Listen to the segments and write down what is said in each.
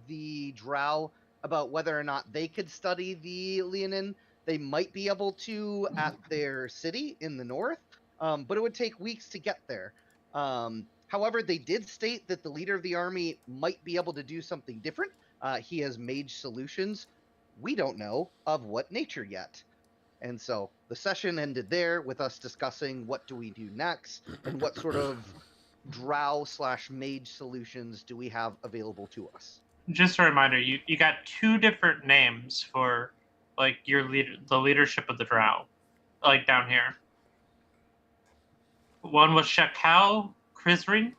the Drow about whether or not they could study the Leonin. They might be able to at their city in the north, but it would take weeks to get there. However, they did state that the leader of the army might be able to do something different. He has mage solutions. We don't know of what nature yet. And so the session ended there with us discussing what do we do next and what sort of drow slash mage solutions do we have available to us. Just a reminder, you got two different names for like the leadership of the Drow, like down here. One was Shakal Krizrin,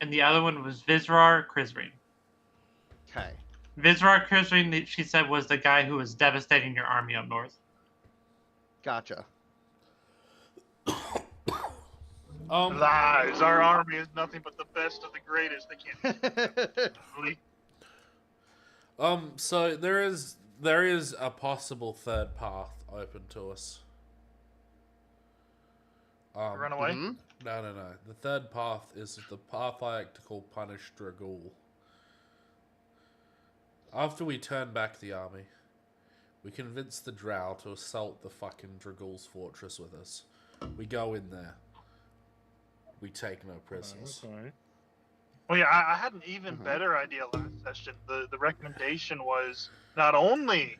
and the other one was Vizrar Krizrin. Okay. Vizrar Krizrin, she said, was the guy who was devastating your army up north. Gotcha. Lies. Our army is nothing but the best of the greatest. They can't. So there is a possible third path open to us. Run away. Mm-hmm. No. The third path is the path I like to call Punish Dragul. After we turn back the army, we convince the Drow to assault the fucking Dragul's fortress with us. We go in there. We take no prisoners. Okay. Well, yeah, I had an even better idea last session. The recommendation was not only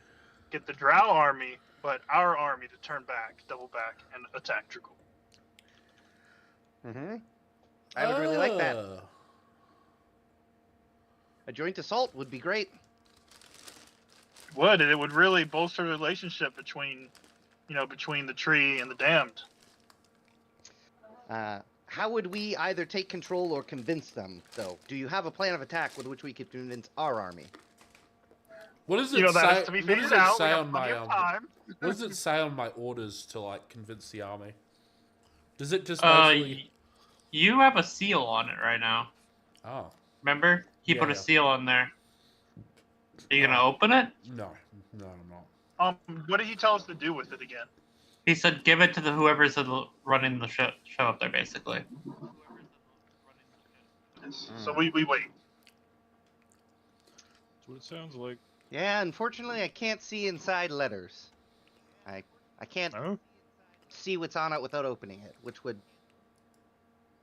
get the Drow army, but our army to turn back, double back, and attack Dragul. Mm-hmm. I would really like that. A joint assault would be great. It would really bolster the relationship between the tree and the damned. How would we either take control or convince them, though? Do you have a plan of attack with which we could convince our army? What does it You know, say? that has to be What does figured it out. say We on have my plenty of time. What does it say on my orders to like convince the army? Does it just mostly? You have a seal on it right now. Oh. Remember? He put a seal on there. Are you gonna open it? No, I'm not. What did he tell us to do with it again? He said give it to whoever's running the show up there, basically. So we wait. That's what it sounds like. Yeah, unfortunately, I can't see inside letters. I can't see what's on it without opening it, which would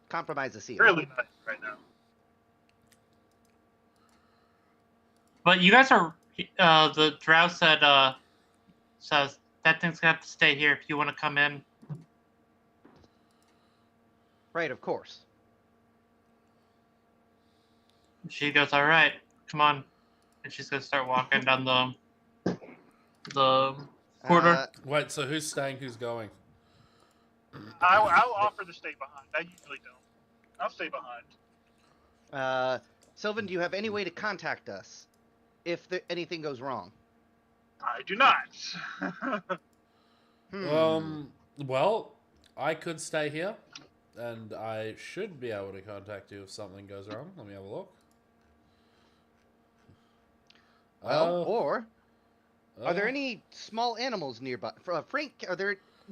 compromise the seal. Really nice right now. But you guys are the Drow said says that thing's gonna have to stay here if you want to come in. Right, of course. She goes, all right, come on, and she's gonna start walking down the corridor. Wait, so who's staying? Who's going? I'll offer to stay behind. I usually don't. I'll stay behind. Sylvan, do you have any way to contact us if anything goes wrong? I do not. Well, I could stay here, and I should be able to contact you if something goes wrong. Let me have a look. Well, are there any small animals nearby? Frank,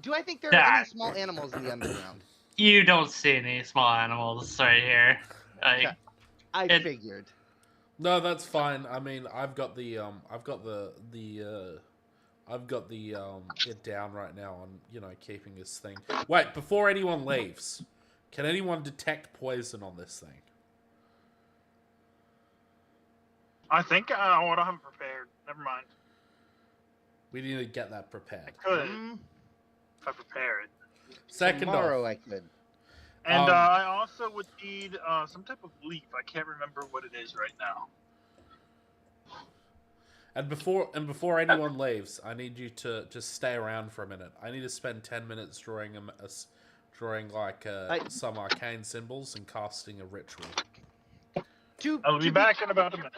do I think there are any small animals in the underground? You don't see any small animals right here. I figured. No, that's fine. I mean, I've got it down right now on, keeping this thing. Wait, before anyone leaves, can anyone detect poison on this thing? I think I want to have it prepared. Never mind. We need to get that prepared. I could if I prepare it. Tomorrow I could. And I also would need some type of leaf. I can't remember what it is right now. And before anyone leaves, I need you to just stay around for a minute. I need to spend 10 minutes drawing some arcane symbols and casting a ritual. I'll be back in about a minute.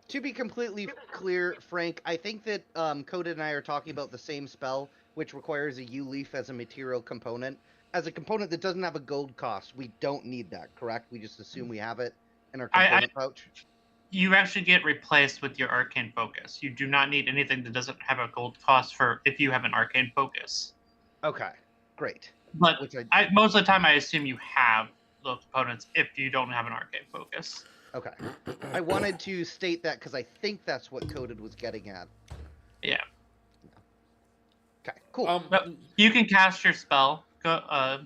To be completely clear, Frank, I think that Coda and I are talking about the same spell, which requires a U-leaf as a material component. As a component that doesn't have a gold cost, we don't need that, correct? We just assume we have it in our component pouch? You actually get replaced with your arcane focus. You do not need anything that doesn't have a gold cost for if you have an arcane focus. Okay, great. But most of the time, I assume you have those components if you don't have an arcane focus. Okay. I wanted to state that because I think that's what Coded was getting at. Yeah. Okay, cool. But you can cast your spell. Go.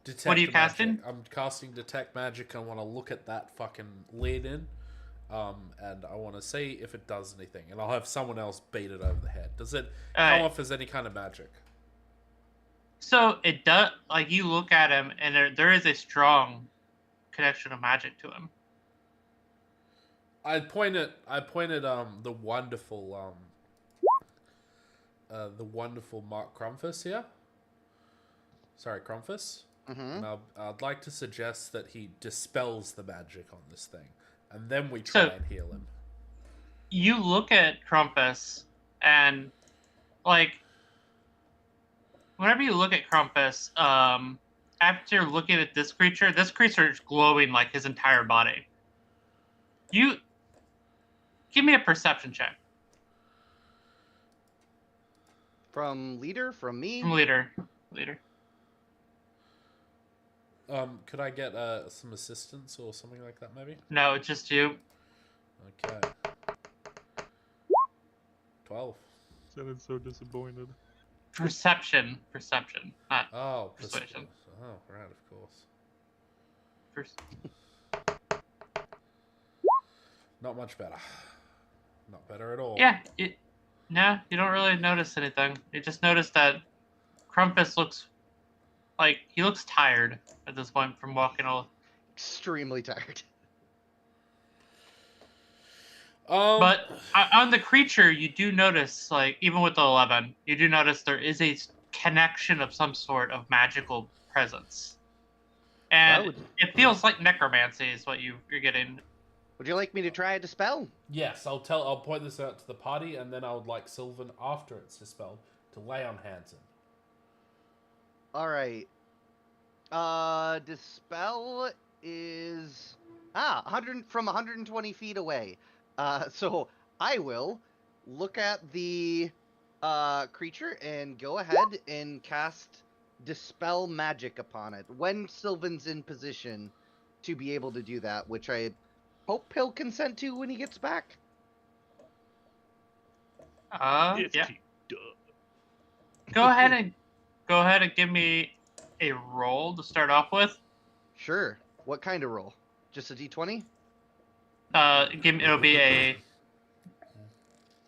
Detect What are you magic. casting? I'm casting detect magic. I want to look at that fucking lead in, and I want to see if it does anything. And I'll have someone else beat it over the head. Does it come Alright. off as any kind of magic? So it does. Like you look at him, and there is a strong connection of magic to him. I pointed the wonderful Mark Crumfus here. Sorry, Crumfus. Mm-hmm. And I'd like to suggest that he dispels the magic on this thing, and then we try and heal him. You look at Crumpus, and like whenever you look at Crumpus, after looking at this creature is glowing like his entire body. You give me a perception check From leader? From me? from leader. Could I get some assistance or something like that, maybe? No, it's just you. Okay. 12. Sounded so disappointed. Perception, not Oh, Persuasion. Oh, right, of course. Not much better. Not better at all. Yeah, no, you don't really notice anything. You just notice that Crumpus looks like he looks tired at this point from walking all. Extremely tired. But on the creature, you do notice, like even with the 11, you do notice there is a connection of some sort of magical presence, and it feels like necromancy is what you're getting. Would you like me to try a dispel? Yes, I'll point this out to the party, and then I would like Sylvan, after it's dispelled, to lay on hands in. Alright. Dispel is 120 feet away. So I will look at the creature and go ahead and cast Dispel Magic upon it when Sylvan's in position to be able to do that, which I hope he'll consent to when he gets back. It's Yeah. too dumb. Go ahead and give me a roll to start off with. Sure. What kind of roll? Just a d20? It'll be a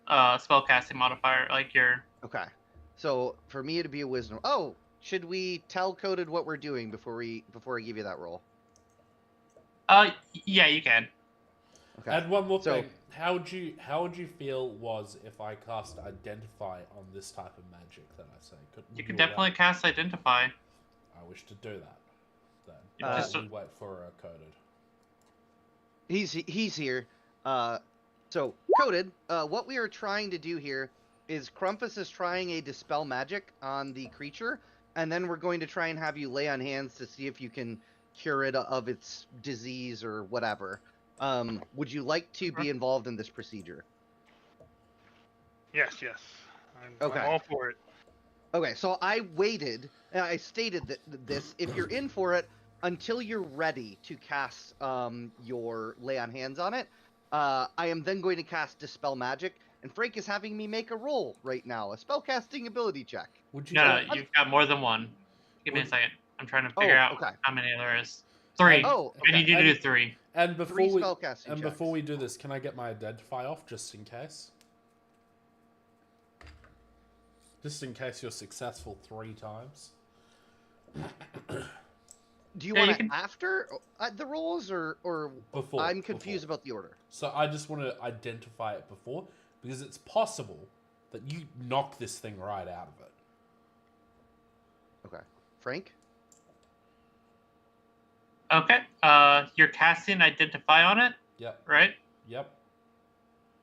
spellcasting modifier, like your. Okay. So for me, it'd be a wisdom. Oh, should we tell Coded what we're doing before I give you that roll? Yeah, you can. Okay. And one more So- thing. How would you feel was if I cast Identify on this type of magic that I say? You can definitely cast Identify. I wish to do that. Then Just- we wait for Coded. He's here. So Coded. What we are trying to do here is Crumpus is trying a dispel magic on the creature, and then we're going to try and have you lay on hands to see if you can cure it of its disease or whatever. Would you like to be involved in this procedure? Yes. Okay. I'm all for it. Okay, so I waited, and I stated this, if you're in for it, until you're ready to cast your lay on hands on it, I am then going to cast Dispel Magic, and Frank is having me make a roll right now, a spellcasting ability check. Would you? No, you've got more than one. Give me a second. I'm trying to figure out okay. how many there is. 3. Oh, I need you to do 3. And 3 before we spellcasting checks. before we do this, can I get my Identify off just in case? Just in case you're successful 3 times. Do you Yeah, you want can- it after the rolls, or Before. I'm confused about the order. So I just want to identify it before, because it's possible that you knock this thing right out of it. Okay. Frank? Okay. You're casting Identify on it, Yep. right? Yep.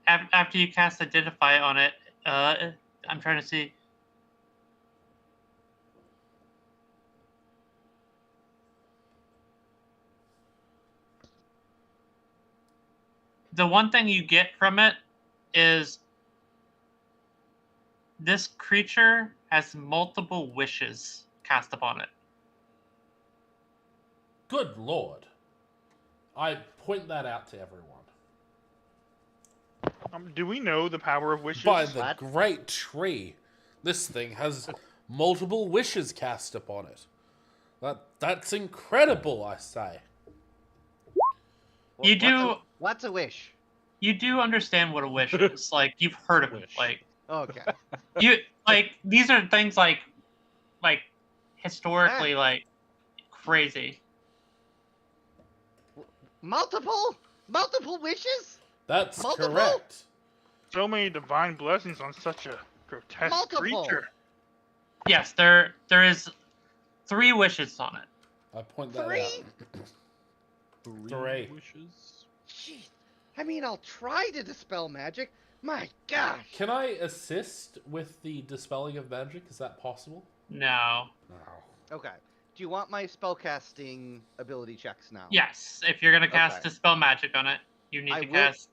After you cast Identify on it, I'm trying to see. The one thing you get from it is this creature has multiple wishes cast upon it. Good lord. I point that out to everyone. Do we know the power of wishes? By the What? great tree, this thing has multiple wishes cast upon it. That's incredible, I say. You do. What's a wish? You do understand what a wish is. Like, you've heard of it. Wish. Like, Okay. these are things like historically, like, crazy. Multiple wishes? That's Multiple? correct. So many divine blessings on such a grotesque Multiple. creature. Yes, there is 3 wishes on it. I point that 3? out. 3. wishes. Jeez. I mean, I'll try to dispel magic. My gosh. Can I assist with the dispelling of magic? Is that possible? No. No. Okay. Do you want my spellcasting ability checks now? Yes, if you're gonna cast Okay. dispel magic on it, you need I to will- cast.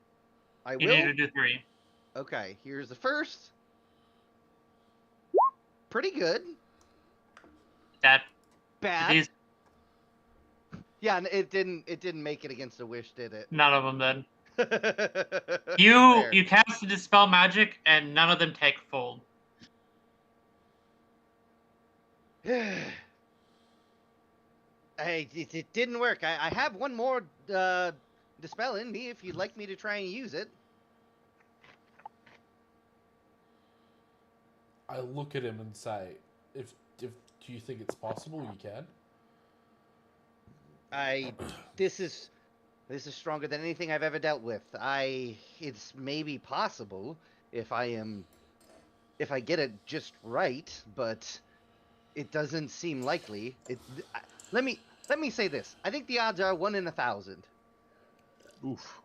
I You need will. to do 3. Okay, here's the first. Pretty good. That Bad. these Yeah, and it didn't make it against a wish, did it? none of them did. Fair. You cast the dispel magic, and none of them take fold. It didn't work. I have one more dispel in me if you'd like me to try and use it. I look at him and say, if do you think it's possible, you can. This is stronger than anything I've ever dealt with. It's maybe possible if I get it just right, but it doesn't seem likely. Let me say this. I think the odds are 1 in 1,000. Oof.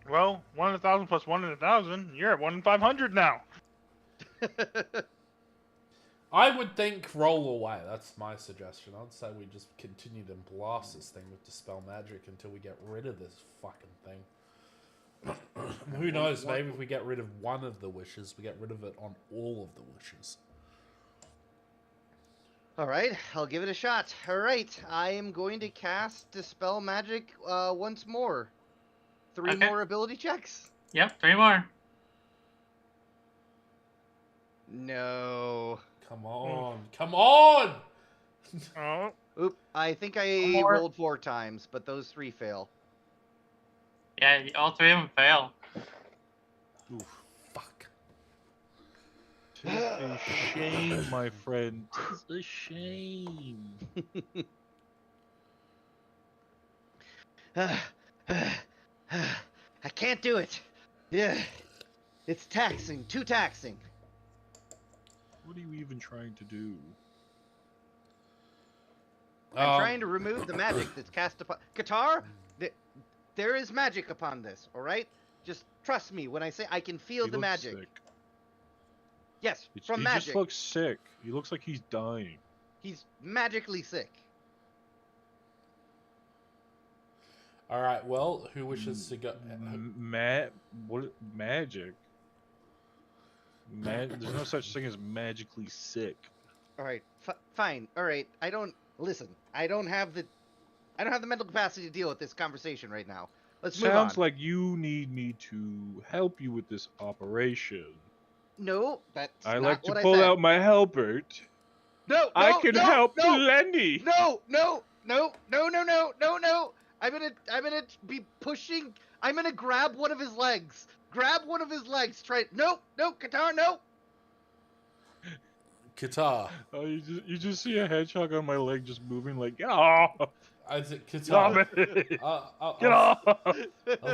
Well, 1 in 1,000 plus 1 in 1,000, you're at 1 in 500 now. I would think roll away. That's my suggestion. I'd say we just continue to blast this thing with dispel magic until we get rid of this fucking thing. Who knows? Maybe if we get rid of one of the wishes, we get rid of it on all of the wishes. All right, I'll give it a shot. All right, I am going to cast dispel magic once more. 3 Okay. more ability checks. Yep, 3 more. No. Come on. Come on! Oh, Oop, I think I One more. rolled 4 times, but those 3 fail. Yeah, all 3 of them fail. Oof. Fuck. Tis a shame, my friend. Tis a shame. I can't do it. Yeah, it's taxing, too taxing. What are you even trying to do? I'm trying to remove the magic that's cast upon Qatar. There is magic upon this. All right, just trust me when I say I can feel He the looks magic. sick. Yes, from he magic. just looks sick. He looks like he's dying. He's magically sick. All right. Well, who wishes to go? What magic? There's no such thing as magically sick. All right, fine. All right, I don't have the mental capacity to deal with this conversation right now. Let's move on. Sounds like you need me to help you with this operation. No, that's I not like to what pull I said. out my helpert. No, I no, can no, help no, Lenny. No. I'm gonna be pushing. I'm gonna grab one of his legs. Grab one of his legs. Try. No, Qatar, no. Qatar. Oh, you just see a hedgehog on my leg just moving like, oh, Isaac, stop Qatar. it. Get I'll off.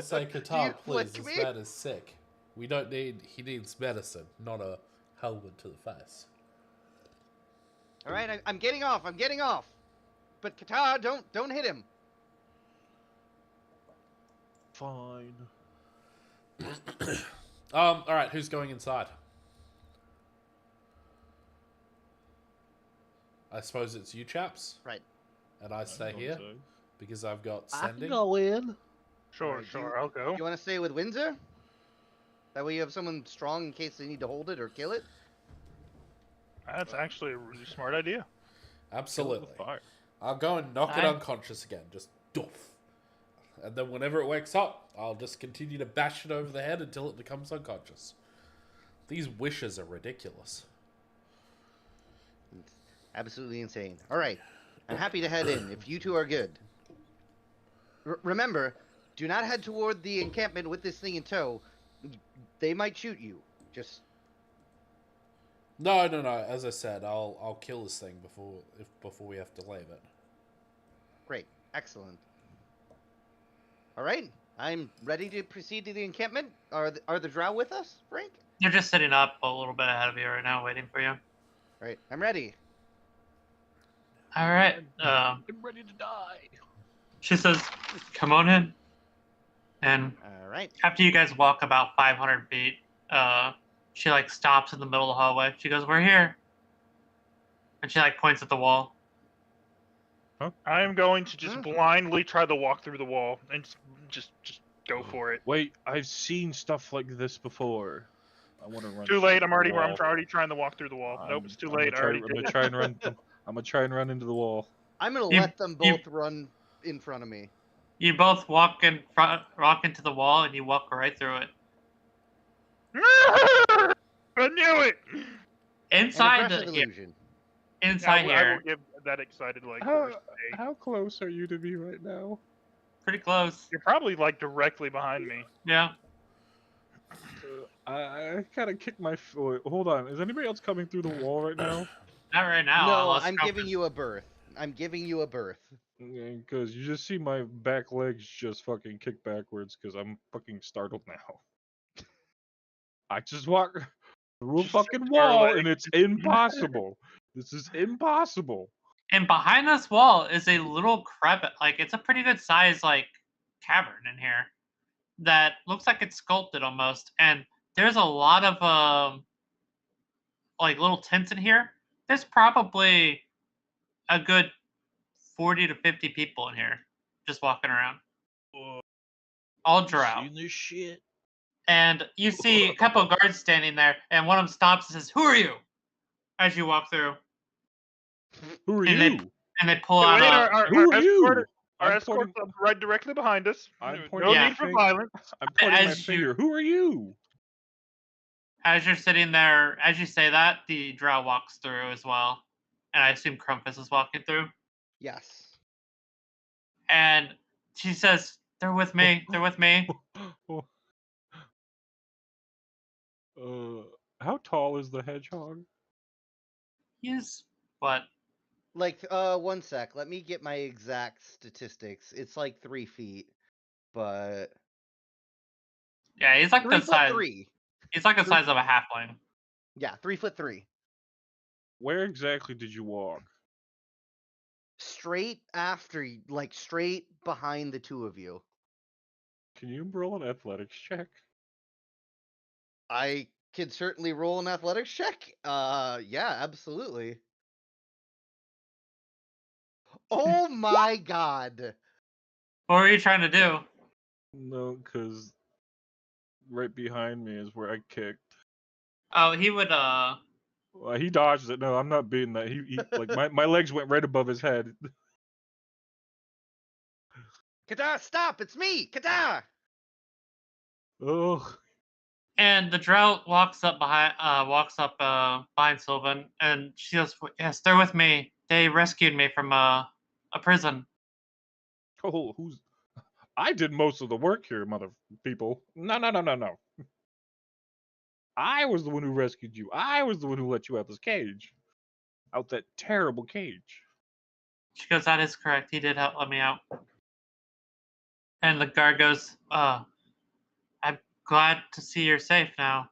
say, Do you Qatar, please. flick This me? man is sick. He needs medicine, not a helmet to the face. All right, I'm getting off. But Qatar, don't hit him. Fine. All right, who's going inside? I suppose it's you chaps, Right. and I stay here because I've got I can sending. go in. sure, Alright, sure, I'll go. You want to stay with Windsor? That way you have someone strong in case they need to hold it or kill it. That's actually a really smart idea. Absolutely. Fire. I'll go and knock it I- unconscious again. Just doof. And then whenever it wakes up, I'll just continue to bash it over the head until it becomes unconscious. These wishes are ridiculous. It's absolutely insane. All right. I'm happy to head in if you two are good. Remember, do not head toward the encampment with this thing in tow. They might shoot you. Just No. As I said, I'll kill this thing before we have to leave it. great. Excellent. All right. I'm ready to proceed to the encampment. Are the drow with us, Frank? They're just sitting up a little bit ahead of you right now, waiting for you. Right. I'm ready. All right. I'm ready to die. She says, "Come on in." And All right. after you guys walk about 500 feet, she like stops in the middle of the hallway. She goes, "We're here," and she like points at the wall. I am going to just Huh? blindly try to walk through the wall and just go for it. Wait, I've seen stuff like this before. I want to run. Too late. I'm through the already wall. trying to walk through the wall. Nope, it's too I'm gonna late. I try- already I'm did. gonna try and run. I'm gonna try and run into the wall. I'm gonna You- let them you- both run in front of me. You both walk into the wall, and you walk right through it. I knew it. Inside An impressive the illusion. inside I will here, give that excited like. How, first day. how close are you to me right now? pretty close. You're probably like directly behind me. Yeah. I kind of kicked my foot. Hold on, is anybody else coming through the wall right now? Not right now. No, unless I'm Trump giving is- you a berth. I'm giving you a berth. Because you just see my back legs just fucking kick backwards because I'm fucking startled now. I just walk through a Just fucking fix our wall leg. and it's impossible. This is impossible. And behind this wall is a little crevice. Like it's a pretty good size like cavern in here that looks like it's sculpted almost. And there's a lot of like little tents in here. There's probably a good 40 to 50 people in here just walking around. All drow. Seen this shit? And you see a couple of guards standing there, and one of them stops and says, "Who are you?" As you walk through, Who are And they- you? and they pull Too out late. a. Who are you? Our I'm escort's pointing- right directly behind us. I'm No pointing Yeah. need for violence. I'm pointing my As you- finger. Who are you? As you're sitting there, as you say that, the drow walks through as well, and I assume Crumpus is walking through. Yes. And she says, "They're with me. They're with me." How tall is the hedgehog? He's what? Like, 1 sec. Let me get my exact statistics. It's like 3 feet, but Yeah, he's like the size. 3'3". He's like the size of a halfling. Yeah, 3'3". Where exactly did you walk? Straight after, like straight behind the two of you. Can you roll an athletics check? I can certainly roll an athletics check. Yeah, absolutely. Oh my god. What were you trying to do? No, because right behind me is where I kicked. Oh, he would. Well, he dodged it. No, I'm not beating that. He like my legs went right above his head. Kada, stop! It's me! Kada! Ugh. And the drow walks up behind Sylvan, and she goes, "Yes, they're with me. They rescued me from a prison." Oh, who's? I did most of the work here, mother people. No. I was the one who rescued you. I was the one who let you out this cage. Out that terrible cage. She goes, "That is correct. He did help let me out." And the guard goes, "I'm glad to see you're safe now.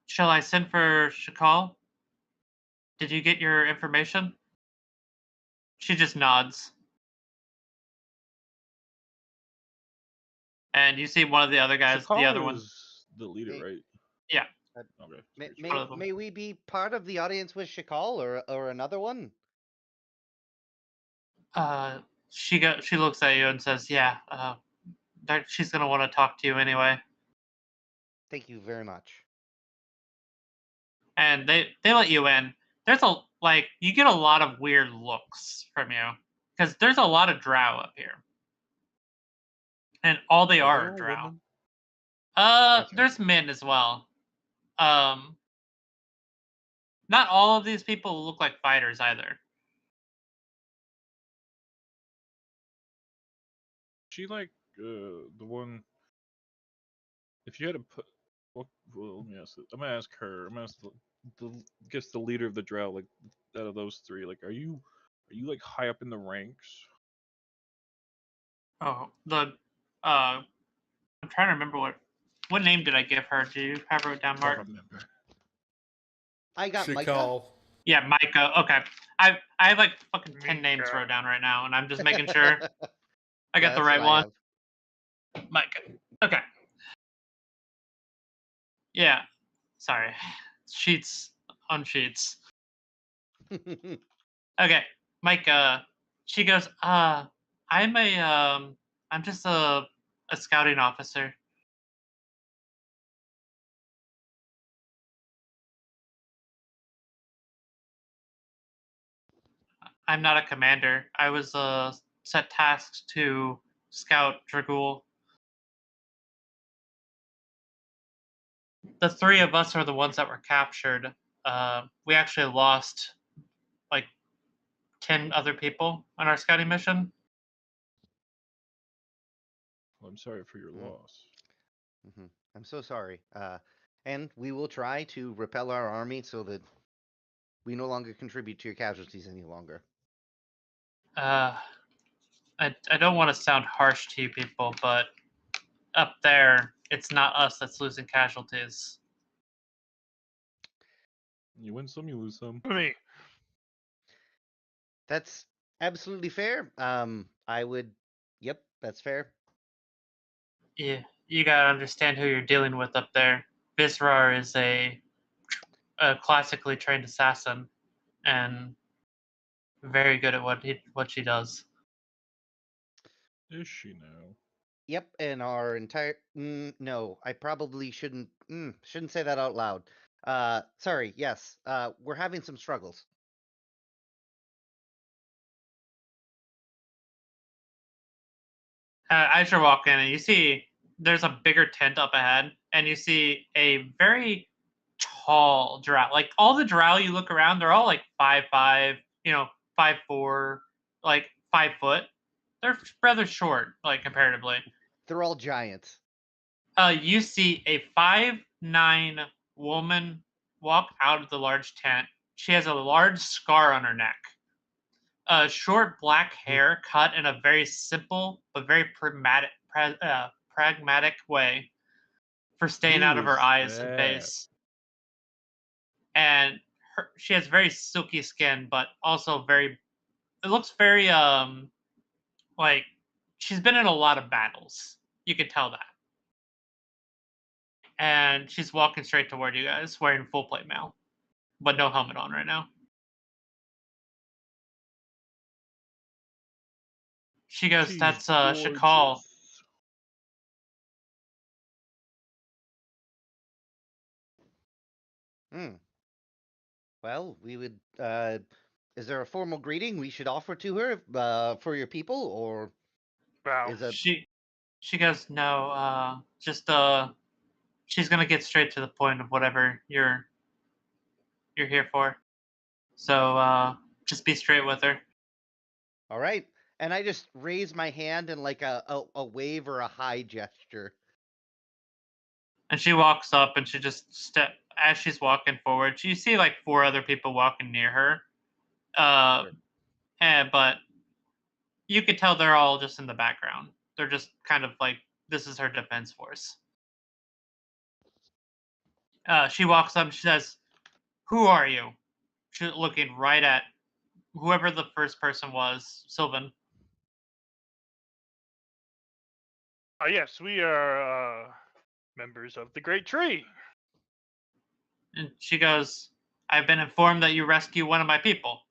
Shall I send for Shakal? Did you get your information?" She just nods. And you see one of the other guys, the Shakal other one. is the leader, Hey. one, Yeah. right? Okay. May, one of them. may we be part of the audience with Shakal or another one? She looks at you and says, "Yeah, she's gonna want to talk to you anyway." Thank you very much. And they let you in. There's you get a lot of weird looks from you. because there's a lot of drow up here, and all they Are are they all drow. women? That's There's men as well. Not all of these people look like fighters either. She like the one. If you had to put, well, let me ask. I'm gonna ask her. I'm gonna ask the guess the leader of the drow. Like out of those three, like are you like high up in the ranks? Oh, I'm trying to remember what name did I give her? Do you have her down, Mark? Don't remember. I got Micah. Shakal. Yeah, Micah. Okay, I have like fucking 10 names Micah. wrote down right now, and I'm just making sure I got Yeah, the that's right what I one. Micah. Okay. Yeah. Sorry. Sheets on sheets. have. Okay, Micah. She goes, I'm just a scouting officer. I'm not a commander. I was set tasks to scout Dragul. The three of us are the ones that were captured. We actually lost like 10 other people on our scouting mission. Well, I'm sorry for your Mm. loss. I'm so sorry. And we will try to repel our army so that we no longer contribute to your casualties any longer. I don't want to sound harsh to you people, but up there, it's not us that's losing casualties. You win some, you lose some. Me. That's absolutely fair. I would. Yep, that's fair. Yeah, you gotta understand who you're dealing with up there. Visrar is a classically trained assassin, and very good at what she does. Is she now? Yep, and our entire. No, I probably shouldn't say that out loud. Sorry. Yes. We're having some struggles. As you're walking, and you see there's a bigger tent up ahead, and you see a very tall drow. Like all the drow you look around, they're all like 5'5", 5'4", like 5 foot. They're rather short, like comparatively. They're all giants. You see a 5'9" woman walk out of the large tent. She has a large scar on her neck. Short black hair cut in a very simple but very pragmatic way for staying out of Who her is eyes and that? face. And she has very silky skin, but also very. It looks very like she's been in a lot of battles. You could tell that. And she's walking straight toward you guys, wearing full plate mail, but no helmet on right now. She goes, She's "That's Shakal." gorgeous. Hmm. Well, we would. Is there a formal greeting we should offer to her for your people, or Wow. is it? She goes, "No, just she's gonna get straight to the point of whatever you're here for. So just be straight with her." All right. And I just raise my hand in like a wave or a high gesture. And she walks up and she just as she's walking forward, you see like 4 other people walking near her. Sure. But you could tell they're all just in the background. They're just kind of like, this is her defense force. She walks up and she says, "Who are you?" She's looking right at whoever the first person was, Sylvan. Yes, we are members of the Great Tree. And she goes, "I've been informed that you rescue one of my people."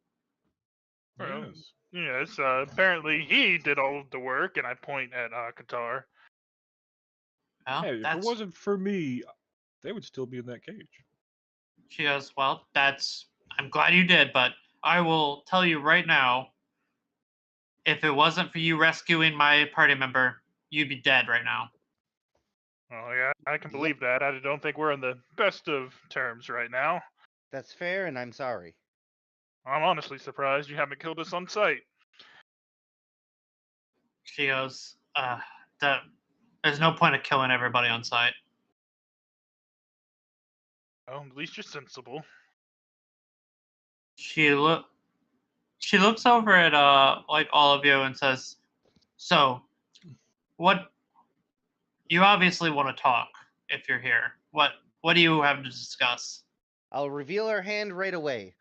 Well, Yes. yes, apparently he did all of the work, and I point at Qatar. Well, Hey, if it that's. wasn't for me, they would still be in that cage. She goes, "Well, I'm glad you did, but I will tell you right now, if it wasn't for you rescuing my party member, you'd be dead right now. Oh yeah, I can believe that. I don't think we're on the best of terms right now. That's fair, and I'm sorry. I'm honestly surprised you haven't killed us on sight. She goes, there's no point of killing everybody on sight. Well, at least you're sensible. She looks over at like all of you and says, "So, what? You obviously want to talk if you're here. What do you have to discuss?" I'll reveal our hand right away.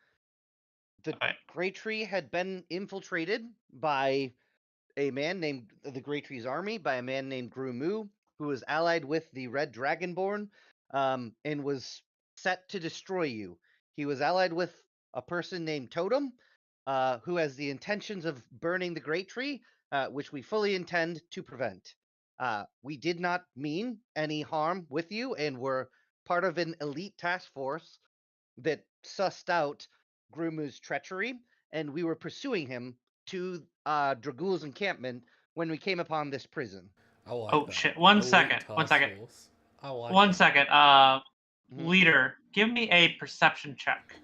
The Okay. Grey Tree had been infiltrated by a man named the Grey Tree's army, by a man named Grumu, who was allied with the Red Dragonborn, and was set to destroy you. He was allied with a person named Totem, who has the intentions of burning the Great Tree, which we fully intend to prevent. We did not mean any harm with you, and were part of an elite task force that sussed out Grumu's treachery, and we were pursuing him to Dragool's encampment when we came upon this prison. I like Oh that. shit! One Elite second. task force. I like One that. second. Mhm. Leader, give me a perception check.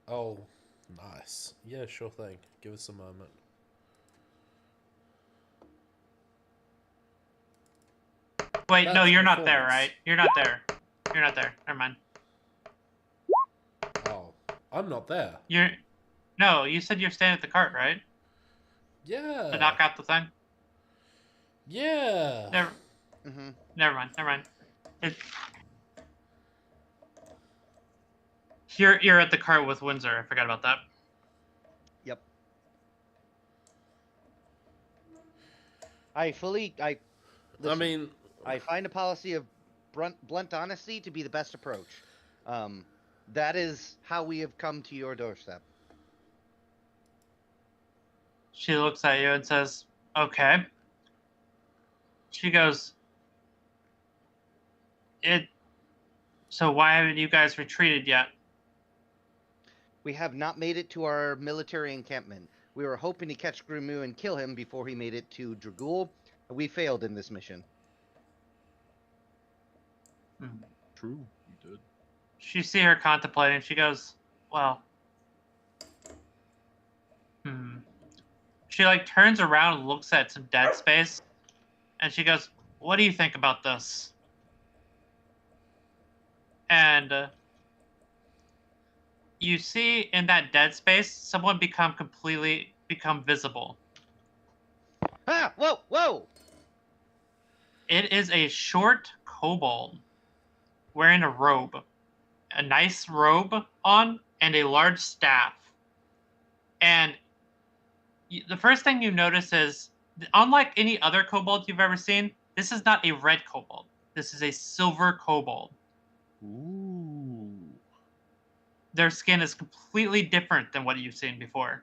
Oh, nice. Yeah, sure thing. Give us a moment. Wait, no, That's you're not there, performance. right? You're not there. You're not there. Never mind. Oh, I'm not there. No, you said you're standing at the cart, right? Yeah. To knock out the thing. Yeah. Never mind. You're at the cart with Windsor. I forgot about that. Yep. I mean, I find a policy of blunt honesty to be the best approach. That is how we have come to your doorstep. She looks at you and says, "Okay." She goes, So why haven't you guys retreated yet? We have not made it to our military encampment. We were hoping to catch Grumu and kill him before he made it to Dragool. We failed in this mission. True, you did. She see her contemplating. She goes, well, She like turns around and looks at some dead space, and she goes, "What do you think about this?" And you see in that dead space, someone become visible. Ah! Whoa! Whoa! It is a short kobold wearing a robe, a nice robe on, and a large staff. And the first thing you notice is, unlike any other kobold you've ever seen, this is not a red kobold. This is a silver kobold. Ooh. Their skin is completely different than what you've seen before.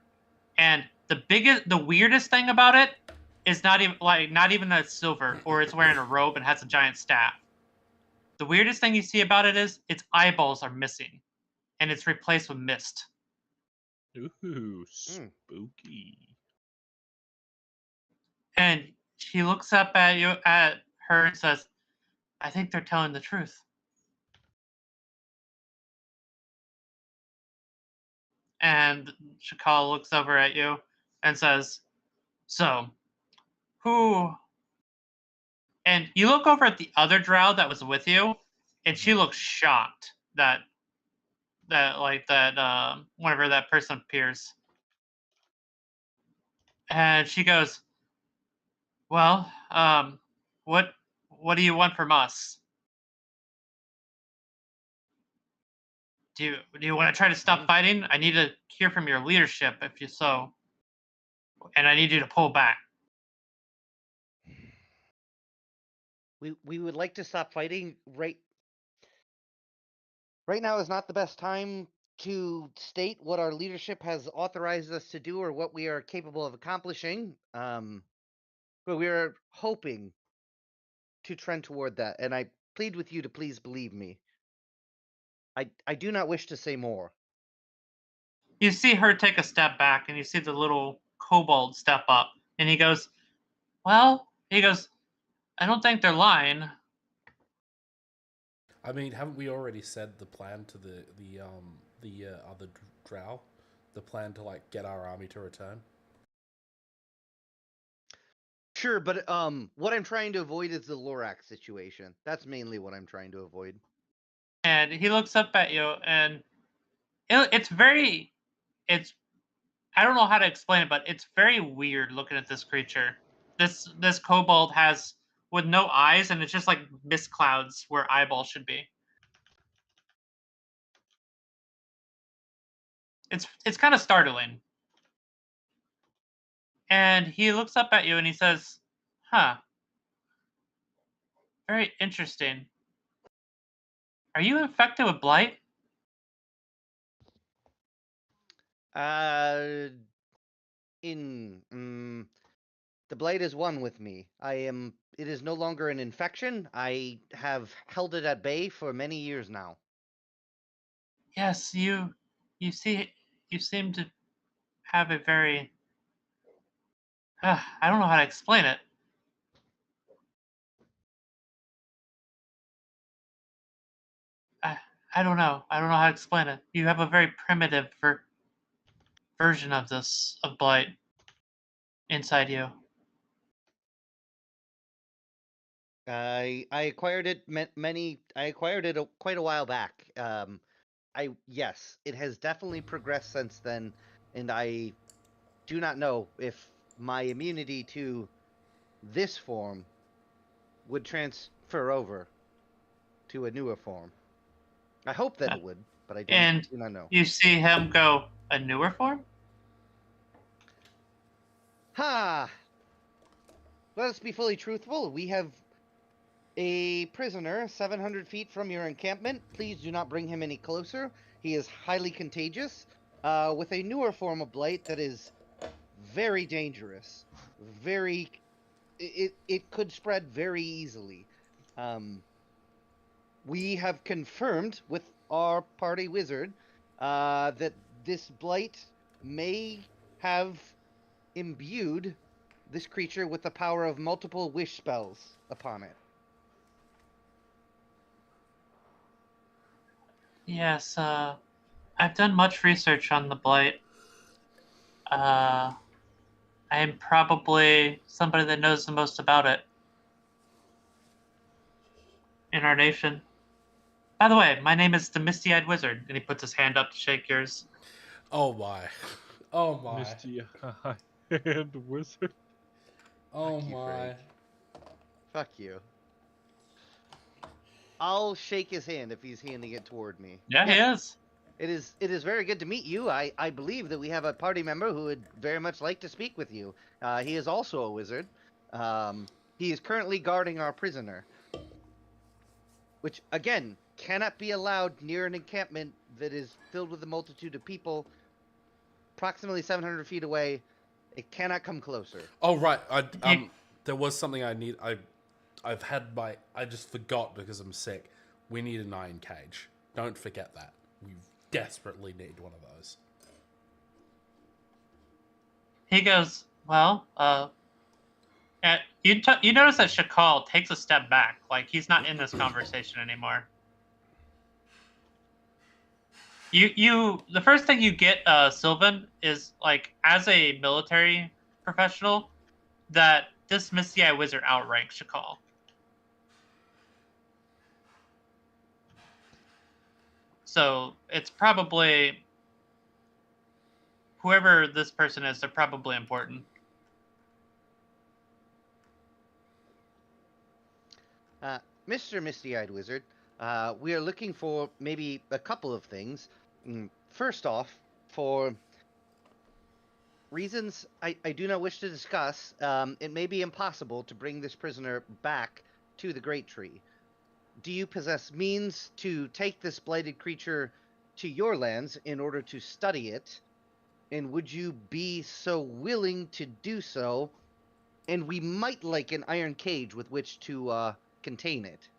And the weirdest thing about it is not even that it's silver or it's wearing a robe and has a giant staff. The weirdest thing you see about it is its eyeballs are missing, and it's replaced with mist. Ooh, spooky. And she looks up at her and says, "I think they're telling the truth." And Shakal looks over at you and says, "So, who?" And you look over at the other drow that was with you, and she looks shocked that whenever that person appears. And she goes, "Well, what do you want from us? Do you want to try to stop fighting? I need to hear from your leadership, if you so, and I need you to pull back." We would like to stop fighting right now is not the best time to state what our leadership has authorized us to do or what we are capable of accomplishing. But we are hoping to trend toward that, and I plead with you to please believe me. I do not wish to say more. You see her take a step back, and you see the little kobold step up, and he goes, "Well," he goes, "I don't think they're lying." I mean, haven't we already said the plan to the other drow? The plan to like get our army to return. Sure, but what I'm trying to avoid is the Lorax situation. That's mainly what I'm trying to avoid. And he looks up at you, and it's I don't know how to explain it, but it's very weird looking at this creature. This kobold has with no eyes, and it's just like mist clouds where eyeballs should be. It's kind of startling. And he looks up at you and he says, "Huh. Very interesting. Are you infected with blight?" The blight is one with me. It is no longer an infection. I have held it at bay for many years now. Yes, you seem to have a very I don't know how to explain it. I don't know. I don't know how to explain it. You have a very primitive version of blight inside you. I acquired it quite a while back. Yes, it has definitely progressed since then, and I do not know if my immunity to this form would transfer over to a newer form. I hope that it would, but I do not know. You see him go, "A newer form?" Ha! Let us be fully truthful. We have a prisoner 700 feet from your encampment. Please do not bring him any closer. He is highly contagious, with a newer form of blight that is very dangerous. It could spread very easily. We have confirmed with our party wizard that this blight may have imbued this creature with the power of multiple wish spells upon it. Yes, I've done much research on the blight. I am probably somebody that knows the most about it in our nation. By the way, my name is the Misty-Eyed Wizard, and he puts his hand up to shake yours. Oh my. Oh my. Misty Hand Wizard. Oh Fuck you, my. Frank. Fuck you. I'll shake his hand if he's handing it toward me. Yeah, Yes, he is. It is very good to meet you. I believe that we have a party member who would very much like to speak with you. He is also a wizard. He is currently guarding our prisoner, which again cannot be allowed near an encampment that is filled with a multitude of people. Approximately 700 feet away, it cannot come closer. Oh right. There was something I need. I just forgot because I'm sick. We need an iron cage. Don't forget that. We desperately need one of those. He goes, "Well, you notice that Shakal takes a step back, like he's not in this conversation anymore." The first thing you get, Sylvan, is like as a military professional, that this Misty-Eye Wizard outranks Shakal. So it's probably whoever this person is, they're probably important. Mr. Misty-Eyed Wizard, we are looking for maybe a couple of things. First off, for reasons I do not wish to discuss, it may be impossible to bring this prisoner back to the Great Tree. Do you possess means to take this blighted creature to your lands in order to study it? And would you be so willing to do so? And we might like an iron cage with which to contain it.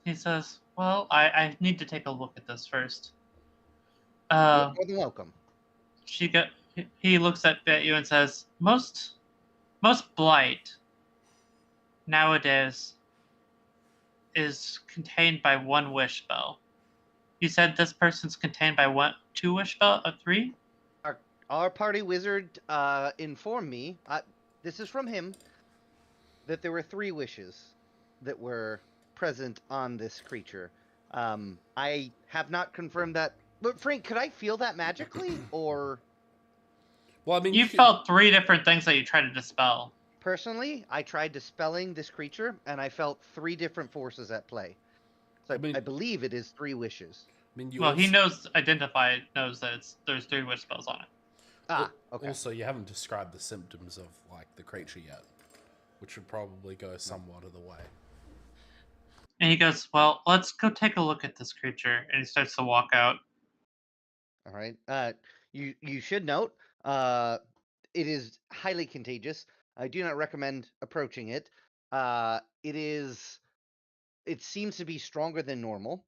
He says, "Well, I need to take a look at this first." You're more than welcome. he looks at you and says, most blight nowadays is contained by one wish spell. You said this person's contained by two wish spell, 3? Our party wizard informed me, this is from him, that there were 3 wishes that were present on this creature. I have not confirmed that. But Frank, could I feel that magically, or? Well, I mean, you felt 3 different things that you tried to dispel. Personally, I tried dispelling this creature, and I felt 3 different forces at play. So I believe it is 3 wishes. I mean, he knows that there's 3 wish spells on it. Okay. Also, you haven't described the symptoms of like the creature yet, which would probably go somewhat of the way. And he goes, well, let's go take a look at this creature. And he starts to walk out. All right. You should note, it is highly contagious. I do not recommend approaching it. It seems to be stronger than normal.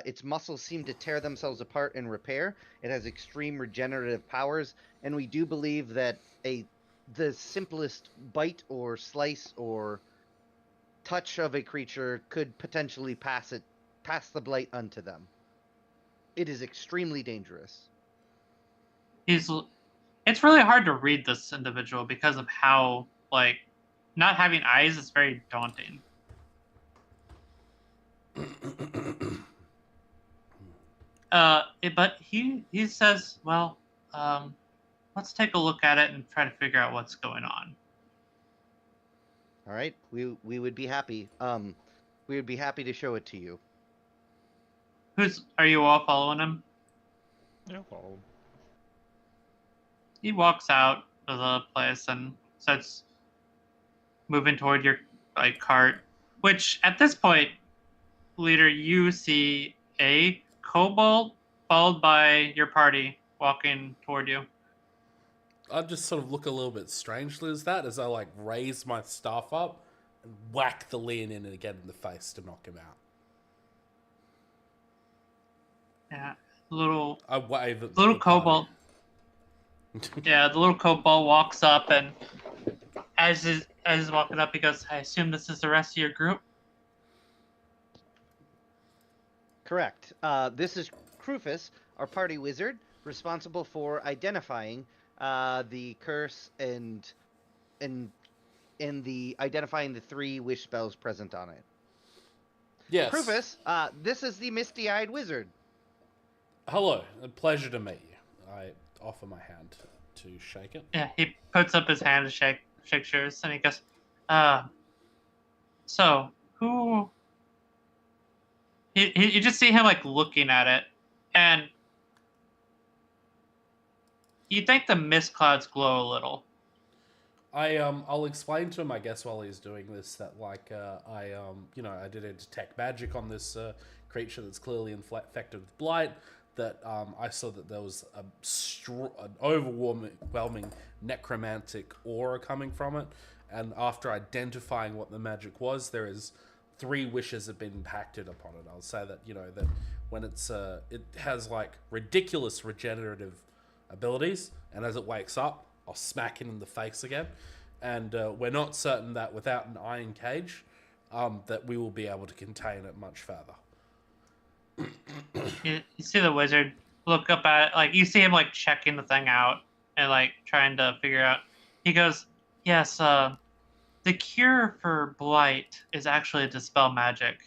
Its muscles seem to tear themselves apart and repair. It has extreme regenerative powers, and we do believe that the simplest bite or slice or touch of a creature could potentially pass the blight unto them. It is extremely dangerous. It's really hard to read this individual because of how, like, not having eyes is very daunting. But he says, well, let's take a look at it and try to figure out what's going on. All right, we would be happy. We would be happy to show it to you. Are you all following him? Yeah, follow him. He walks out of the place and starts moving toward your cart, which at this point, leader, you see a kobold followed by your party walking toward you. I just sort of look a little bit strangely as I like raise my staff up and whack the Leonin again in the face to knock him out. Yeah, I wave at little kobold. Yeah, the little kobold walks up, and as he's walking up, he goes, I assume this is the rest of your group? Correct. This is Krufus, our party wizard, responsible for identifying the curse and identifying the 3 wish spells present on it. Yes. Krufus, this is the misty-eyed wizard. Hello, a pleasure to meet you. I offer my hand to shake it. Yeah, he puts up his hand to shake yours, and he goes, so, who... You just see him, like, looking at it, and you think the mist clouds glow a little. I'll explain to him, I guess, while he's doing this, that, like, I did a detect magic on this creature that's clearly infected with blight, that I saw that there was an overwhelming necromantic aura coming from it, and after identifying what the magic was, there is 3 wishes have been impacted upon it. I'll say that, that when it has like ridiculous regenerative abilities, and as it wakes up, I'll smack it in the face again. And we're not certain that without an iron cage, that we will be able to contain it much further. You see the wizard look up at it, like, you see him, like, checking the thing out and, like, trying to figure out. He goes, yes, the cure for blight is actually a dispel magic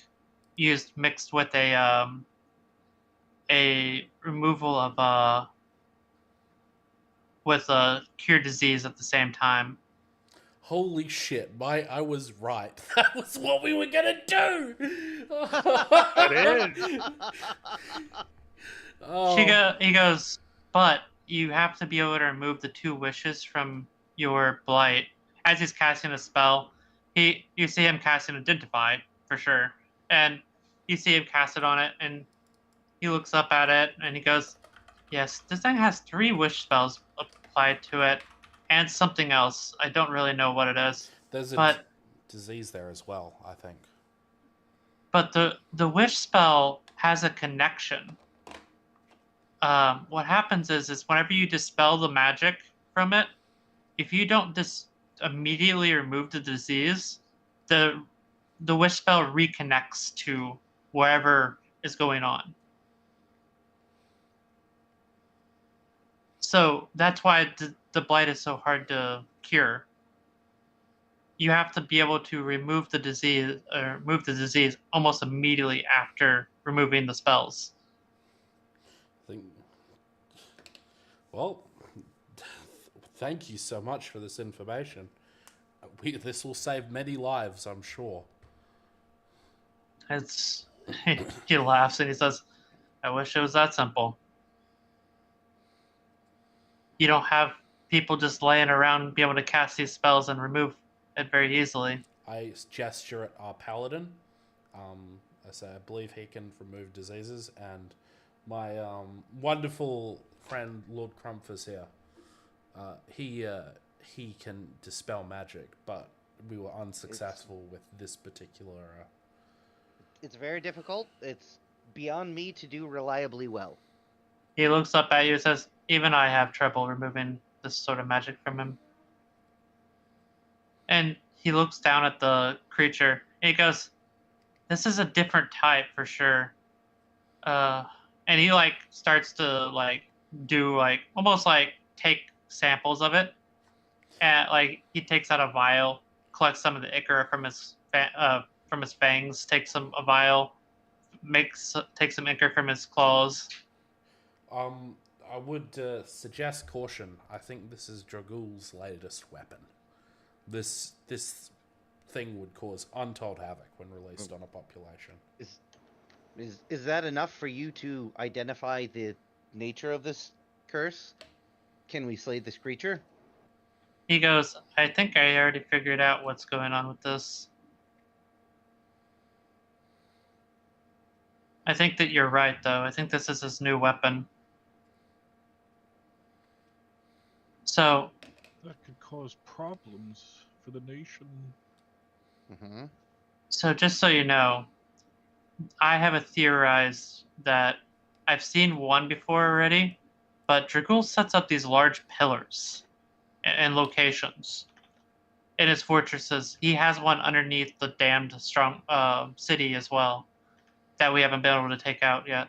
mixed with a removal of with a cure disease at the same time. Holy shit, I was right. That was what we were gonna do! It is. Oh. He goes, but you have to be able to remove the 2 wishes from your blight. As he's casting a spell, you see him casting Identify, for sure. And you see him cast it on it, and he looks up at it, and he goes, yes, this thing has 3 wish spells applied to it, and something else. I don't really know what it is. There's a disease there as well, I think. But the wish spell has a connection what happens is whenever you dispel the magic from it, if you don't immediately remove the disease, the wish spell reconnects to wherever is going on. So that's why the blight is so hard to cure. You have to be able to remove the disease almost immediately after removing the spells. Well, thank you so much for this information. This will save many lives, I'm sure. He laughs and he says, "I wish it was that simple. You don't have people just laying around and be able to cast these spells and remove it very easily." I gesture at our paladin. I say I believe he can remove diseases, and my wonderful friend Lord Crumph is here. He can dispel magic, but we were unsuccessful with this particular. It's very difficult. It's beyond me to do reliably well. He looks up at you and says, "Even I have trouble removing this sort of magic from him." And he looks down at the creature and he goes, "This is a different type for sure." And he like starts to like do like almost like take samples of it, and like he takes out a vial, collects some of the ichor from his fangs, takes a vial, takes some ichor from his claws. I would suggest caution. I think this is Dragul's latest weapon. This thing would cause untold havoc when released on a population. Is that enough for you to identify the nature of this curse? Can we slay this creature? He goes, "I think I already figured out what's going on with this. I think that you're right, though. I think this is his new weapon." So That could cause problems for the nation. Mm-hmm. So just so you know, I have a theorized that I've seen one before already, but Dragul sets up these large pillars and locations in his fortresses. He has one underneath the damned strong city as well that we haven't been able to take out yet.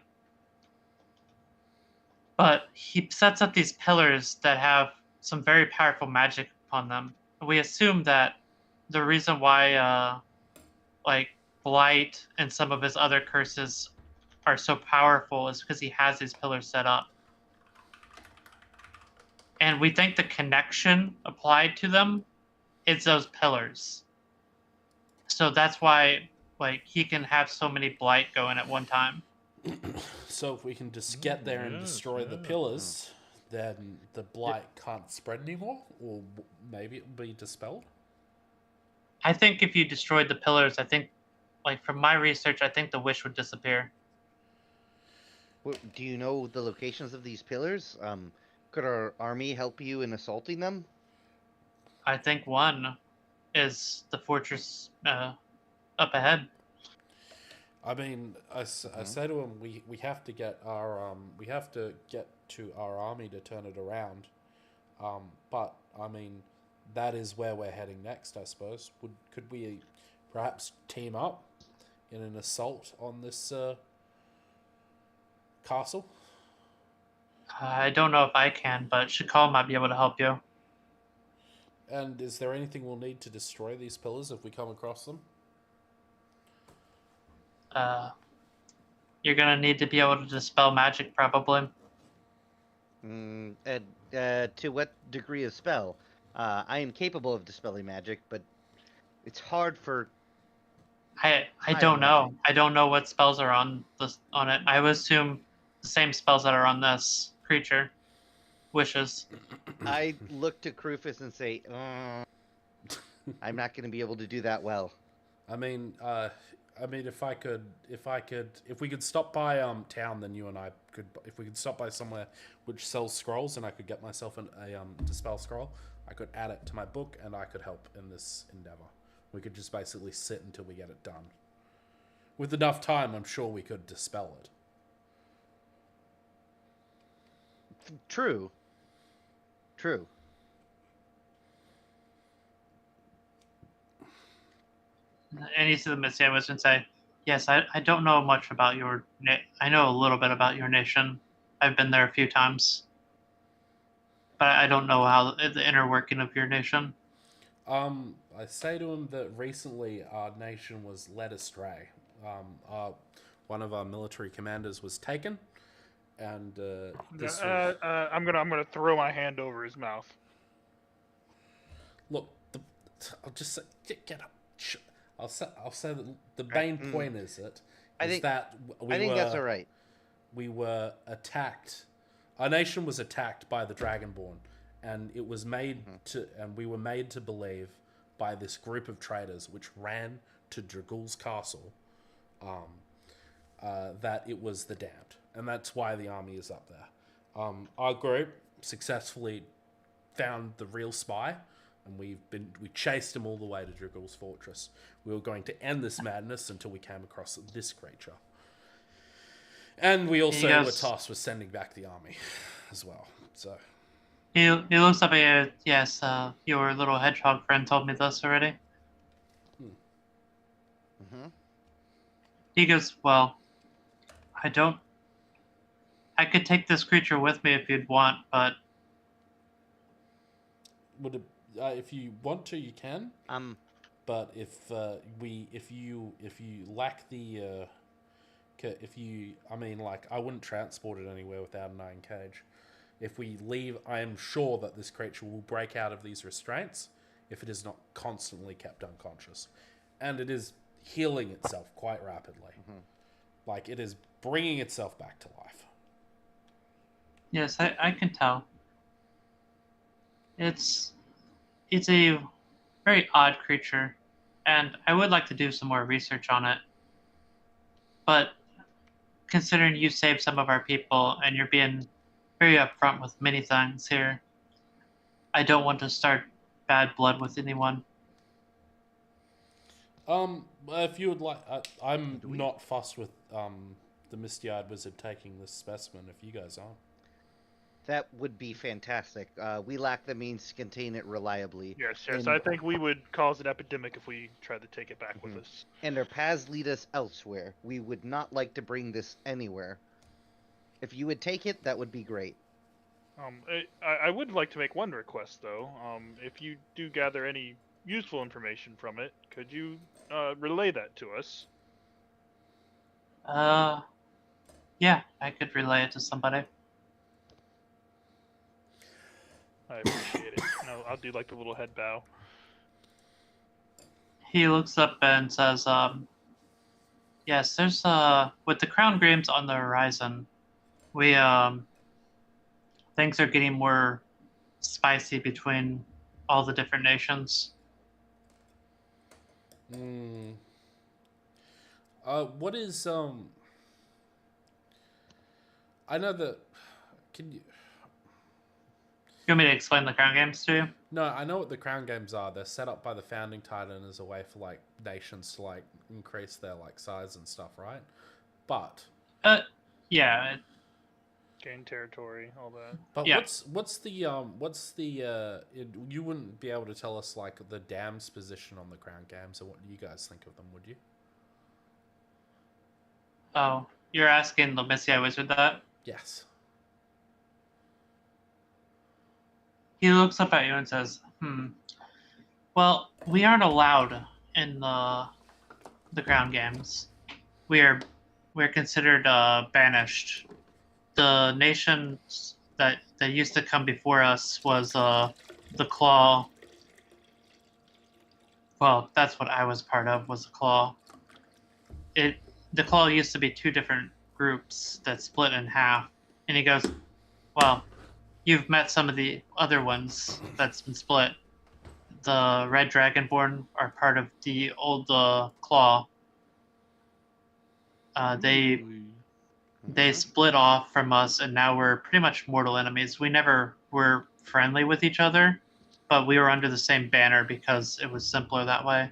But he sets up these pillars that have some very powerful magic upon them. We assume that the reason why like blight and some of his other curses are so powerful is because he has these pillars set up. And we think the connection applied to them is those pillars. So that's why like he can have so many blight going at one time. So if we can just get there and destroy the pillars, then the blight can't spread anymore, or maybe it will be dispelled. I think if you destroyed the pillars, I think, like from my research, I think the wish would disappear. Do you know the locations of these pillars? Could our army help you in assaulting them? I think one is the fortress up ahead. I mean, I say to him, we have to get our to our army to turn it around. But I mean, that is where we're heading next, I suppose. Could we perhaps team up in an assault on this castle? I don't know if I can, but Shakal might be able to help you. And is there anything we'll need to destroy these pillars if we come across them? You're gonna need to be able to dispel magic, probably. To what degree of spell? I am capable of dispelling magic, but it's hard for. I don't know. I don't know what spells are on it. I would assume the same spells that are on this creature. Wishes. I look to Krufus and say, I'm not going to be able to do that well. I mean, if we could stop by town, then you and I could. If we could stop by somewhere which sells scrolls, and I could get myself a dispel scroll, I could add it to my book, and I could help in this endeavor. We could just basically sit until we get it done. With enough time, I'm sure we could dispel it. True. And he to the Messiah was and say, "Yes, I don't know much about your. I know a little bit about your nation. I've been there a few times, but I don't know how the inner working of your nation." I say to him that recently our nation was led astray. One of our military commanders was taken, and this was... I'm gonna throw my hand over his mouth. Look, I'll just say, get up. I'll say that the main point is that I think that's all right. We were attacked. Our nation was attacked by the Dragonborn, and it was made and we were made to believe by this group of traders, which ran to Dragul's castle, that it was the Damned, and that's why the army is up there. Our group successfully found the real spy, and we chased him all the way to Dragul's fortress. We were going to end this madness until we came across this creature. And we also were tasked with sending back the army as well. So he looks up at you. Yes, your little hedgehog friend told me this already. He goes, "Well, I could take this creature with me if you'd want, but would it, if you want to, you can. But if you lack the I wouldn't transport it anywhere without an iron cage. If we leave, I am sure that this creature will break out of these restraints if it is not constantly kept unconscious, and it is healing itself quite rapidly. Like, it is bringing itself back to life." Yes, I can tell. It's a very odd creature, and I would like to do some more research on it. But considering you saved some of our people and you're being very upfront with many things here, I don't want to start bad blood with anyone. If you would like, I'm not fussed with the Misty-Eyed Wizard taking this specimen if you guys are. That would be fantastic. We lack the means to contain it reliably. Yes. I think we would cause an epidemic if we tried to take it back with us. And our paths lead us elsewhere. We would not like to bring this anywhere. If you would take it, that would be great. I would like to make one request, though. If you do gather any useful information from it, could you relay that to us? Yeah, I could relay it to somebody. I appreciate it. No, I'll do like the little head bow. He looks up and says, "Yes, there's with the Crown Games on the horizon, we things are getting more spicy between all the different nations." What is I know that. Can you? You want me to explain the Crown Games to you? No, I know what the Crown Games are. They're set up by the Founding Titan as a way for like nations to like increase their like size and stuff, right? But yeah, gain territory, all that. But yeah. what's the you wouldn't be able to tell us like the Dam's position on the Crown Games, or what do you guys think of them, would you? Oh, you're asking the Messiah Wizard that? Yes. He looks up at you and says, "Well, we aren't allowed in the Crown Games. We're considered banished. The nations that used to come before us was the Claw. Well, that's what I was part of, was the Claw. The Claw used to be two different groups that split in half." And he goes, "Well, you've met some of the other ones that's been split. The Red Dragonborn are part of the old Claw. They split off from us, and now we're pretty much mortal enemies. We never were friendly with each other, but we were under the same banner because it was simpler that way."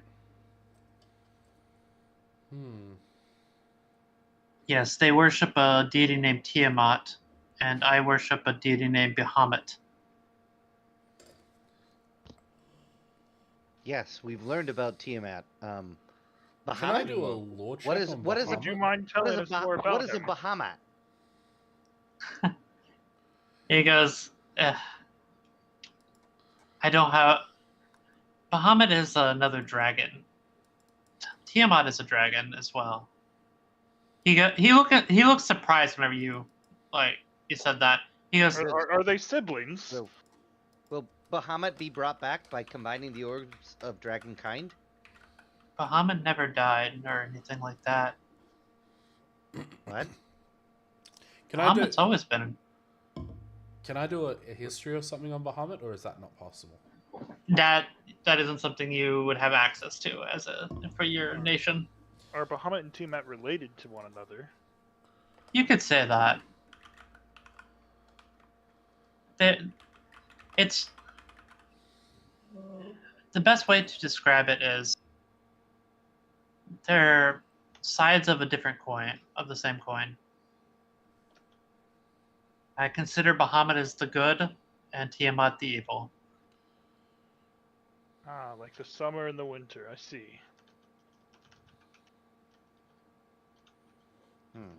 Yes, they worship a deity named Tiamat, and I worship a deity named Bahamut. Yes, we've learned about Tiamat. Can I Bahamut. do a lore check What is on what is a Would you Bahamut? mind telling us more about what is a him? Bahamut? He goes, I don't have. Bahamut is another dragon. Tiamat is a dragon as well. He looks surprised whenever you said that. He goes, Are they siblings? So, will Bahamut be brought back by combining the orbs of dragonkind? Bahamut never died or anything like that. What? Bahamut's always been. Can I do a history or something on Bahamut, or is that not possible? That isn't something you would have access to for your nation. Are Bahamut and Tiamat related to one another? You could say that. It's the best way to describe it is they're sides of a different coin, of the same coin. I consider Bahamut as the good and Tiamat the evil. Ah, like the summer and the winter. I see.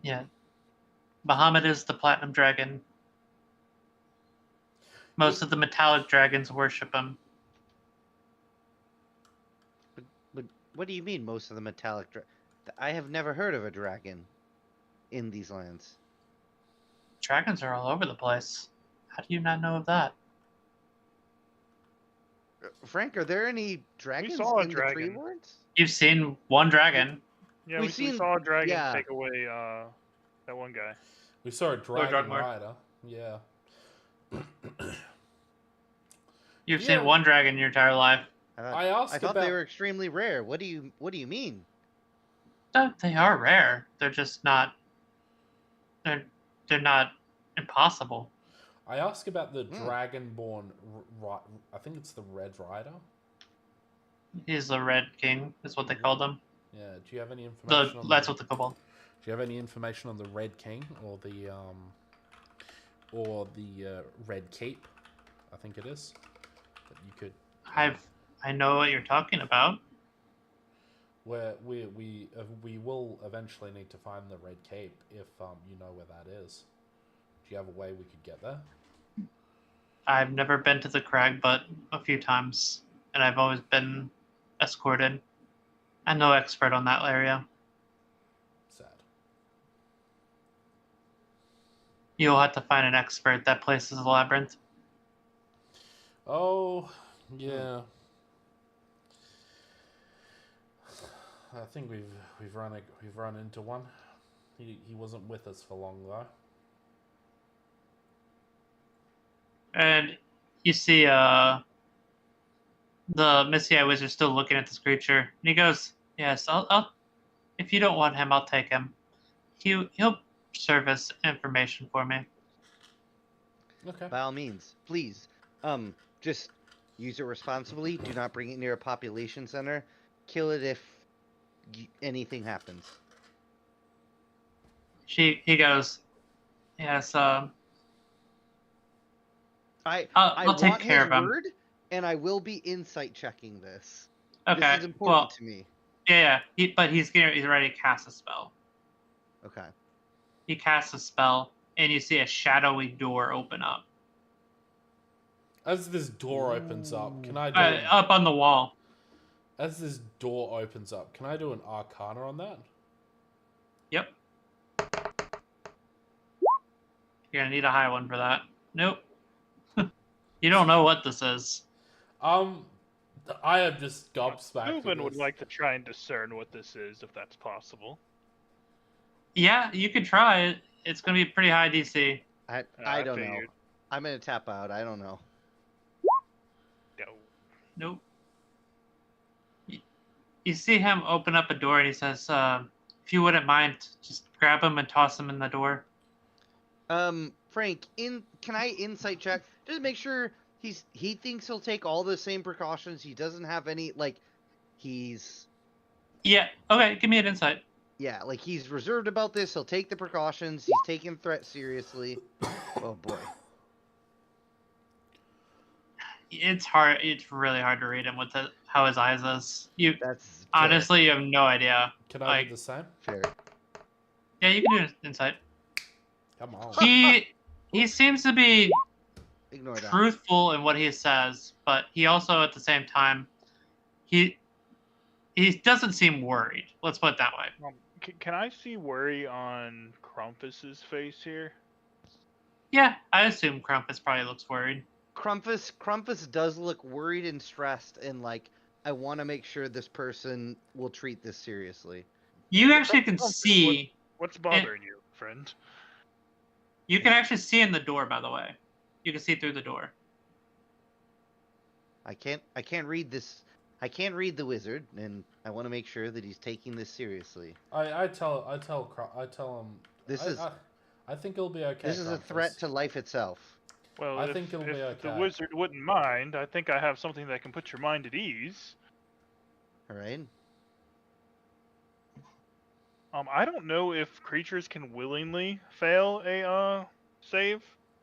Yeah. Bahamut is the platinum dragon. Most of the metallic dragons worship him. But what do you mean most of the metallic I have never heard of a dragon in these lands. Dragons are all over the place. How do you not know of that? Frank, are there any dragons saw a in dragon. the Tree Lords? You've seen one dragon. Yeah, We've we seen- saw a dragon yeah. take away that one guy. We saw a dragon Dragonlord. rider. Yeah. You've Yeah. seen one dragon your entire life. I asked I thought about. they were extremely rare. What do you mean? They are rare. They're just not. They're not impossible. I asked about the Hmm. dragonborn. I think it's the Red Rider. He's the Red King, is what they called him. Yeah. Do you have any information? on That's the, what they call him. Do you have any information on the Red King or the Red Cape? I think it is. That you could. I know what you're talking about. Where we will eventually need to find the Red Cape if you know where that is. Do you have a way we could get there? I've never been to the crag, but a few times, and I've always been escorted. I'm no expert on that area. Sad. You'll have to find an expert. That place is a labyrinth. Oh, yeah. I think we've run into one. He wasn't with us for long though. And you see the Misty Eye Wizard still looking at this creature. And he goes, yes, I'll if you don't want him, I'll take him. He'll serve as information for me. Okay. By all means, please, just use it responsibly. Do not bring it near a population center. Kill it if anything happens. He goes, yes, I I'll take want care his of him. word, and I will be insight checking this. Okay. This is important Well, to me. yeah. But he's ready to cast a spell. Okay. He casts a spell, and you see a shadowy door open up. As this door opens up, can I do Up on the wall. as this door opens up, can I do an Arcana on that? Yep. You're gonna need a high one for that. Nope. You don't know what this is. I am just gobsmacked. at Ruben would this. like to try and discern what this is, if that's possible. Yeah, you could try it. It's gonna be pretty high DC. I don't know. figured. I'm gonna tap out. I don't know. Go. Nope. You see him open up a door, and he says, "If you wouldn't mind, just grab him and toss him in the door." Frank, can I insight check? Just make sure he thinks he'll take all the same precautions. He doesn't have any he's Yeah. Okay. Give me an insight. Yeah, like he's reserved about this. He'll take the precautions. He's taking threat seriously. Oh boy. It's hard. It's really hard to read him with how his eyes is. You That's fair. honestly, you have no idea. Can I Like, do the same? Fair. yeah, you can do an insight. Come on. He seems to be Ignore that. truthful in what he says, but he also at the same time he doesn't seem worried. Let's put it that way. Can I see worry on Crumpus's face here? Yeah, I assume Krampus probably looks worried. Crumpus does look worried and stressed, and like, I want to make sure this person will treat this seriously. You actually can Crumpus, see. What's bothering you, friend? You can actually see in the door. By the way, you can see through the door. I can't read this. I can't read the wizard, and I want to make sure that he's taking this seriously. I tell him. I think it'll be okay. This is a Krampus. threat to life itself. Well, I if, think it'll be if the okay. wizard wouldn't mind, I think I have something that can put your mind at ease. All right. I don't know if creatures can willingly fail a save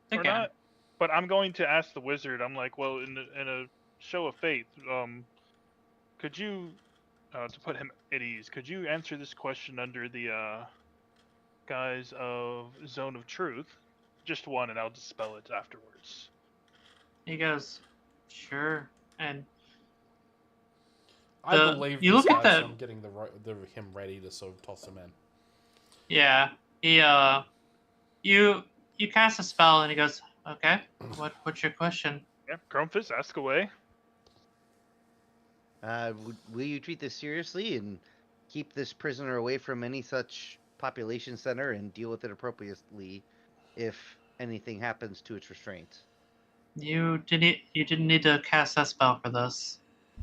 They or can. not, but I'm going to ask the wizard. I'm like, well, in a show of faith, could you, to put him at ease, could you answer this question under the guise of Zone of Truth? Just one, and I'll dispel it afterwards. He goes, sure, and I The- believe you this look at guy, so the- I'm getting him ready to sort of toss him in. yeah, he you cast a spell, and he goes, okay, what's your question? Yeah, Grumpus, ask away. Will you treat this seriously and keep this prisoner away from any such population center and deal with it appropriately if anything happens to its restraint? You didn't need to cast that spell for this.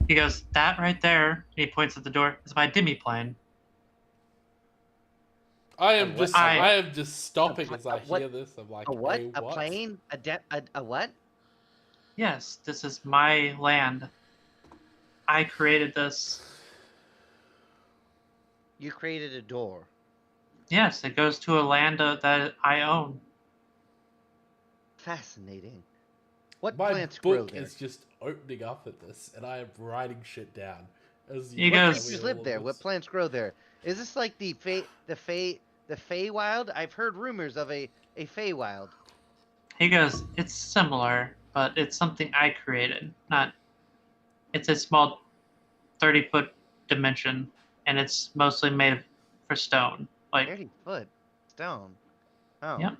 He goes, that right there, and he points at the door, is my demiplane. I am what- just I- I am just stopping as I what- hear this. I'm like, A what? "Hey, A plane? A what? Yes, this is my land. I created this. You created a door. Yes, it goes to a land that I own. Fascinating. What My plants grow book there? is just opening up at this, and I am writing shit down. As You What guys- creatures live there? What plants grow there? Is this like the Feywild? I've heard rumors of a Feywild. He goes, it's similar, but it's something I created. It's a small 30-foot dimension, and it's mostly made for stone. Like, 30-foot stone. Oh. Yep.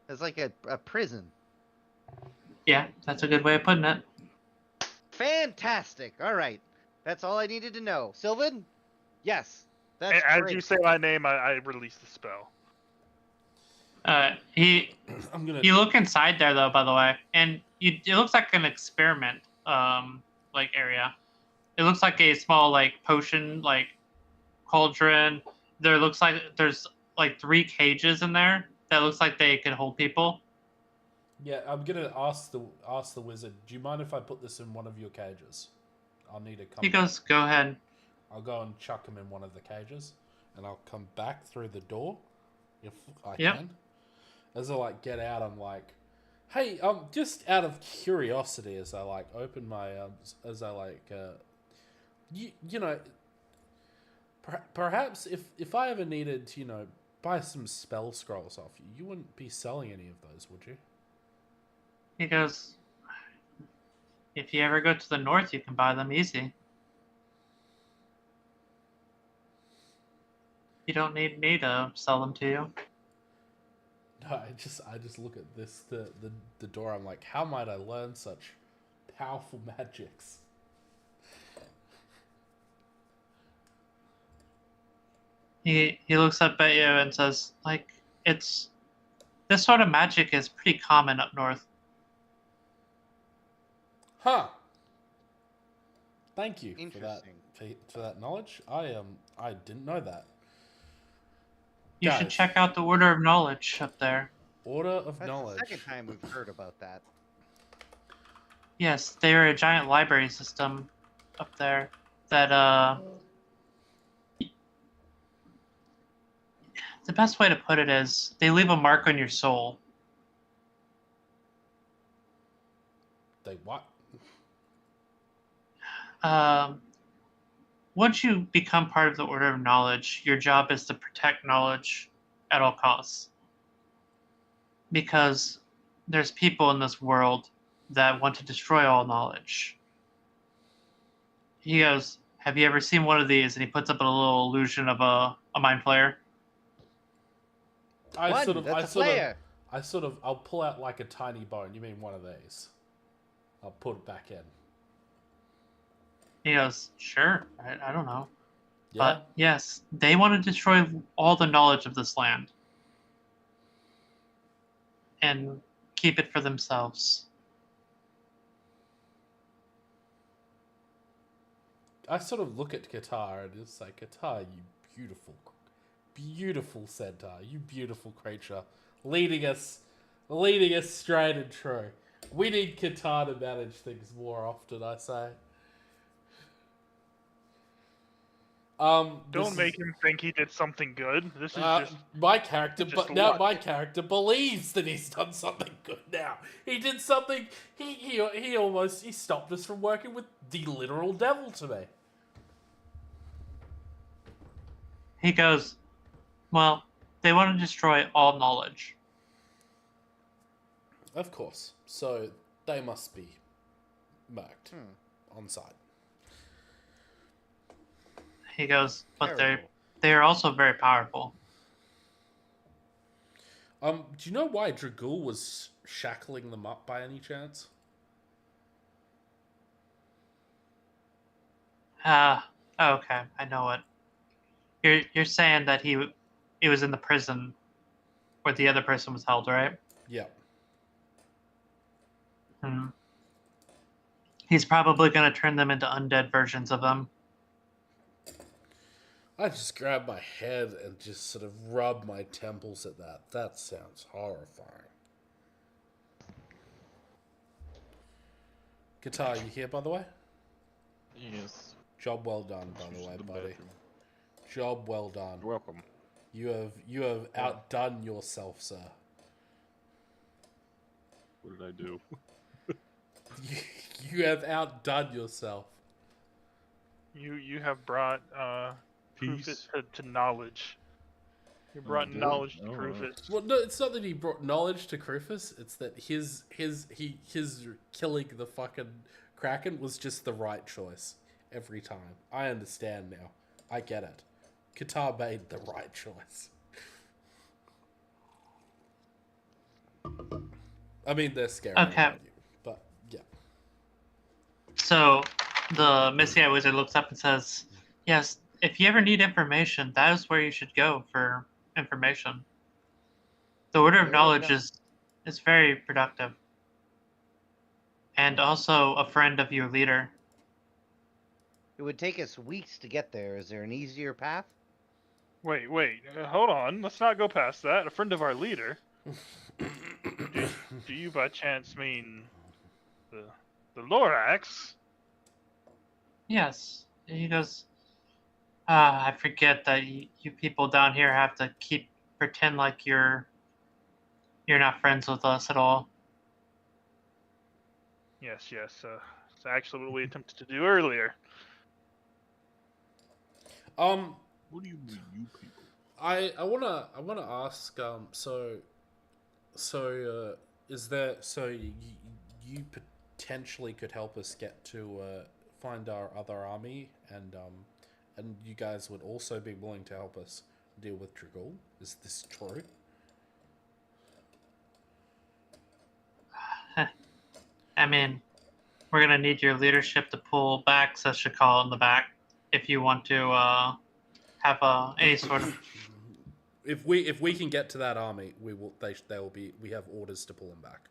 It's like a prison. yeah, that's a good way of putting it. Fantastic. All right. That's all I needed to know. Sylvan? Yes. That's As great. you say my name, I release the spell. He I'm gonna. You look inside there though, by the way, and it looks like an experiment like area. It looks like a small like potion like cauldron. There looks like there's like 3 cages in there that looks like they could hold people. Yeah, I'm gonna ask the wizard. Do you mind if I put this in one of your cages? I'll need to come. He goes, go ahead. I'll go and chuck him in one of the cages, and I'll come back through the door if I Yep. can. As I like get out, I'm like, hey, just out of curiosity, as I like open my as I like, you know, perhaps if I ever needed to, buy some spell scrolls off you, you wouldn't be selling any of those, would you? He goes, if you ever go to the north, you can buy them easy. You don't need me to sell them to you. No, I just look at this the door. I'm like, how might I learn such powerful magics? He looks up at you and says, like, this sort of magic is pretty common up north. Huh. Thank you for that Interesting. for that knowledge. I didn't know that. You should Guys. check out the Order of Knowledge up there. Order of That's knowledge. the second time we've heard about that. Yes, they're a giant library system up there that the best way to put it is they leave a mark on your soul. They what? Once you become part of the Order of Knowledge, your job is to protect knowledge at all costs. Because there's people in this world that want to destroy all knowledge. He goes, have you ever seen one of these? And he puts up a little illusion of a mind flayer. I'll pull out like a tiny bone. You mean one of these? I'll put it back in. He goes, sure, I don't know. Yeah. But yes, they want to destroy all the knowledge of this land. And keep it for themselves. I sort of look at Qatar and it's like, Qatar, you beautiful, beautiful centaur, you beautiful creature, leading us straight and true. We need Qatar to manage things more often, I say. Don't make him think he did something good. This is just my character, just but now luck. my character believes that he's done something good. Now he did something. He almost stopped us from working with the literal devil to me. He goes, well, they want to destroy all knowledge. Of course. So they must be marked on site. He goes, but Terrible. they're also very powerful. Do you know why Dragul was shackling them up by any chance? Okay, I know it. You're saying that he was in the prison where the other person was held, right? Yeah. He's probably going to turn them into undead versions of them. I just grab my head and just sort of rub my temples at that. That sounds horrifying. Qatar, you here, by the way? Yes. Job well done, by the way, buddy. Bathroom. Job well done. You're welcome. You have outdone yourself, sir. What did I do? You have outdone yourself. You have brought Peace. Krufus to knowledge. You brought did? knowledge to Oh, Krufus. Well, no, it's not that he brought knowledge to Krufus. It's that his killing the fucking Kraken was just the right choice every time. I understand now. I get it. Qatar made the right choice. I mean, they're scary. Okay. But yeah. So the Misty Eye Wizard looks up and says, yes, if you ever need information, that is where you should go for information. The Order of Knowledge is very productive. And also a friend of your leader. It would take us weeks to get there. Is there an easier path? Wait, hold on. Let's not go past that. A friend of our leader. Do you by chance mean the Lorax? Yes. He goes, I forget that you people down here have to pretend like you're not friends with us at all. Yes. It's actually what we attempted to do earlier. What do you mean, you people? I wanna ask. Is there you potentially could help us get to find our other army, and you guys would also be willing to help us deal with Dragul? Is this true? I mean, we're gonna need your leadership to pull back, says Shakal in the back, if you want to have any sort of. If we can get to that army, we will. They will be. We have orders to pull them back.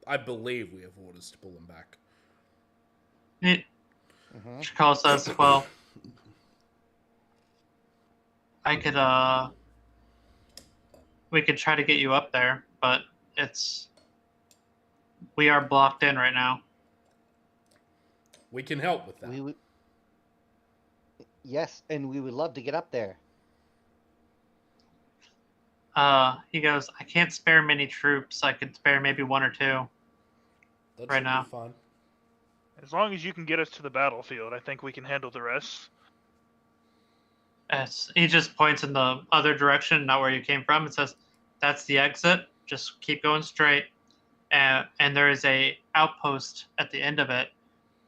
I believe we have orders to pull them back. Shakal says, well, we could try to get you up there, but we are blocked in right now. We can help with that. Yes, and we would love to get up there. He goes, I can't spare many troops. I could spare maybe 1 or 2. That Right should now. be fine. As long as you can get us to the battlefield, I think we can handle the rest. He just points in the other direction, not where you came from. It says, that's the exit. Just keep going straight. And there is a outpost at the end of it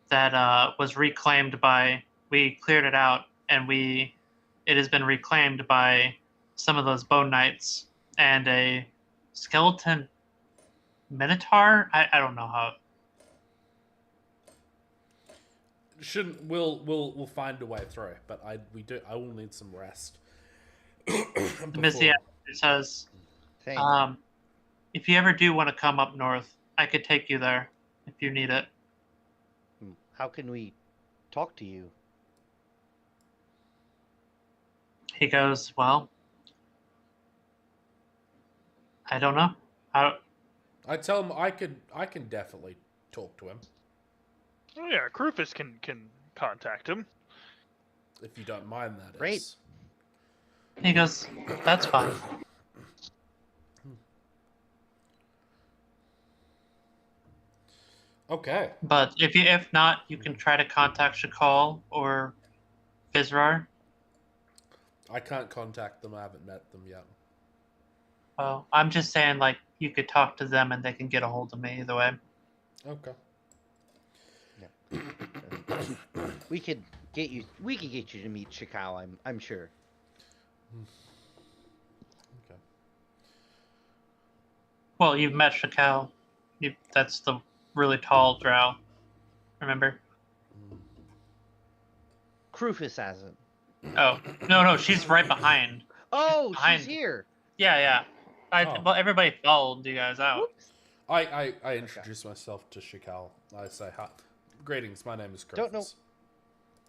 that was reclaimed by, we cleared it out, and it has been reclaimed by some of those bone knights and a skeleton minotaur. I don't know how. Shouldn't we'll find a way through, but I will need some rest. Missy says, Same. if you ever do want to come up north, I could take you there if you need it. How can we talk to you? He goes, well, I don't know. I tell him I can definitely talk to him Oh yeah, Krufus can contact him. if you don't mind that. Great. Is. He goes, that's fine. Okay. But if not, you can try to contact Shakal or Vizrar. I can't contact them. I haven't met them yet. Well, I'm just saying, like, you could talk to them and they can get a hold of me either way. Okay. We could get you to meet Shikao, I'm sure. Okay. Well, you've met Shakal. That's the really tall drow. Remember? Krufus hasn't. Oh, no, she's right behind. Oh, Behind. she's here. Yeah. Oh. Well, everybody followed you guys out. Whoops. I introduce myself to Shikal. I say, hi. Greetings, my name is Krufus.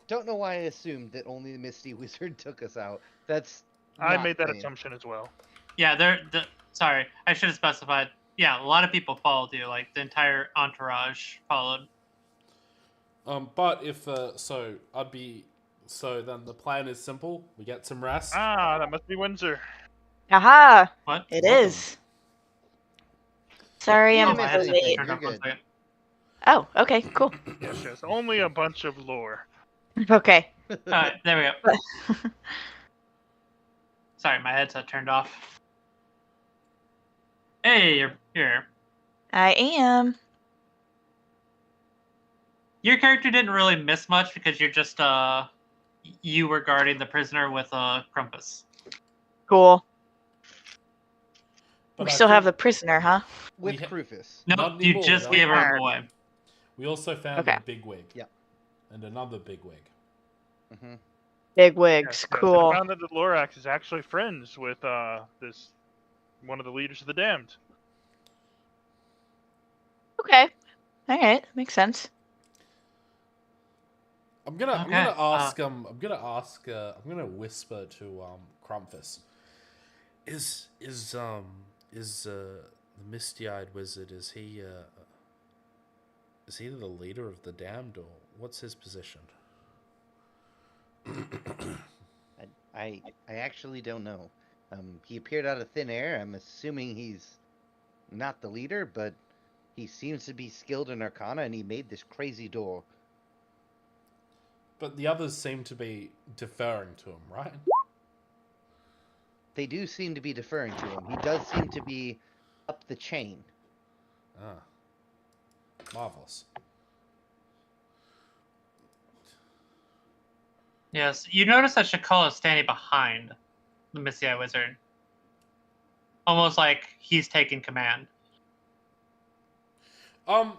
Don't know why I assumed that only the Misty Wizard took us out. That's I not made that plain. assumption as well. Yeah, sorry, I should have specified. Yeah, a lot of people followed you. Like, the entire entourage followed. But if so then the plan is simple. We get some rest. Ah, that must be Windsor. Aha! What? It Welcome. is. Sorry, Yeah, I'm man, I had to Wait, late. turn you're off one good. second. Oh, okay, cool. Yes, yes. Only a bunch of lore. Okay. Alright, there we go. Sorry, my headset turned off. Hey, you're here. I am. Your character didn't really miss much because you're just you were guarding the prisoner with Crumpus. Cool. But We I still have the think prisoner, huh? With We Krufus. No, Not you anymore, just no. gave her Alright. away. we also found Okay. a bigwig. Yep. And another bigwig. Mm-hmm. Big Yes, wigs. yes. Cool. I found that the Lorax is actually friends with this one of the leaders of the Damned. Okay. All right. Makes sense. I'm gonna Okay, ask I'm gonna whisper to Crumpus. Is the misty-eyed wizard, is he the leader of the damned, or what's his position? I actually don't know. He appeared out of thin air. I'm assuming he's not the leader, but he seems to be skilled in Arcana, and he made this crazy door. But the others seem to be deferring to him, right? They do seem to be deferring to him. He does seem to be up the chain. Ah. Marvelous. Yes, you notice that Shakal is standing behind the Misty Eye Wizard. Almost like he's taking command. So,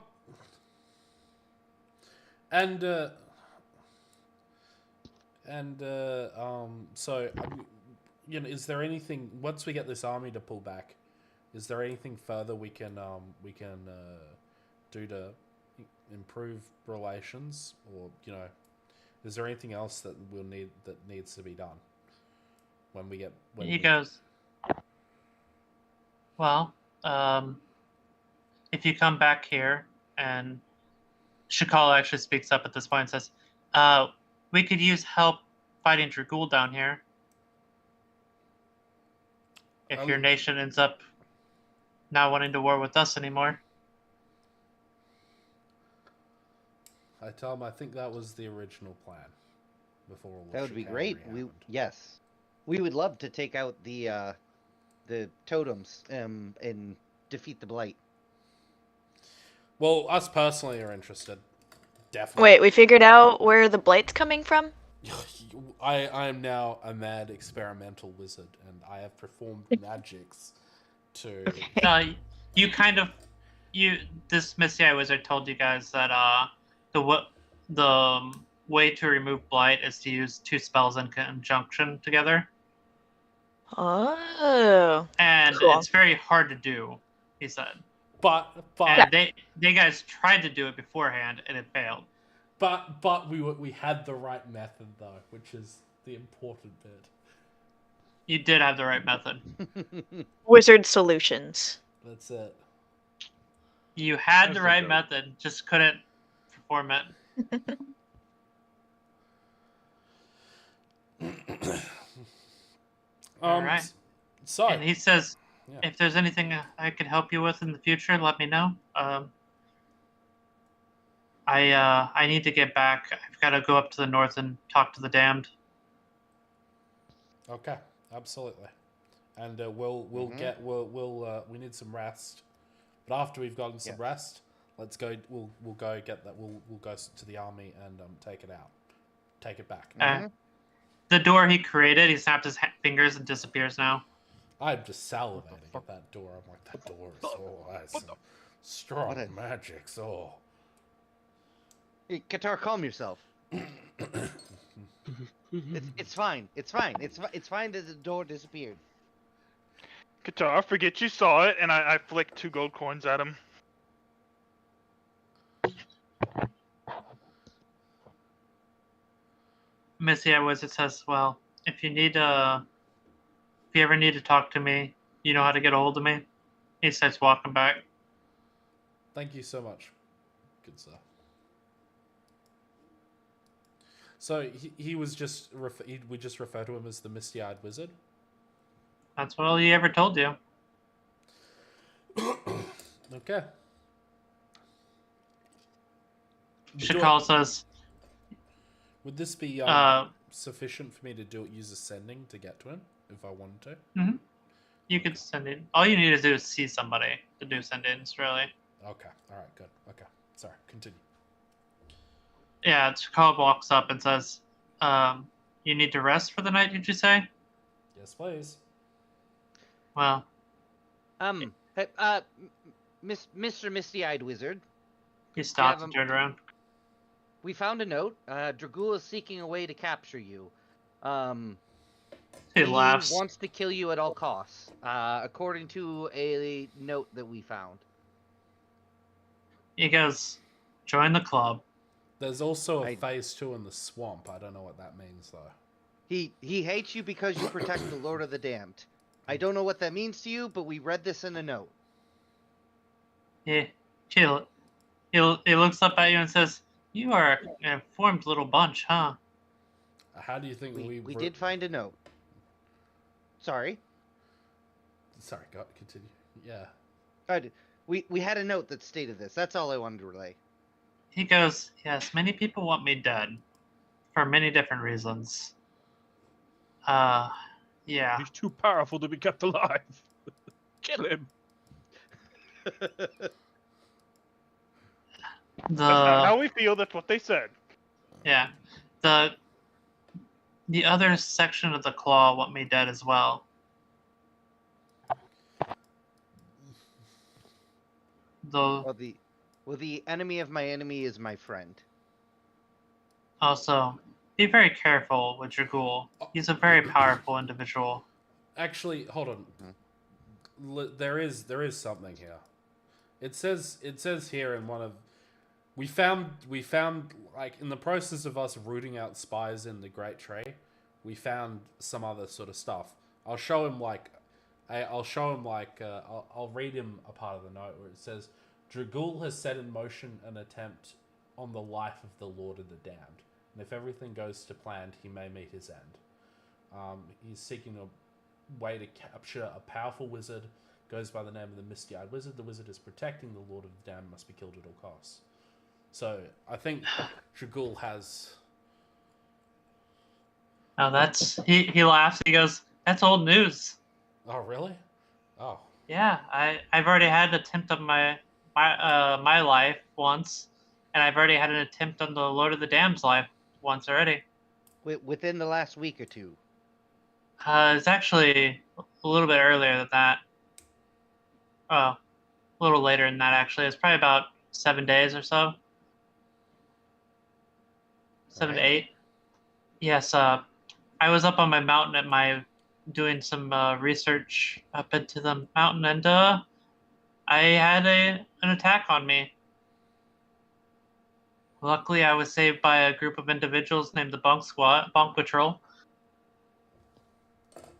is there anything, once we get this army to pull back, is there anything further we can do to improve relations, or is there anything else that needs to be done He goes, well, if you come back here, and Shakal actually speaks up at this point and says, we could use help fighting Dragul down here. if your nation ends up not wanting to war with us anymore. I tell him I think that was the original plan. Before all That the would be great. chicanery Yes, we would love to take out the totems and defeat the blight. Well, us personally are interested. Definitely. Wait, we figured out where the blight's coming from? I am now a mad experimental wizard, and I have performed magics to. You kind of, this Misty Eye Wizard told you guys that the way to remove blight is to use 2 spells in conjunction together, Oh. and Cool. it's very hard to do. He said. But And they guys tried to do it beforehand, and it failed. But we had the right method though, which is the important bit. You did have the right method. Wizard solutions. That's it. You had That's the right okay. method, just couldn't perform it. Alright. So And he says, yeah. if there's anything I could help you with in the future, let me know. I need to get back. I've got to go up to the north and talk to the damned. Okay, absolutely. And we need some rest. But after we've gotten some rest, let's go. We'll go get that. We'll go to the army and take it out. Take it back. The door he created, he snapped his fingers and disappears now. I'm just salivating at that door. I'm like, that door is has some strong magics. Oh. Hey, Qatar, calm yourself. It's fine. It's fine. It's fine that the door disappeared. Qatar, forget you saw it, and I flicked 2 gold coins at him. Missy Eye Wizard says, well, if you ever need to talk to me, you know how to get a hold of me. He starts walking back. Thank you so much. Good sir. So he was just we just refer to him as the Misty-Eyed Wizard. That's all he ever told you. Okay. Shakal says, would this be sufficient for me to use ascending to get to him if I wanted to? you could send in. All you need to do is see somebody to do send-ins, really. Okay. All right. Good. Okay. Sorry. Continue. Yeah, Shakal walks up and says, you need to rest for the night, did you say? Yes, please. Well, Hey, Mr. Misty-Eyed Wizard. he stops and turns around. We found a note. Dragul is seeking a way to capture you. He laughs. Wants to kill you at all costs, according to a note that we found. He goes, join the club. There's also a phase 2 in the swamp. I don't know what that means though. He hates you because you protect the Lord of the Damned. I don't know what that means to you, but we read this in a note. He looks up at you and says, you are an informed little bunch, huh? How do you think we did find a note? Sorry? Sorry, continue. Yeah. We had a note that stated this. That's all I wanted to relay. He goes, yes, many people want me dead. For many different reasons. Yeah. He's too powerful to be kept alive. Kill him. That's not how we feel. That's what they said. Yeah. The other section of the claw want me dead as well. The enemy of my enemy is my friend. Also, be very careful with Dragul. He's a very powerful individual. Actually, hold on. There is something here. It says here in one of we found like in the process of us rooting out spies in the Great Tree, we found some other sort of stuff. I'll show him I'll read him a part of the note where it says Dragul has set in motion an attempt on the life of the Lord of the Damned, and if everything goes to plan, he may meet his end. He's seeking way to capture a powerful wizard goes by the name of the Misty-Eyed Wizard. The wizard is protecting the Lord of the Damned, must be killed at all costs. So I think Dragul has... Oh, that's... He laughs. He goes, that's old news. Oh, really? Oh. Yeah, I've already had an attempt on my life once, and I've already had an attempt on the Lord of the Damned's life once already. Within the last week or two. It's actually a little bit earlier than that. Oh, a little later than that, actually. It's probably about 7 days or so. 7 to 8. Yes, I was up on my mountain doing some research up into the mountain, and I had an attack on me. Luckily, I was saved by a group of individuals named the Bonk Patrol.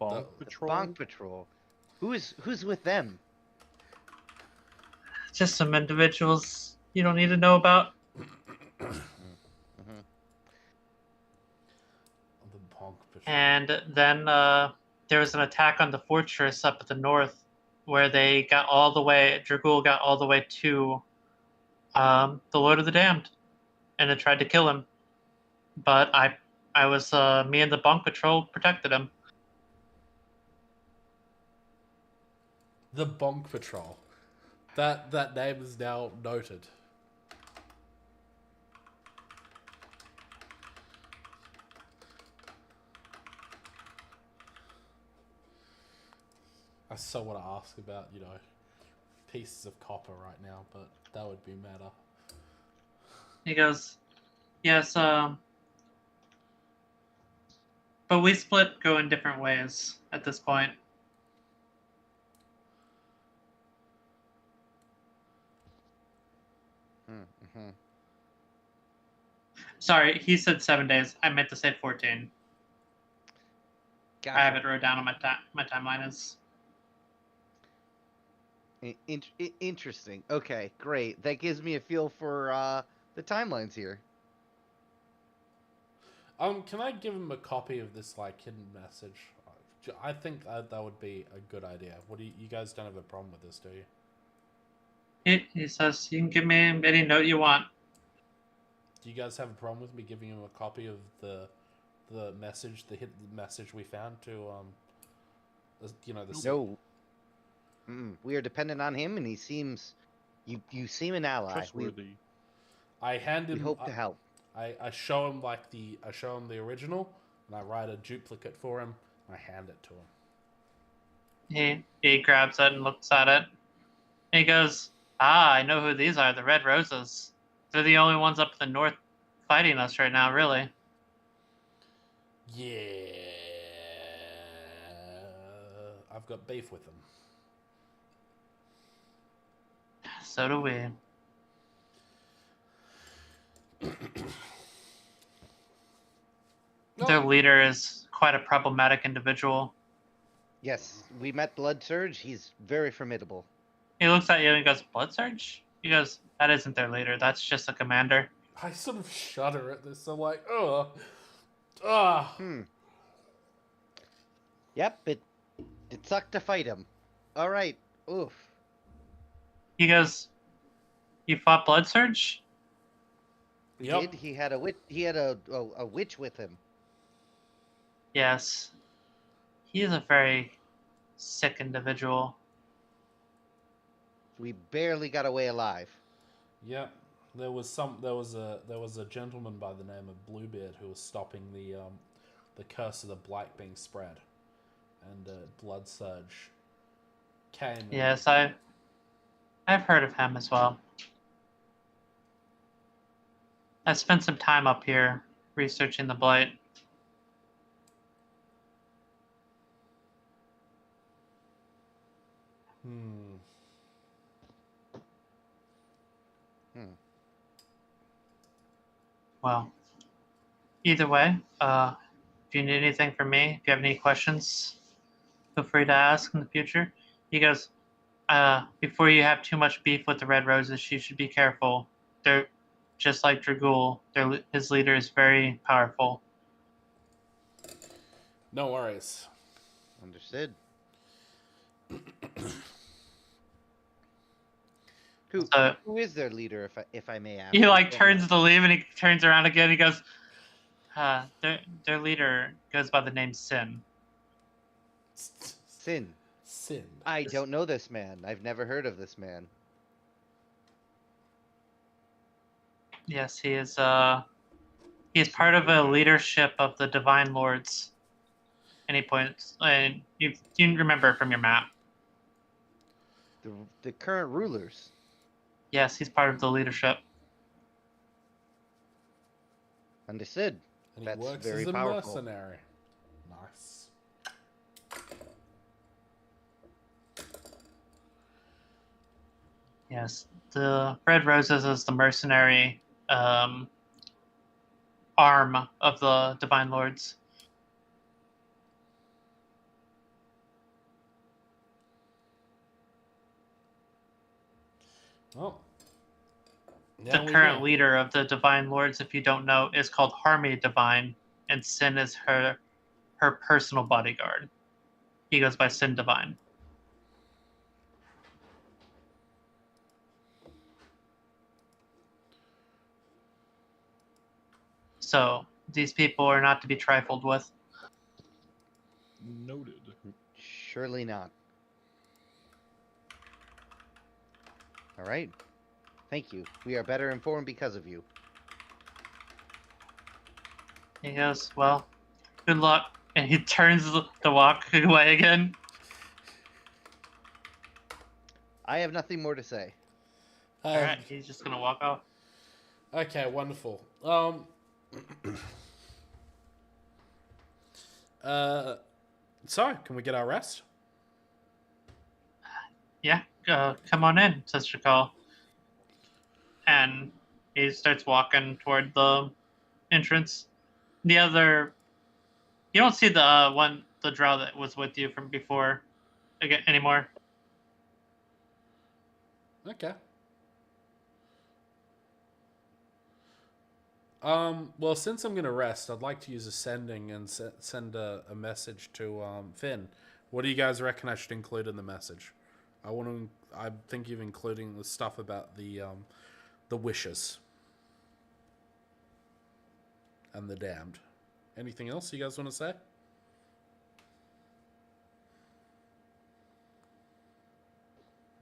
Bonk Patrol? Bonk Patrol. Who's with them? Just some individuals you don't need to know about. The Bonk Patrol. And then there was an attack on the fortress up at the north, where Dragul got all the way to the Lord of the Damned, and it tried to kill him. But me and the Bonk Patrol protected him. The Bonk Patrol. That name is now noted. I so want to ask about, pieces of copper right now, but that would be meta. He goes, yes, but we split, go in different ways at this point. Mm-hmm. Sorry, he said 7 days. I meant to say 14. Gotcha. I have it wrote down on my timeline is. Interesting. Okay, great. That gives me a feel for the timelines here. Can I give him a copy of this hidden message? I think that would be a good idea. What do you guys don't have a problem with this, do you? He says you can give me any note you want. Do you guys have a problem with me giving him a copy of the message, the hidden message we found to No. We are dependent on him, and he seems you seem an ally. Trustworthy. I hand him. We hope to help. I show him the original, and I write a duplicate for him. And I hand it to him. He grabs it and looks at it. And he goes, I know who these are, the Red Roses. They're the only ones up in the north fighting us right now, really. Yeah. I've got beef with them. So do we. Their leader is quite a problematic individual. Yes, we met Blood Surge. He's very formidable. He looks at you and he goes, Blood Surge? He goes, that isn't their leader. That's just a commander. I sort of shudder at this. I'm like, ugh. Ah. Yep, it sucked to fight him. All right. Oof. He goes, you fought Blood Surge? We did. He had a witch with him. Yes. He is a very sick individual. We barely got away alive. Yep. There was a gentleman by the name of Bluebeard who was stopping the curse of the blight being spread, and Blood Surge came. Yes, I've heard of him as well. I spent some time up here researching the blight. Well, either way, if you need anything from me, if you have any questions, feel free to ask in the future. He goes, before you have too much beef with the Red Roses, you should be careful. They're just like Dragul. His leader is very powerful. No worries. Understood. Who So who is their leader, if I may ask? he like Don't turns know. to leave and he turns around again. He goes, their leader goes by the name Sin. Sin. Sin. I don't know this man. I've never heard of this man. Yes, he is part of a leadership of the Divine Lords. And he points, and you remember it from your map. The current rulers. Yes, he's part of the leadership. Understood. And he That's works very as a powerful. mercenary. Nice. Yes, the Red Roses is the mercenary arm of the Divine Lords. Oh. The current leader of the Divine Lords, if you don't know, is called Harmony Divine, and Sin is her personal bodyguard. He goes by Sin Divine. So these people are not to be trifled with. Noted. Surely not. All right. Thank you. We are better informed because of you. He goes, well, good luck. And he turns to walk away again. I have nothing more to say. Alright, he's just gonna walk off. Okay, wonderful. So, can we get our rest? Yeah, come on in, says Shakal. And he starts walking toward the entrance. You don't see the drow that was with you from before again anymore. Okay. Well, since I'm gonna rest, I'd like to use ascending and send a message to Finn. What do you guys reckon I should include in the message? I'm thinking of including the stuff about the wishes and the damned. Anything else you guys want to say?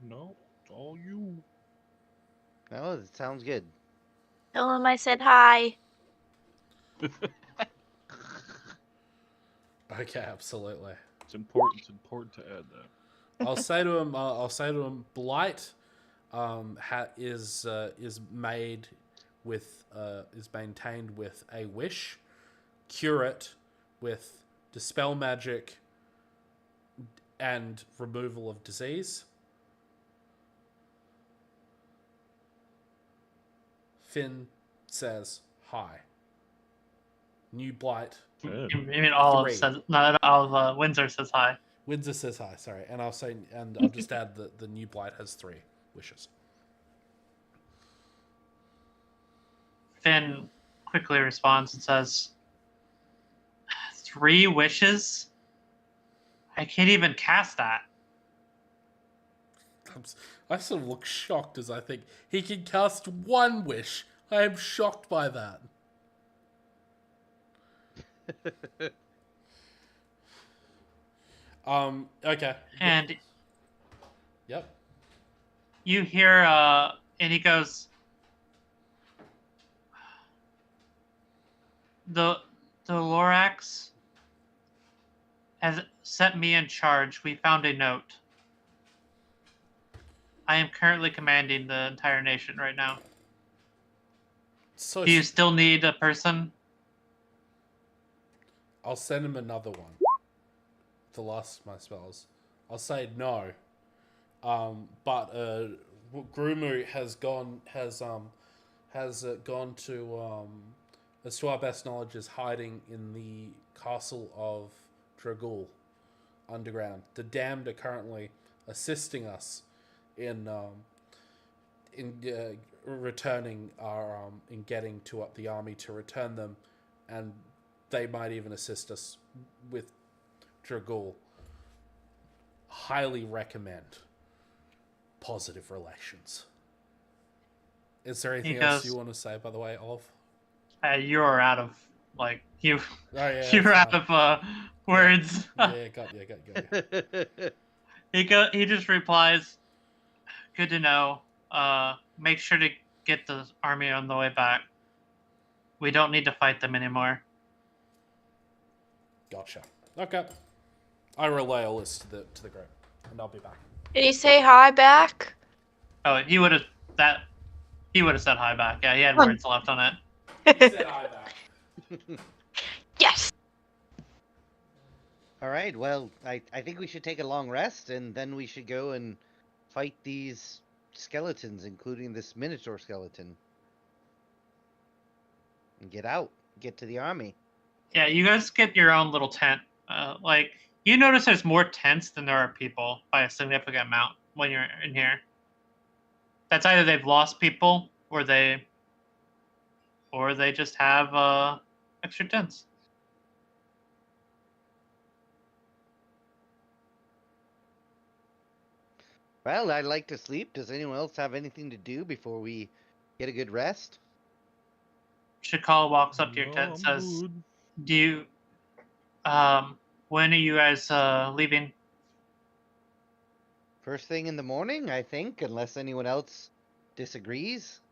No, it's all you. No, that sounds good. Tell him I said hi. Okay, absolutely. It's important. It's important to add that. I'll say to him. Blight is made with is maintained with a wish, cure it with dispel magic and removal of disease. Finn says hi. New Blight. Finn. You mean all Three. of not all of Windsor says hi. Windsor says hi. Sorry, and I'll just add that the new Blight has 3 wishes. Finn quickly responds and says, 3 wishes? I can't even cast that. I sort of look shocked as I think he can cast 1 wish. I am shocked by that. Okay. And Yep. you hear, and he goes, the Lorax has set me in charge. We found a note. I am currently commanding the entire nation right now. So Do you still need a person? I'll send him another one. The last of my spells. I'll say no. But Grumu has gone to as to our best knowledge is hiding in the castle of Dragul underground. The damned are currently assisting us in returning our in getting to the army to return them, and they might even assist us with Dragul. highly recommend positive relations. Is there anything else you want to say, by the way, Olive? You're out of you. Oh, yeah, you're out fine. of words. Yeah, got you. He just replies, "Good to know. Make sure to get the army on the way back. We don't need to fight them anymore." Gotcha. Okay. I relay all this to the group, and I'll be back. Did he say hi back? Oh, he would have said hi back. Yeah, he had words left on it. He said hi back. Yes. All right. Well, I think we should take a long rest, and then we should go and fight these skeletons, including this Minotaur skeleton, and get out. Get to the army. Yeah, you guys get your own little tent. You notice there's more tents than there are people by a significant amount when you're in here. That's either they've lost people or they just have extra tents. Well, I'd like to sleep. Does anyone else have anything to do before we get a good rest? Shakal walks up to your tent and says, "Do you, when are you guys leaving?" First thing in the morning, I think, unless anyone else disagrees.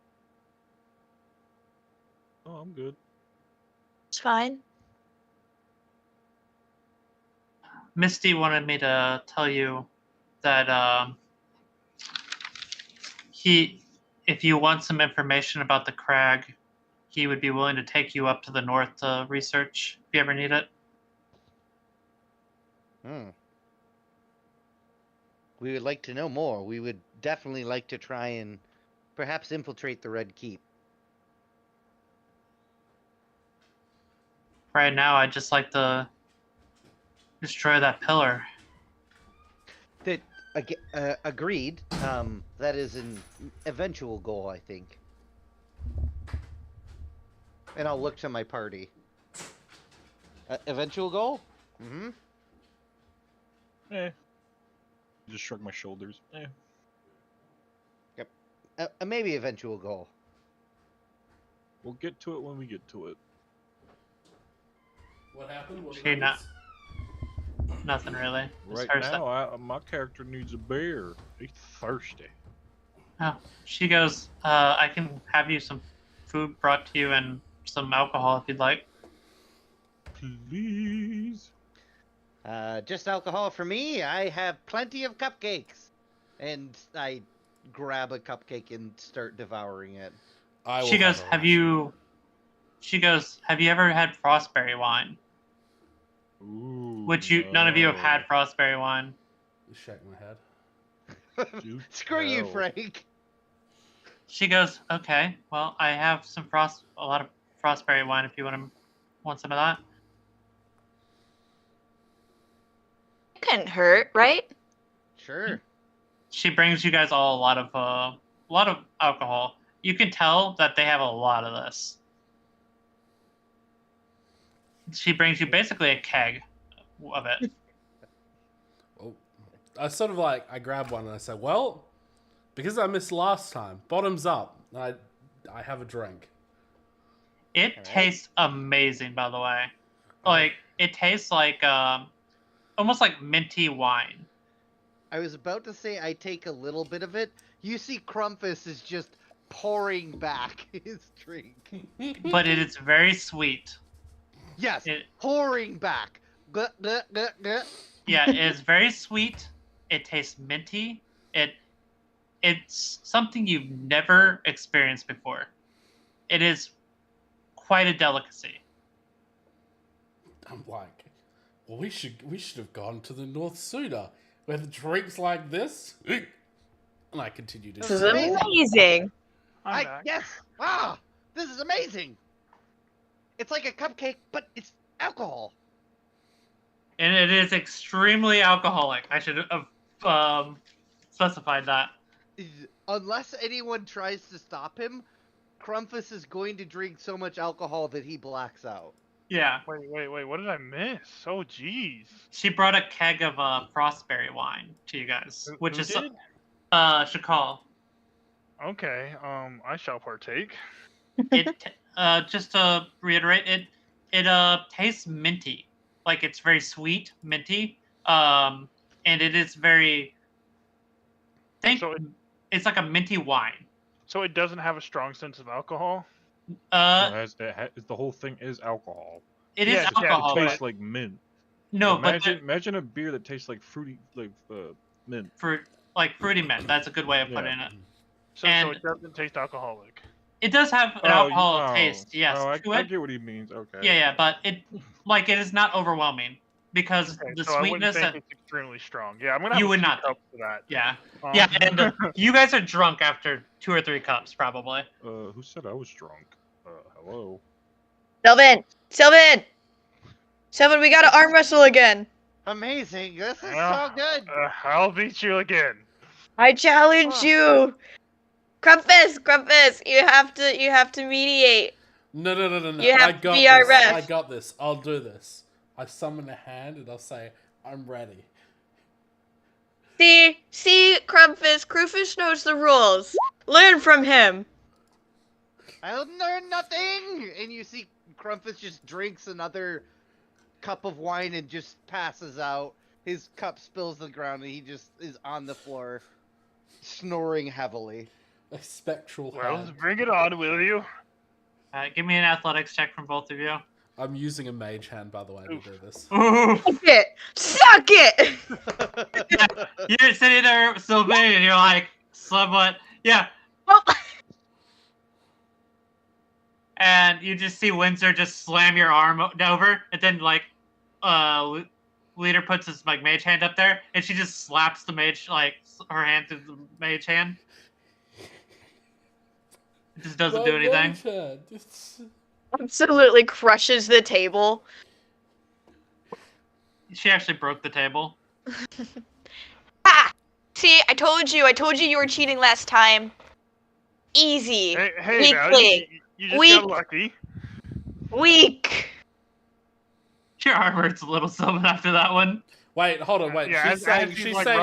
Oh, I'm good. It's fine. Misty wanted me to tell you that if you want some information about the crag, he would be willing to take you up to the north to research if you ever need it. We would like to know more. We would definitely like to try and perhaps infiltrate the Red Keep. Right now, I'd just like to destroy that pillar. Agreed. That is an eventual goal, I think. And I'll look to my party. Eventual goal? Mm-hmm. Just shrug my shoulders. Yep. Maybe eventual goal. We'll get to it when we get to it. What happened? Nothing really. Right now, my character needs a beer. He's thirsty. Oh, she goes, I can have you some food brought to you and some alcohol if you'd like. Please. Just alcohol for me. I have plenty of cupcakes. And I grab a cupcake and start devouring it. She goes, have you ever had frostberry wine? Ooh, None of you have had frostberry wine. You shake my head. Screw you, Frank. She goes, okay, well, I have a lot of frostberry wine if you want some of that. It couldn't hurt, right? Sure. She brings you guys all a lot of alcohol. You can tell that they have a lot of this. She brings you basically a keg of it. Oh, I grab one and I say, well, because I missed last time, bottoms up. I have a drink. It tastes amazing, by the way. It tastes like almost like minty wine. I was about to say I take a little bit of it. You see Crumpus is just pouring back his drink. But it is very sweet. Yes, pouring back. Yeah, it is very sweet. It tastes minty. It's something you've never experienced before. It is quite a delicacy. I'm like, well, we should have gone to the north sooner with drinks like this. And I continue to. This is amazing. Yes. Ah, this is amazing. It's like a cupcake, but it's alcohol. And it is extremely alcoholic. I should have specified that. Unless anyone tries to stop him, Crumpus is going to drink so much alcohol that he blacks out. Yeah. Wait. What did I miss? Oh, jeez. She brought a keg of frostberry wine to you guys, which Who is did? Shakal. Okay. I shall partake. It just to reiterate, it tastes minty, like it's very sweet, minty. And it is very. It's like a minty wine. So it doesn't have a strong sense of alcohol. The whole thing is alcohol. It is Yes, yeah, alcohol. It tastes like mint. No, imagine a beer that tastes like fruity, like mint. Fruity mint. That's a good way of putting it. So it doesn't taste alcoholic. It does have an alcohol taste, yes. I get what he means. Okay. Yeah, but it is not overwhelming because the so sweetness. I wouldn't think it's extremely strong. Yeah, I'm gonna have You a would few not. cups for that. Yeah, and you guys are drunk after 2 or 3 cups, probably. Who said I was drunk? Hello. Sylvan, we gotta arm wrestle again. Amazing. This is Yeah. so good. I'll beat you again. I challenge you. Grumpus, you have to mediate. No. You have I to got be our this. ref. I got this. I'll do this. I summon a hand and I'll say, I'm ready. See, Grumpus, Crewfish knows the rules. Learn from him. I'll learn nothing. And you see Crumpus just drinks another cup of wine and just passes out. His cup spills to the ground and he just is on the floor, snoring heavily. A spectral Well, hand. bring it on, will you? Give me an athletics check from both of you. I'm using a mage hand, by the way, to do this. Ooh. Suck it. You're sitting there, Sylvain, and you're like, somewhat, yeah. Oh. And you just see Windsor just slam your arm over, and then Leader puts his mage hand up there, and she just slaps the mage her hand through the mage hand. It just doesn't do anything. Absolutely crushes the table. She actually broke the table. See, I told you you were cheating last time. Easy. Hey now, you just got lucky. Weak. Your heart hurts a little something after that one. Wait, hold on, wait. Yeah, she's saying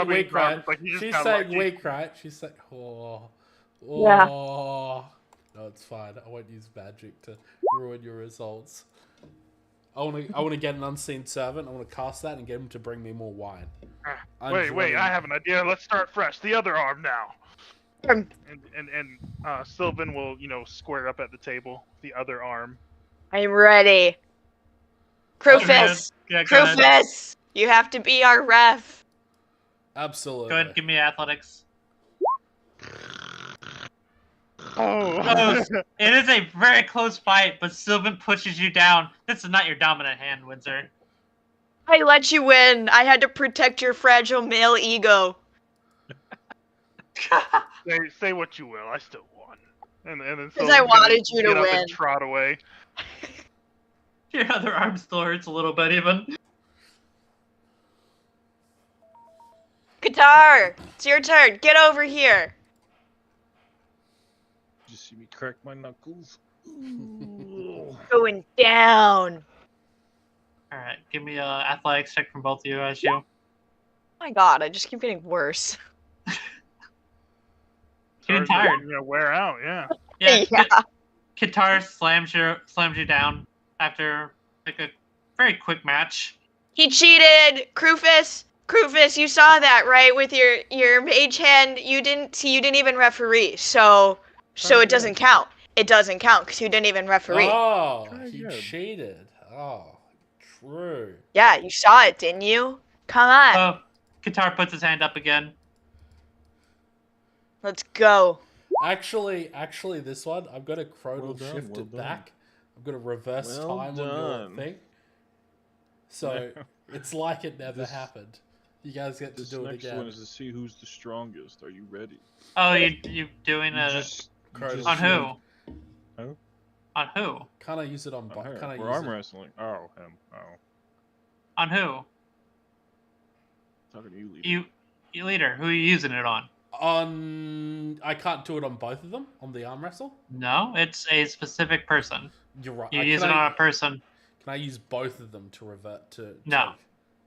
weak, right? She's saying weak, right? She's saying, Yeah. No, it's fine. I won't use magic to ruin your results. I want to get an unseen servant. I want to cast that and get him to bring me more wine. Wait, I have an idea. Let's start fresh. The other arm now. And Sylvan will, square up at the table. The other arm. I'm ready. Crewfist, Yeah, go ahead. Crewfist, you have to be our ref. Absolutely. Go ahead and give me athletics. Oh. It is a very close fight, but Sylvan pushes you down. This is not your dominant hand, Windsor. I let you win. I had to protect your fragile male ego. Say what you will. I still won. And then Because I wanted you to get up win. and trot away. Your other arm still hurts a little bit, even. Qatar, it's your turn. Get over here. Did you see me crack my knuckles? Going down. Alright, give me a athletics check from both of you as you. Oh my god, I just keep getting worse. Getting Starting tired. to, wear out, yeah. Yeah. Yeah. Qatar slams you down after a very quick match. He cheated. Crewfist, you saw that, right? With your mage hand, you didn't even referee. So it doesn't count. It doesn't count because you didn't even referee. Oh, Very he good. cheated. Oh, true. Yeah, you saw it, didn't you? Come on. Oh, Qatar puts his hand up again. Let's go. Actually, this one, I'm going to chronal Well done, shift well it done. back. I'm going to reverse Well time on done. your thing. So, it's like it never happened. You guys get to This do it next again. one is to see who's the strongest. Are you ready? Oh, you doing a Chronal on who? Who? On who? Can't I use it on On her. Can I We're use arm it? wrestling. Oh, him. Oh. On who? Talking to you, Leader. You leader. Who are you using it on? I can't do it on both of them on the arm wrestle. No, it's a specific person. You're right. You use it on a person. Can I use both of them to revert to? No. take-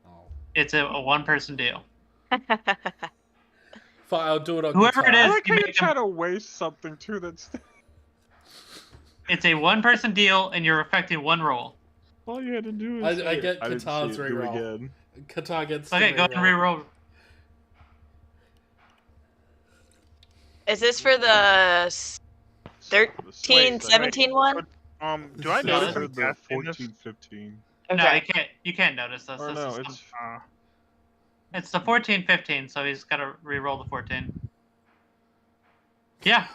Oh. It's a one-person deal. Fine, I'll do it on Whoever it guitar. I is, like you how you make try them- to waste something too. That's It's a one-person deal, and you're affecting one roll. all you had to do. I Is say it. get I didn't see Katar's it. Do it reroll. again. Qatar gets Okay, to go ahead and reroll. Is this for the 13, wait. 17 one? Do I No, notice this I'm the guessing this? 14, 15. No, Okay. you can't notice this. Or This no, is it's it's the 14, 15, so he's got to re-roll the 14. Yeah.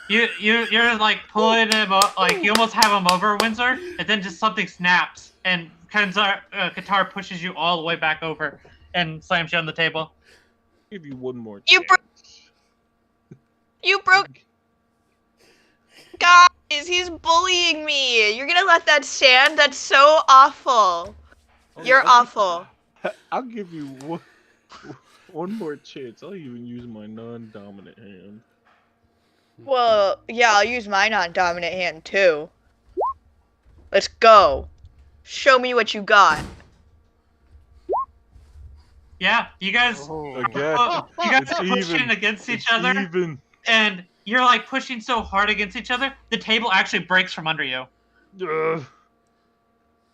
You're like pulling him up, like you almost have him over, Windsor, and then just something snaps, and Qatar pushes you all the way back over and slams you on the table. give you one more. You chance. You broke. Guys, he's bullying me. You're gonna let that stand? That's so awful. You're awful. I'll give you one more chance. I'll even use my non-dominant hand. Well, yeah, I'll use my non-dominant hand too. Let's go. Show me what you got. Yeah, you guys, Again, you guys it's are pushing even. against each It's other, even. and you're like pushing so hard against each other, the table actually breaks from under you. Ugh.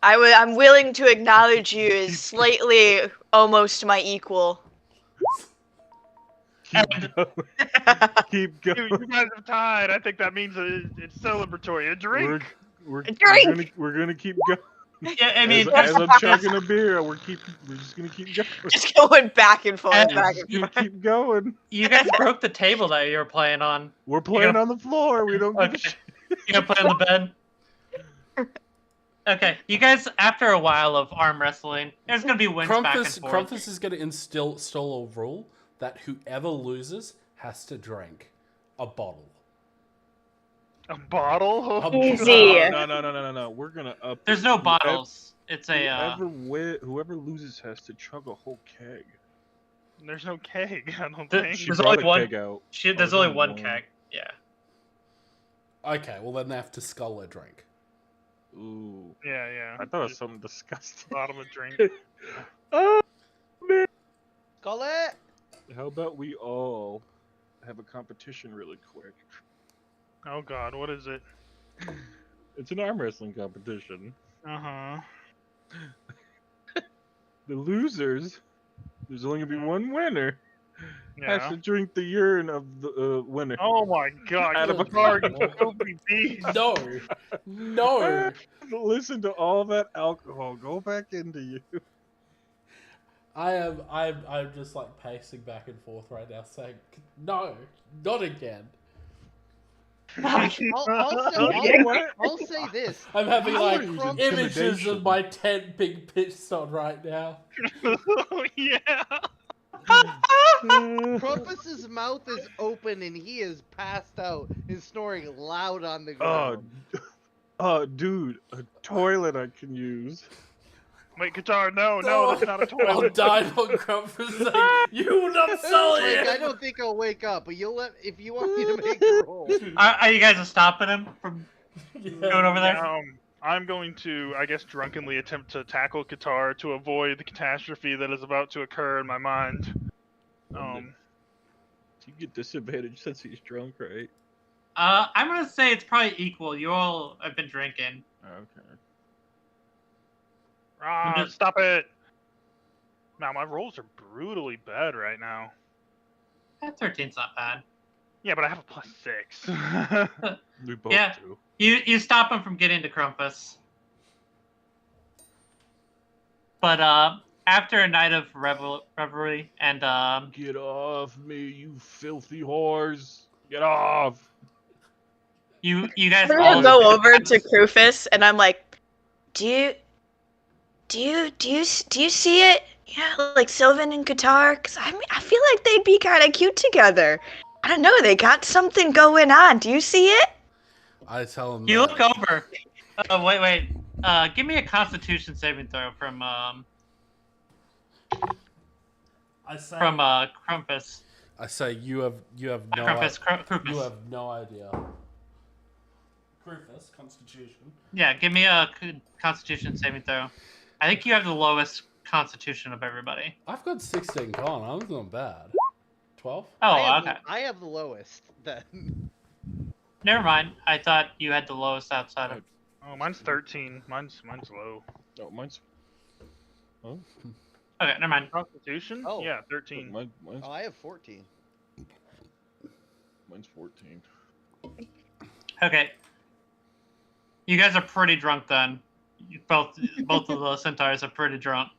I'm willing to acknowledge you as slightly almost my equal. Keep going. Keep Dude, going. you guys have tied. I think that means it's celebratory. A drink. We're drink! we're gonna keep going. Yeah, I mean, as I'm chugging a beer, we're just gonna keep going. Just going back and forth, And- back Just and gonna forth. keep going. you guys broke the table that you were playing on. We're playing on the floor. We don't give a Okay. shit. You gonna play on the bed? Okay, you guys, after a while of arm wrestling, there's gonna be wins back and forth. Crumpus is going to install a rule that whoever loses has to drink a bottle. A bottle. Easy. No. We're gonna up. There's it. no bottles. It's a Whoever loses has to chug a whole keg. There's no keg. I don't The- think. She There's brought only a one- keg out. shit. Oh, There's there's only only one one. keg. Yeah. Okay, well then they have to skull a drink. Ooh, Yeah. I thought it was something disgusting. Bottom of drink. Oh man! Scarlet. How about we all have a competition really quick? Oh God, what is it? It's an arm wrestling competition. Uh huh. The losers, there's only gonna be one winner, has Yeah. to drink the urine of the winner. Oh my God, Out of a Qatar, car. you filthy beast. No. Listen to all that alcohol go back into you. I'm just like pacing back and forth right now, saying, "No, not again." I'll say this. I'm having How like are you images intimidation? of my tent being pitched on right now. Yeah. Crumpus's mouth is open and he is passed out and snoring loud on the ground. Dude, a toilet I can use. Wait, Qatar, no, No. that's not a I'll toilet. die on Crumpus saying, "You will not sell Like, I it." don't think I'll wake up, but you'll let if you want me to make a roll. Are you guys stopping him from Yeah. going over there? I'm going to, I guess, drunkenly attempt to tackle Qatar to avoid the catastrophe that is about to occur in my mind. You get disadvantage since he's drunk, right? I'm gonna say it's probably equal. You all have been drinking. Okay. just- Stop it! Now my rolls are brutally bad right now. 13's not bad. Yeah, but I have a +6. We both Yeah. do. You stop him from getting to Crumpus. But after a night of revelry and Get off me, you filthy whores! Get off! you guys I'm all gonna go over to Krufus and I'm like, do you see it? Yeah, like Sylvan and Qatar, cause I feel like they'd be kind of cute together. I don't know, they got something going on. Do you see it? I tell him. You that- look over. Wait. Give me a Constitution saving throw from I say, Crumpus. I say you have no Crumpus. you have no idea. Rufus, Constitution. Yeah, give me a Constitution saving throw. I think you have the lowest Constitution of everybody. I've got 16 con. I'm not bad. 12? Oh, okay. I have the lowest. Then. Never mind. I thought you had the lowest outside of. Oh, mine's 13. Mine's low. No, mine's. Oh, Okay, never mind. Constitution? Oh. Yeah, 13. mine's Oh, I have 14. 14. Okay. You guys are pretty drunk then. Both of the centaurs are pretty drunk.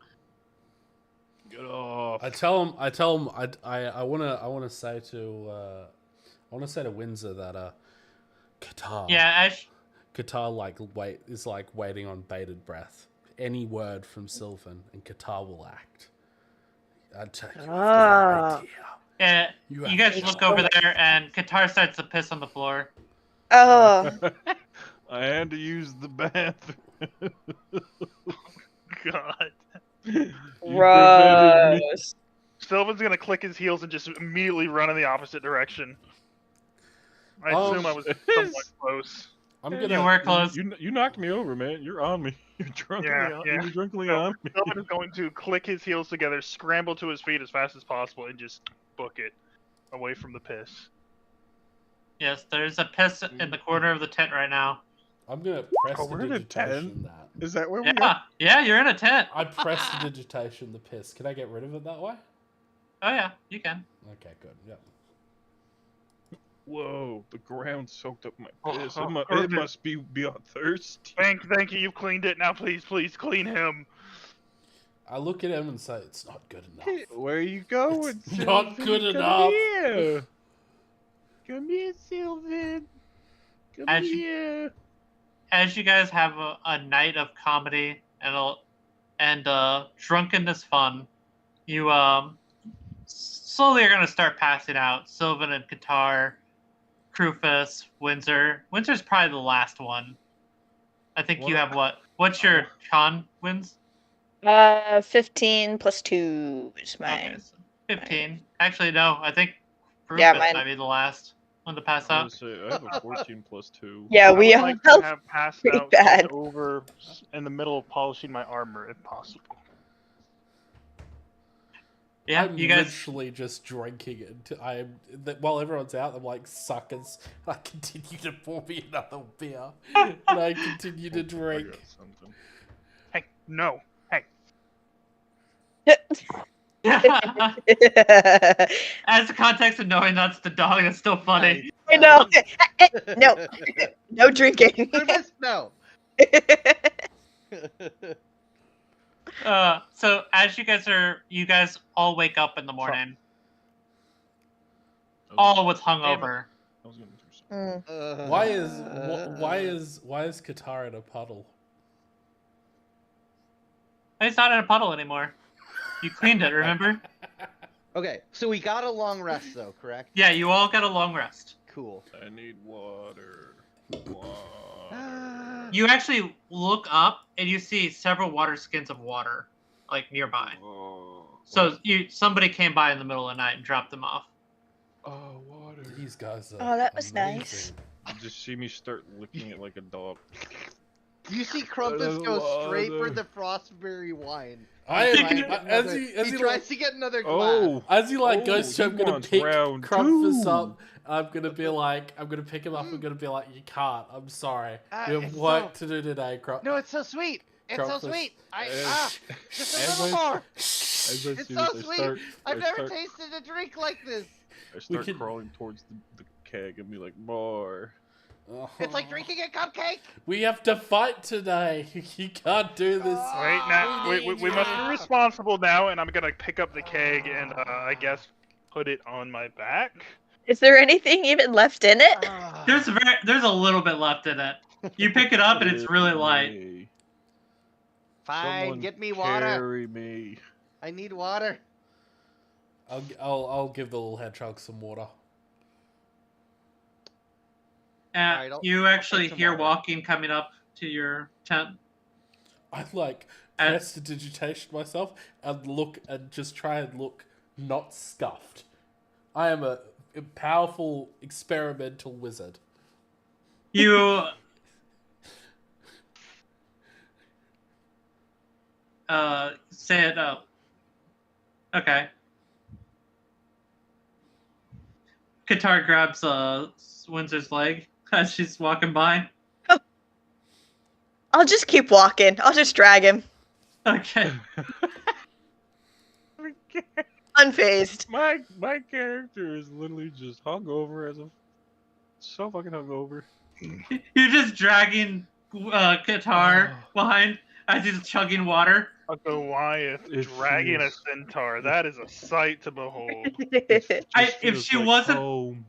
Get off. I tell him. I wanna say to Windsor that Qatar. Yeah, Qatar is waiting on bated breath. Any word from Sylvan and Qatar will act. I take you Ah. yeah. You You guys look over there, and Qatar starts to piss on the floor. Oh, I had to use the bathroom. God. You prevented me. gross. Sylvan's gonna click his heels and just immediately run in the opposite direction. I Oh, assume I was shit. somewhat close. I'm You gonna. were close. You knocked me over, man. You're on me. You're drunkenly Yeah, on, yeah. You're drunkenly So, on me. Sylvan is going to click his heels together, scramble to his feet as fast as possible, and just book it away from the piss. Yes, there's a piss in the corner of the tent right now. I'm gonna press Oh, the we're in a digitation tent? that. Is that where we Yeah, yeah, you're in a tent. I press the digitation the piss. Can I get rid of it that way? Oh yeah, you can. Okay, good. Yep. Whoa, the ground soaked up my Oh, piss. oh, It perfect. must be beyond thirsty. Thank you, you've cleaned it. Now please clean him. I look at him and say, "It's not good enough." Where are you going, It's not Sylvan? good Come enough. Here. Come here, Sylvan. Come As you- here. As you guys have a night of comedy and drunkenness fun, you slowly are gonna start passing out. Sylvan and Qatar, Krufus, Windsor. Windsor's probably the last one. I think you What? have what? What's your con wins? 15 plus 2 is Okay, mine. so 15. Actually, no. I think Krufus Yeah, mine- might be the last one to pass I out. was gonna say, I have a 14 plus 2. Yeah, I we would all like to have have passed pretty out bad. over in the middle of polishing my armor if possible. Yeah, I'm you guys. literally just drinking it. While everyone's out, I'm like suckers. I continue to pour me another beer, and I continue to I drink. got something. Hey, no. Hey. As the context of knowing that's the dog, that's still funny. I know. No. No drinking. Rufus, no. So as you guys all wake up in the morning, all with hungover. I was gonna do something. Mm. Why is Qatar in a puddle? It's not in a puddle anymore. You cleaned it, remember? Okay, so we got a long rest though, correct? Yeah, you all got a long rest. Cool. I need water. Water. You actually look up and you see several water skins of water, like nearby. Oh, So somebody came by in the middle of the night and dropped them off. oh, water. These guys are. Oh, that was amazing. nice. You just see me start licking it like a dog. You see Crumpus go straight for the frostberry wine. I Trying to am, get as another- he he tries to get another glass. Oh, as he Oh, goes to, I'm he gonna wants pick round Crumpus two. up. I'm gonna pick him up. I'm gonna be like, you can't. I'm sorry. You have it's work to do today, Crumpus. No, it's so sweet. It's Crumpus. so sweet. As- Just as a little I- more. As I It's do so this, sweet. I've never tasted a drink like this. I start can- crawling towards the keg and be like, more. It's like drinking a cupcake. We have to fight today. You can't do this. Wait, now we must be responsible now, and I'm gonna pick up the keg and I guess put it on my back. Is there anything even left in it? Ah. There's a little bit left in it. You pick it up and it's really light. Me. Fine, Someone get me water. Carry me. I need water. I'll give the little hedgehog some water. Alright, You I'll actually take some hear water. walking coming up to your tent. I like press the digitation myself and look and just try and look not scuffed. I am a powerful experimental wizard. You say it out. Okay. Qatar grabs Windsor's leg as she's walking by. I'll just keep walking. I'll just drag him. Okay. Unfazed. My character is literally just hungover as a so fucking hungover. You're just dragging Qatar behind as he's chugging water. A Goliath It dragging a feels- centaur. That is a sight to behold. Just If feels she like wasn't- home.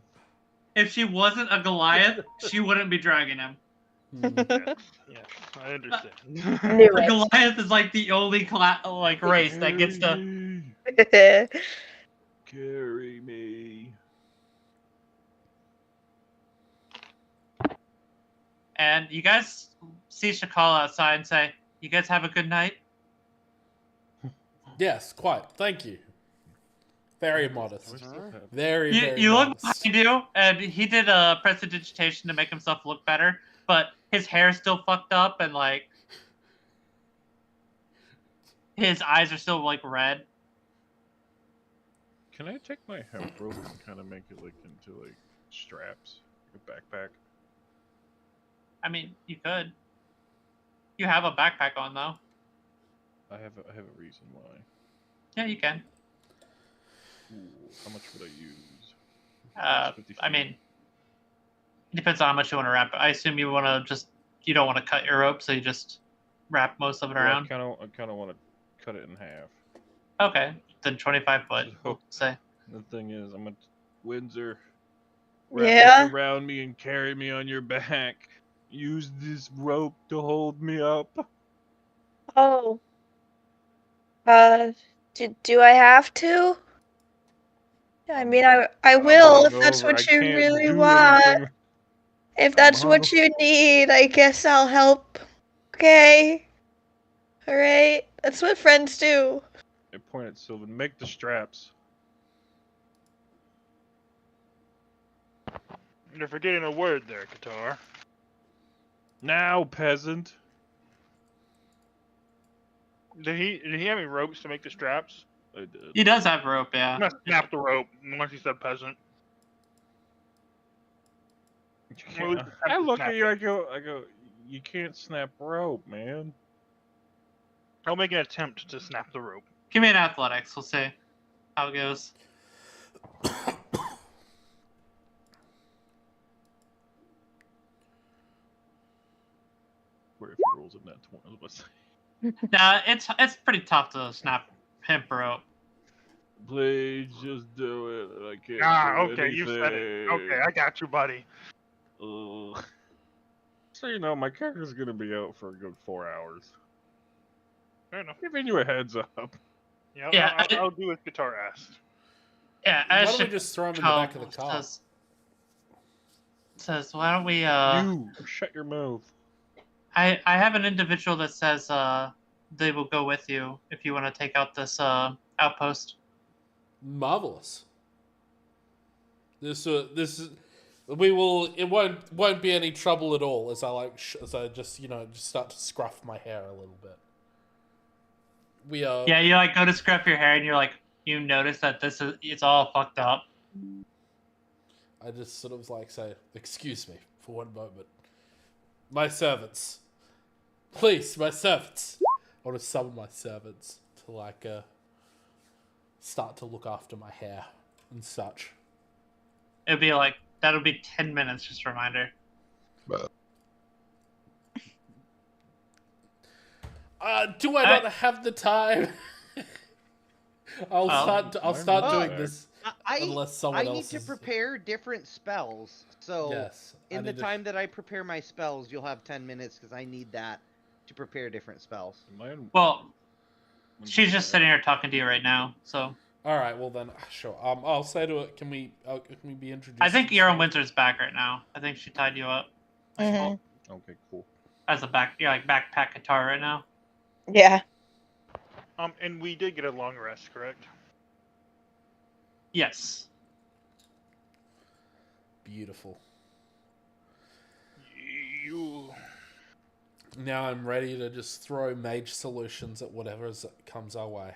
If she wasn't a Goliath, she wouldn't be dragging him. Yes, I understand. Knew The it. Goliath is like the only race that gets to. Carry me. And you guys see Shakal outside and say, "You guys have a good night." Yes, quite. Thank you. Very modest. Very, You, very you look modest. behind you, and he did a prestidigitation to make himself look better, but his hair's still fucked up, and like his eyes are still like red. Can I take my hemp rope and kind of make it like into like straps, like a backpack? I mean, you could. You have a backpack on though. I have a reason why. Yeah, you can. Ooh, how much would I use? I 50 mean, it depends on how much you want to wrap. I assume you want to you don't want to cut your rope, so you just wrap most of it Well, around. I kind of want to cut it in half. Okay, then 25 foot. We'll say. The thing is, I'm gonna Windsor. Wrap Yeah? it around me and carry me on your back. Use this rope to hold me up. Oh. Do I have to? I mean, I will if that's what you really want. If that's what you need, I guess I'll help. Okay. Alright. That's what friends do. I point at Sylvan. Make the straps. You're forgetting a word there, Qatar. Now, peasant. Did he have any ropes to make the straps? I did. He does have rope, yeah. I'm gonna snap the rope once he said peasant. Well, I look snap at you. I go. You can't snap rope, man. I'll make an attempt to snap the rope. Give me an athletics. We'll see how it goes. Where if he rolls a net 20, I was about to say. Nah, it's pretty tough to snap hemp rope. Please just do it. I can't. Ah, do okay, you said it. Okay, I got you, buddy. Ugh. So you know, my character's gonna be out for a good 4 hours. Fair enough. Giving you a heads up. Yeah, Yeah, I'll do as Qatar asked. Yeah, Why as don't we just throw him in the back of the car? Says, why don't we You shut your mouth. I have an individual that says they will go with you if you want to take out this outpost. Marvelous. This is we will. It won't be any trouble at all. As I as I just just start to scruff my hair a little bit. We are. Yeah, you like go to scruff your hair and you're like you notice that it's all fucked up. I just sort of like say, "Excuse me for one moment, my servants, please, my servants." I want to summon my servants to like start to look after my hair and such. It'd be like that'll be 10 minutes. Just a reminder. Do I not have the time? I'll start doing this unless someone I else need to prepare different spells. So Yes. I in the need to- time that I prepare my spells, you'll have 10 minutes because I need that to prepare different spells. Well, she's just sitting here talking to you right now. So All right. Well then, sure. I'll say to it. Can we be introduced? I think to Erin this? Windsor's back right now. I think she tied you up Mhm. Okay, cool. as a backpack guitar right now. Yeah. And we did get a long rest, correct? Yes. Beautiful. You. Now I'm ready to just throw mage solutions at whatever comes our way.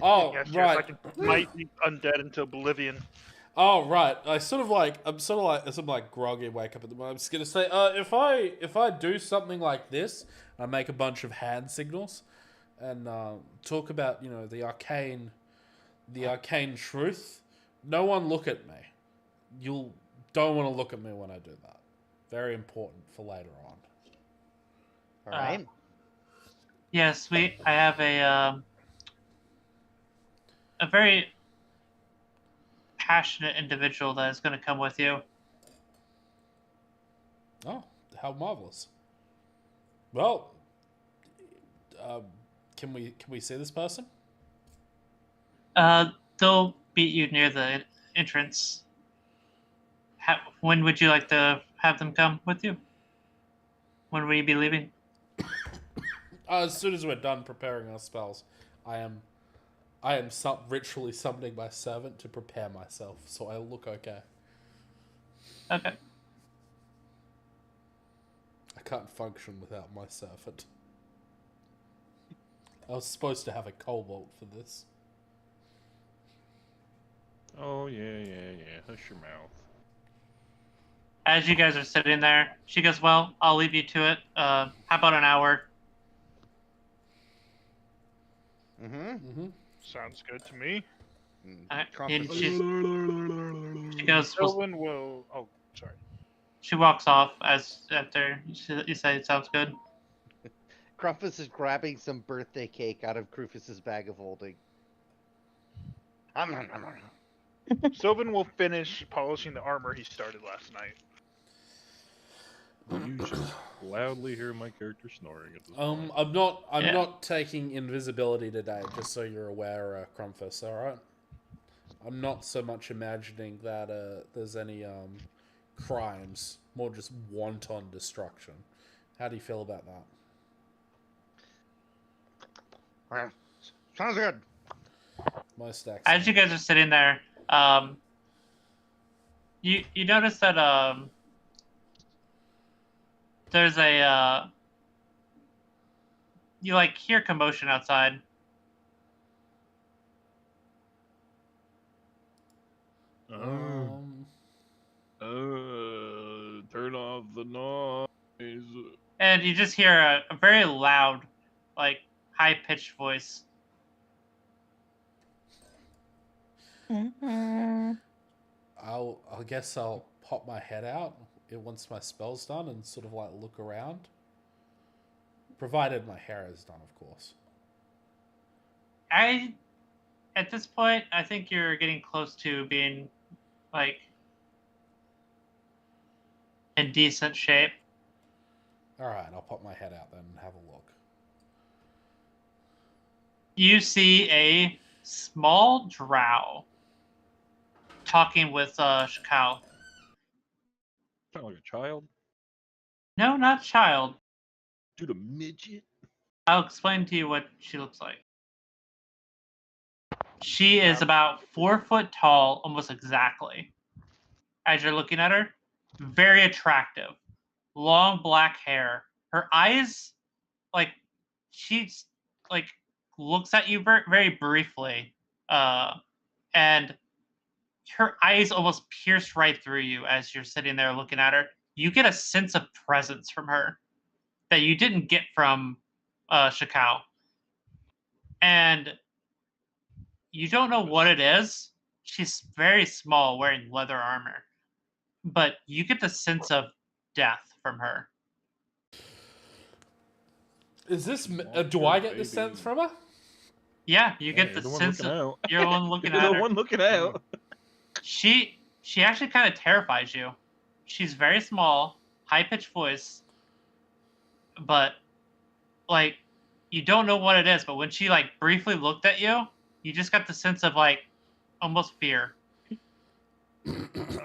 Oh, Yes, right. I can smite the undead into oblivion. Oh, right. I'm sort of like groggy. Wake up at the moment. I'm just gonna say, if I do something like this, I make a bunch of hand signals, and talk about the arcane truth. No one look at me. Don't want to look at me when I do that. Very important for later on. All right. Yes, I have a very passionate individual that is going to come with you. Oh, how marvelous! Well, can we see this person? They'll meet you near the entrance. When would you like to have them come with you? When will you be leaving? As soon as we're done preparing our spells, I am ritually summoning my servant to prepare myself, so I look okay. Okay. I can't function without my servant. I was supposed to have a cobalt for this. Oh, yeah. Hush your mouth. As you guys are sitting there, she goes, well, I'll leave you to it. How about an hour? Sounds good to me. And she goes, well, Sylvan will. Oh, sorry. she walks off after you say it sounds good. Crumpus is grabbing some birthday cake out of Krufus's bag of holding. Sylvan will finish polishing the armor he started last night. You just loudly hear my character snoring at this point. I'm not taking invisibility today, just so you're aware, Crumpus, alright? I'm not so much imagining that there's any crimes, more just wanton destruction. How do you feel about that? Sounds good. Most excellent. As you guys are sitting there, you notice that there's a you hear commotion outside. Turn off the noise. And you just hear a very loud, high-pitched voice. Mm-hmm. I guess I'll pop my head out once my spell's done and sort of look around. Provided my hair is done, of course. At this point, I think you're getting close to being, in decent shape. Alright, I'll pop my head out then and have a look. You see a small drow talking with Shakal. Sound like a child? No, not child. Dude, a midget? I'll explain to you what she looks like. She is about 4 foot tall, almost exactly. As you're looking at her, very attractive. Long black hair. Her eyes, she's looks at you very, very briefly, and her eyes almost pierce right through you as you're sitting there looking at her. You get a sense of presence from her that you didn't get from Shakal. And you don't know what it is. She's very small, wearing leather armor. But you get the sense of death from her. Is this... do I get the sense from her? Yeah, you get the sense of... You're the one looking at her. You're the one looking out. She actually kind of terrifies you. She's very small, high-pitched voice, but, you don't know what it is, but when she, briefly looked at you, you just got the sense of, almost fear.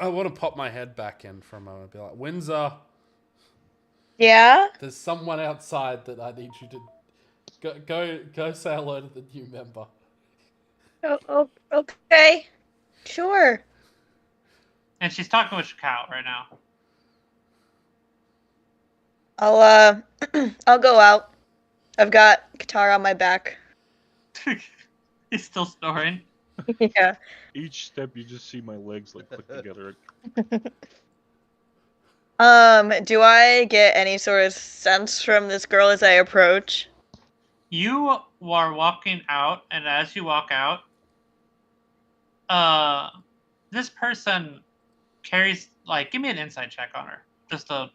I want to pop my head back in for a moment and be like, Windsor, Yeah? there's someone outside that I need you to go say hello to the new member. Oh, okay. Sure. And she's talking with Shakal right now. I'll I'll go out. I've got guitar on my back. He's still snoring. Yeah. Each step, you just see my legs like click together. Do I get any sort of sense from this girl as I approach? You are walking out, and as you walk out, this person carries, like, give me an insight check on her. Just a...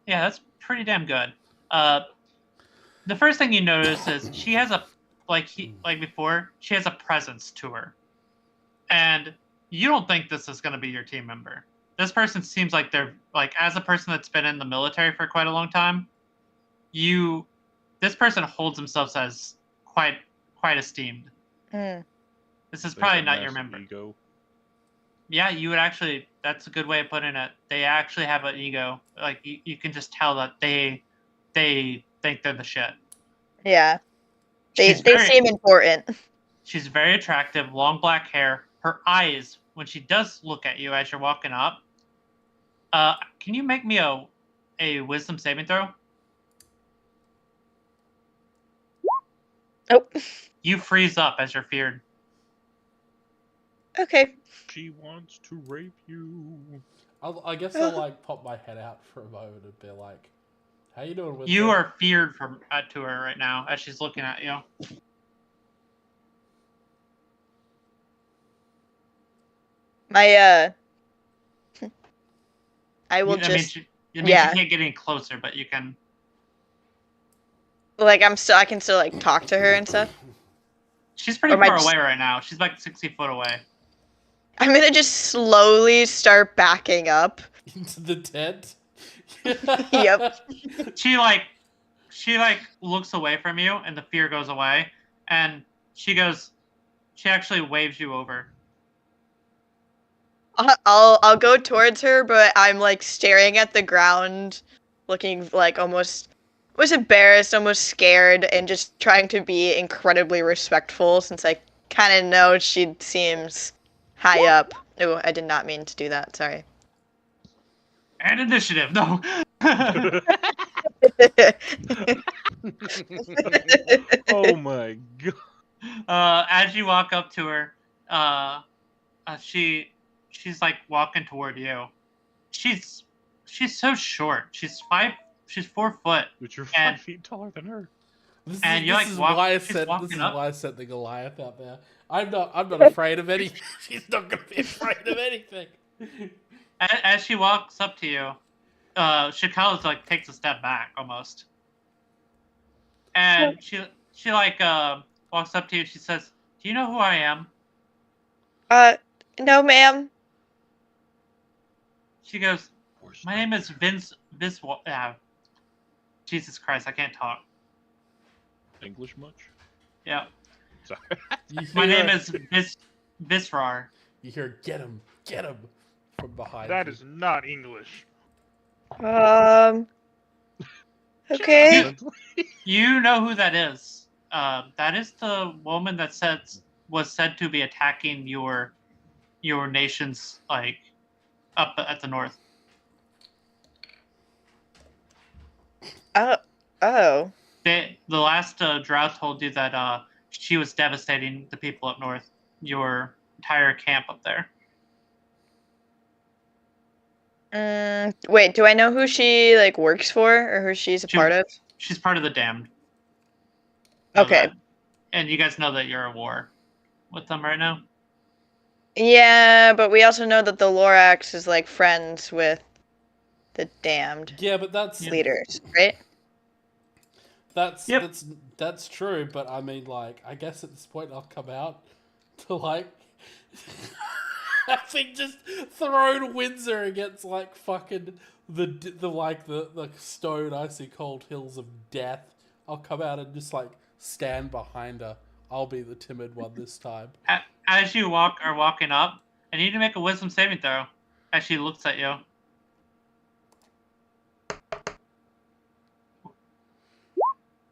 Yeah, that's pretty damn good. The first thing you notice is she has a, like before, she has a presence to her. And you don't think this is going to be your team member. This person seems like they're, like, as a person that's been in the military for quite a long time, this person holds themselves as quite esteemed. Mm. This is They probably have a not your massive member. Ego. Yeah, you would actually, that's a good way of putting it. They actually have an ego. Like, you can just tell that they think they're the shit. Yeah. She's They very- seem important. She's very attractive, long black hair. Her eyes, when she does look at you as you're walking up, can you make me a wisdom saving throw? Oh. You freeze up as you're feared. Okay. She wants to rape you. I guess I'll like pop my head out for a moment and be like, "How you doing with You it?" are feared to her right now as she's looking at you. My I will I mean, just you can't get any closer, but you can. like I can still like talk to her and stuff. She's pretty Or am I far just- away right now. She's like 60 foot away. I'm gonna just slowly start backing up. Into the tent. Yep. She looks away from you, and the fear goes away, and she actually waves you over. I'll go towards her, but I'm like staring at the ground, looking like almost embarrassed, almost scared, and just trying to be incredibly respectful since I kind of know she seems high up. Oh, I did not mean to do that. Sorry. And initiative, no. Oh my god. As you walk up to her, she's like walking toward you. She's so short. She's 4 foot. But you're And- 5 feet taller than her. And you're, like, is walk- why I she's said walking this is up. why I said the Goliath out there. I'm not afraid of anything. She's not gonna be afraid of anything. As she walks up to you, Shikala's like takes a step back almost, and she walks up to you. And she says, "Do you know who I am?" No, ma'am. She goes, "My name is Vince. Jesus Christ, I can't talk. English much? Yeah, Sorry. my name is Visrar." You hear, get him from behind. That you. is not English. Okay. You know who that is. That is the woman that was said to be attacking your nation's, like, up at the north. Oh. The last drought told you that she was devastating the people up north, your entire camp up there. Wait, do I know who she like works for or who she's a She- part of? She's part of the Damned. Know Okay. that. And you guys know that you're at war with them right now. Yeah, but we also know that the Lorax is like friends with the Damned Yeah, but that's leaders, right? Yep. that's true. But I mean, like, I guess at this point I'll come out to like. I think just thrown Windsor against like fucking the stone icy cold hills of death. I'll come out and just like stand behind her. I'll be the timid one this time. As you are walking up, I need to make a wisdom saving throw. As she looks at you.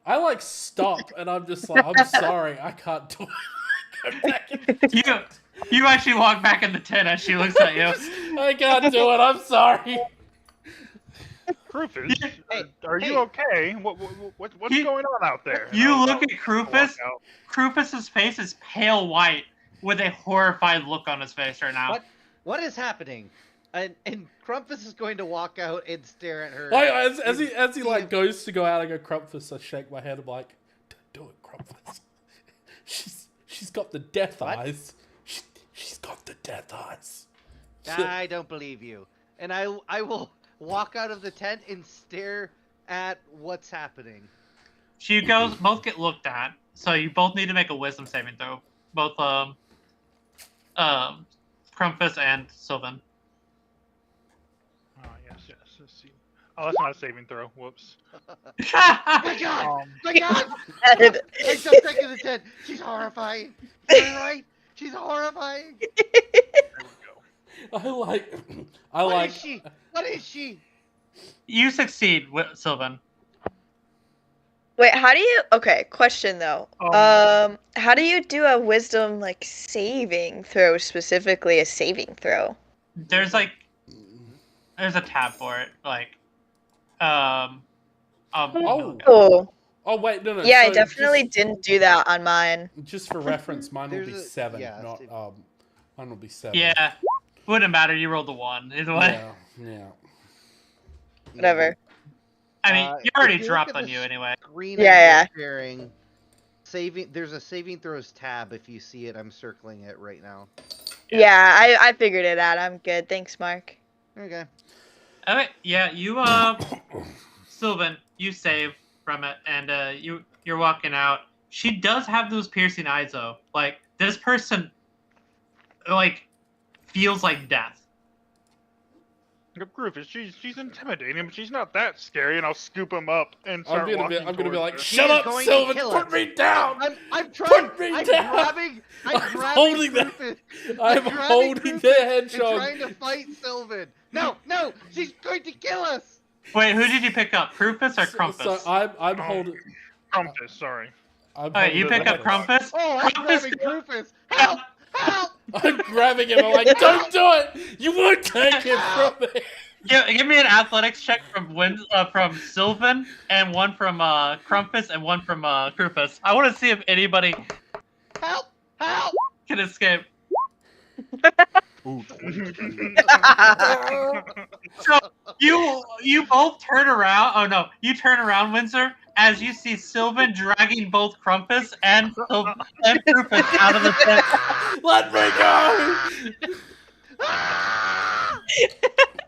I like stop and I'm just like, I'm sorry, I can't do it. Go back and- You actually walk back in the tent as she looks at you. I can't do it. I'm sorry. Rufus, Hey, are you hey. okay? What's You- going on out there? And You I'll look at walk Krufus. out. Krufus's face is pale white with a horrified look on his face right now. What is happening? And Crumpus is going to walk out and stare at her. As he like goes to go out, I go, Crumpus. I shake my head. I'm like, don't do it, Crumpus. She's got the death What? eyes. She's got the death eyes. I don't believe you. And I will walk out of the tent and stare at what's happening. You guys both get looked at, so you both need to make a wisdom saving throw. Both Crumpus and Sylvan. Oh yes. Let's see. Oh, that's not a saving throw. Whoops. My God! Um, My God! I jumped back in the tent. She's horrifying. Is that right? She's horrifying. there we go. What is she? What is she? You succeed, Sylvan. Wait, how do you? Okay, question though. How do you do a wisdom like saving throw, specifically a saving throw? There's a tab for it, like, Oh. Oh, wait, no. yeah, I so definitely didn't do that on mine. Just for reference, mine will There's be a- 7, yeah, not Steve. mine will be 7. yeah, wouldn't matter. You rolled a 1 either way. Yeah. Whatever. I mean, you if already you look dropped at on the you anyway. Screen Yeah, I'm sharing. There's a saving throws tab. If you see it, I'm circling it right now. Yeah, I figured it out. I'm good. Thanks, Mark. Okay. Okay, yeah, you Sylvan, you save from it, and you're walking out. She does have those piercing eyes though. Like this person, like feels like death. Rufus, she's intimidating, but she's not that scary. And I'll scoop him up and start I'm walking gonna be towards like, her. She shut is up, going to Sylvan, kill put us. me down! I'm trying. Put me I'm down! grabbing. I'm holding grabbing the- Rufus. I'm grabbing holding Rufus the and hedgehog. trying to fight Sylvan. No, she's going to kill us. Wait, who did you pick up? Krufus or Crumpus? So I'm holding. Crumpus, sorry. Okay, you pick up Crumpus. Oh, I'm Crumpus, grabbing Rufus. Help! Help! I'm grabbing him. I'm like, don't do it! You won't take him from me. give me an athletics check from Sylvan, and one from Crumpus, and one from Krufus. I want to see if anybody Help! Help! can escape. Ooh, So you both turn around. Oh no, you turn around, Windsor, as you see Sylvan dragging both Crumpus and Krufus out of the tent. Let me go!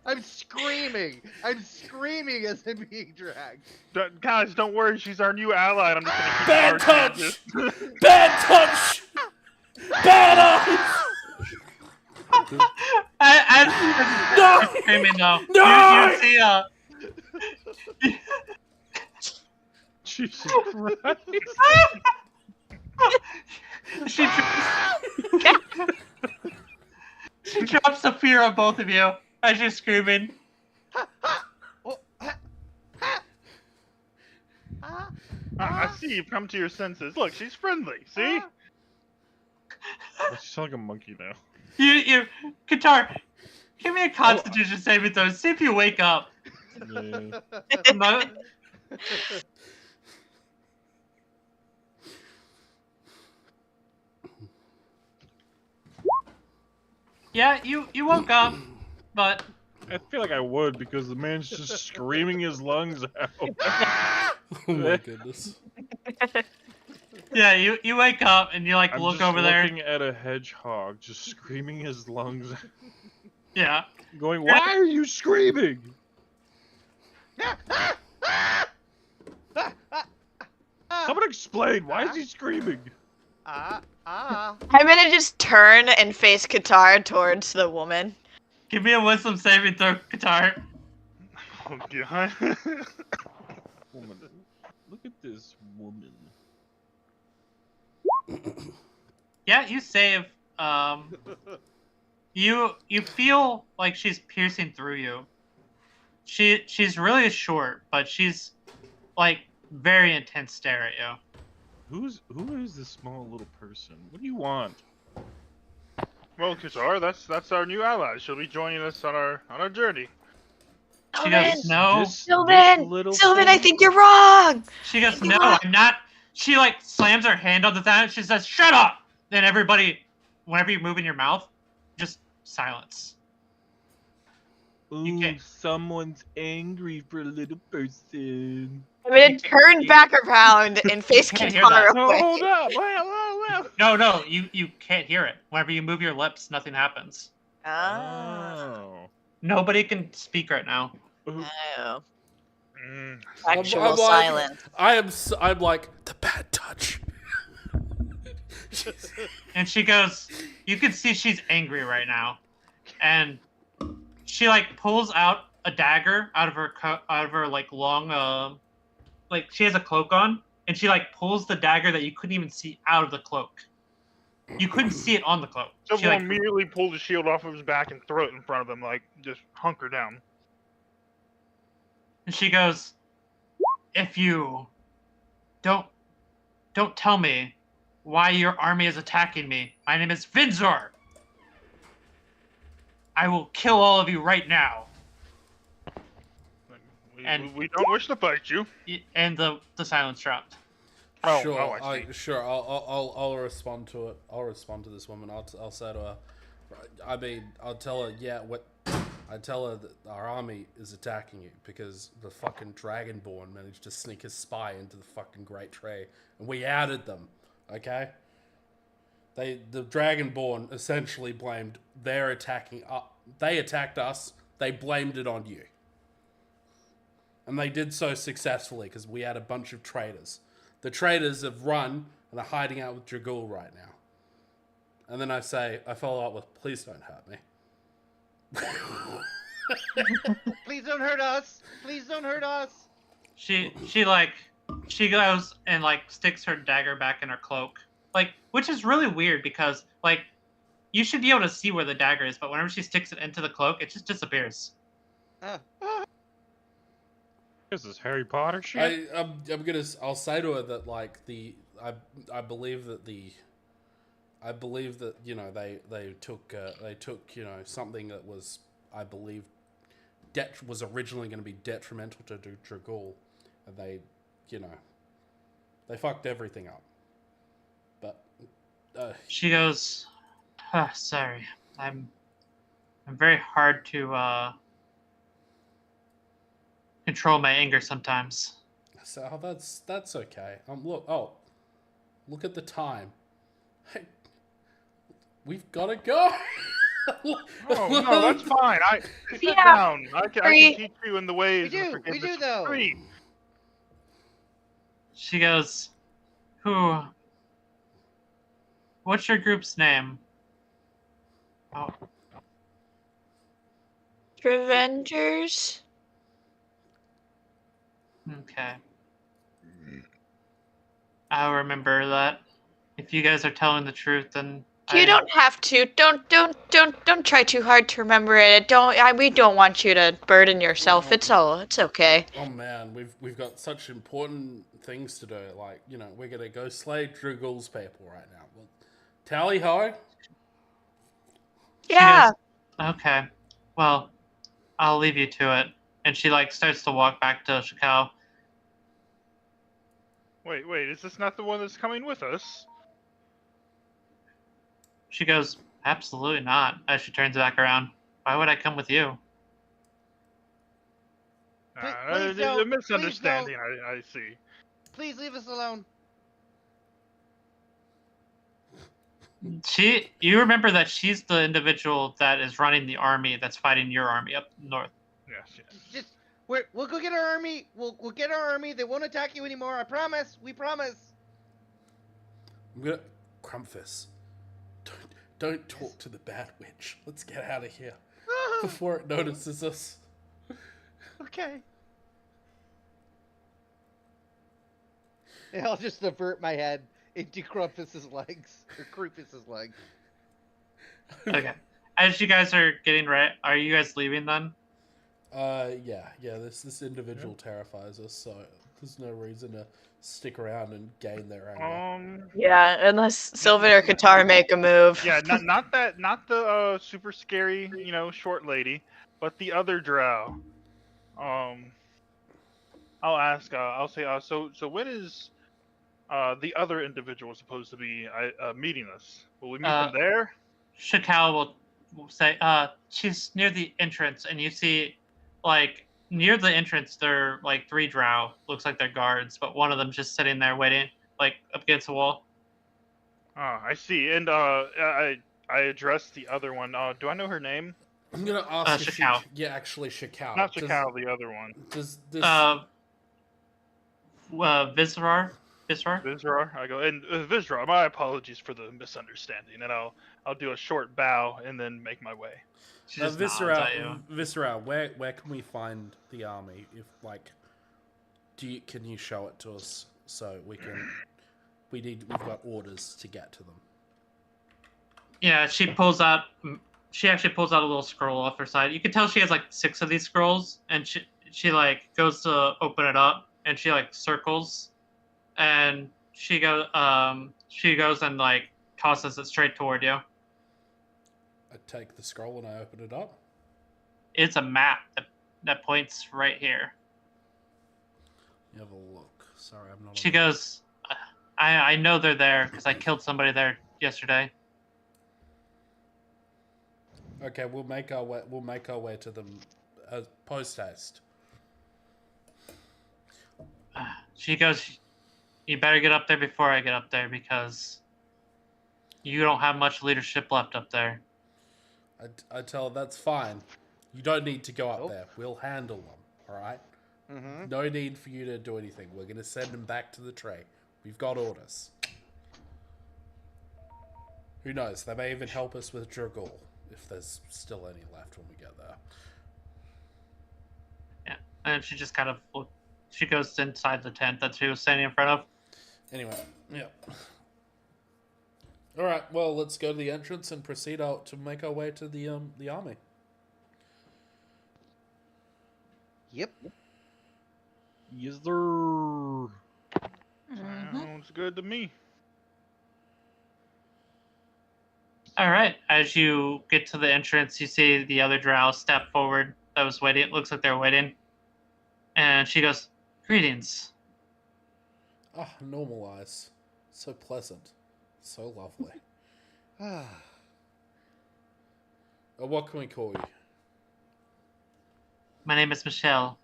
I'm screaming. I'm screaming as I'm being dragged. Guys, don't worry. She's our new ally. And I'm just gonna Bad keep charging touch! this. Bad touch! Bad eyes! As No! screaming though, No! you see Jesus Christ. she drops the fear on both of you as you're screaming. Oh, I see you've come to your senses. Look, she's friendly. See? She sounds like a monkey now. You Qatar, give me a Constitution saving throw. See if you wake up. Yeah. No- Yeah, you woke up, but I feel like I would because the man's just screaming his lungs out. Oh my goodness. yeah, you wake up and you like I'm look just over there. looking at a hedgehog just screaming his lungs out. Yeah. Going, why are you screaming? Someone explain. Why is he screaming? I'm gonna just turn and face Qatar towards the woman. Give me a wisdom saving throw, Qatar. Oh god. Woman. Look at this woman. Yeah, you save. You feel like she's piercing through you. She's really short, but she's like very intense stare at you. Who is this small little person? What do you want? Well, Kazar, that's our new ally. She'll be joining us on our journey. She goes, no. Sylvan, I think you're wrong. She goes, no, I'm not. She like slams her hand on the thing. She says, shut up. Then everybody, whenever you move in your mouth, just silence. Ooh, someone's angry for a little person. I'm gonna turn back around and face can't hear Katara that. No, away. hold up! Wow. No, you can't hear it. Whenever you move your lips, nothing happens. Oh. Nobody can speak right now. Oh. Mm. Actual I'm like- silence. I'm like the bad touch. And she goes, you can see she's angry right now. And she like pulls out a dagger out of her like long like she has a cloak on, and she like pulls the dagger that you couldn't even see out of the cloak. You couldn't see it on the cloak. She Someone like immediately pulled the shield off of his back and throw it in front of him, like just hunker down. and she goes, if you don't tell me why your army is attacking me. My name is Vinzor. I will kill all of you right now. And- We don't wish to fight you. And the silence dropped. Oh, Sure, I see. sure. I'll respond to it. I'll respond to this woman. I'll say to her. I mean, I'll tell her. Yeah, what? I tell her that our army is attacking you because the fucking Dragonborn managed to sneak a spy into the fucking Great Tree, and we outed them. Okay. The Dragonborn essentially blamed their attacking. They attacked us. They blamed it on you. And they did so successfully because we had a bunch of traitors. The traitors have run and are hiding out with Dragul right now. And then I follow up with, please don't hurt me. Please don't hurt us. Please don't hurt us. She goes and like sticks her dagger back in her cloak, like, which is really weird because like you should be able to see where the dagger is, but whenever she sticks it into the cloak, it just disappears. This is Harry Potter shit. I'll say to her that like I believe that you know they took you know something that was, I believe, was originally going to be detrimental to Dragul, and they, you know, they fucked everything up. But She goes, sorry, I'm very hard to control my anger sometimes. so that's okay. Look at the time. Hey, we've got to go. Oh no, that's fine. Sit Yeah. down. I can teach you in the ways We of do forgiveness. though. Free. She goes, what's your group's name? Oh, Revengers? okay. I'll remember that. If you guys are telling the truth, then You don't have to. Don't try too hard to remember it. We don't want you to burden yourself. It's okay. Oh man, we've got such important things to do. Like, you know, we're gonna go slay Dragul's people right now. Well, tally ho. Yeah. Okay. Well, I'll leave you to it. And she like starts to walk back to Shikao. Wait, is this not the one that's coming with us? She goes, absolutely not, as she turns back around. Why would I come with you? Please There's don't. a misunderstanding, I see. Please leave us alone. You remember that she's the individual that is running the army that's fighting your army up north. Yes. Just we'll go get our army. We'll get our army. They won't attack you anymore. I promise. We promise. I'm gonna Crumpfus. Don't talk to the bad witch. Let's get out of here before it notices us. Okay. And I'll just avert my head into Crumpus's legs, or Krufus's legs. Okay. As you guys are getting ready, are you guys leaving then? Yeah. This individual terrifies us, so There's no reason to stick around and gain their anger. Yeah, unless Sylvan or Qatar make a move. Yeah, not the super scary, short lady, but the other drow. I'll ask. I'll say. So when is the other individual supposed to be meeting us? Will we meet them there? Shakal will say, she's near the entrance, and you see, like, near the entrance, there are, like, 3 drow. Looks like they're guards, but one of them just sitting there waiting, like, up against the wall. Ah, I see. And I addressed the other one. Do I know her name? I'm gonna ask if Shakal. actually Shakal. Not Shakal, the other one. Does Visrar? Vizrar. I go, and Vizrar, my apologies for the misunderstanding, and I'll do a short bow and then make my way. She just nods at you. Viscera, where can we find the army? If like, can you show it to us so we can? We've got orders to get to them. Yeah, she actually pulls out a little scroll off her side. You can tell she has like 6 of these scrolls, and she like goes to open it up, and she like circles, and she goes and like tosses it straight toward you. I take the scroll and I open it up. It's a map that points right here. You have a look. Sorry, I'm not. She goes, I know they're there because I killed somebody there yesterday. Okay, we'll make our way to them post haste. She goes, you better get up there before I get up there because you don't have much leadership left up there. I tell her that's fine. You don't need to go up there. We'll handle them. All right. Mm-hmm. No need for you to do anything. We're gonna send them back to the tray. We've got orders. Who knows? They may even help us with Dragul if there's still any left when we get there. Yeah, and she just kind of she goes inside the tent that she was standing in front of. Anyway, yeah. All right. Well, let's go to the entrance and proceed out to make our way to the army. Yep. Yes, sir. Sounds good to me. All right. As you get to the entrance, you see the other drow step forward that was waiting. It looks like they're waiting. And she goes, "Greetings." Ah, normal eyes. So pleasant. So lovely. What can we call you? My name is Michelle.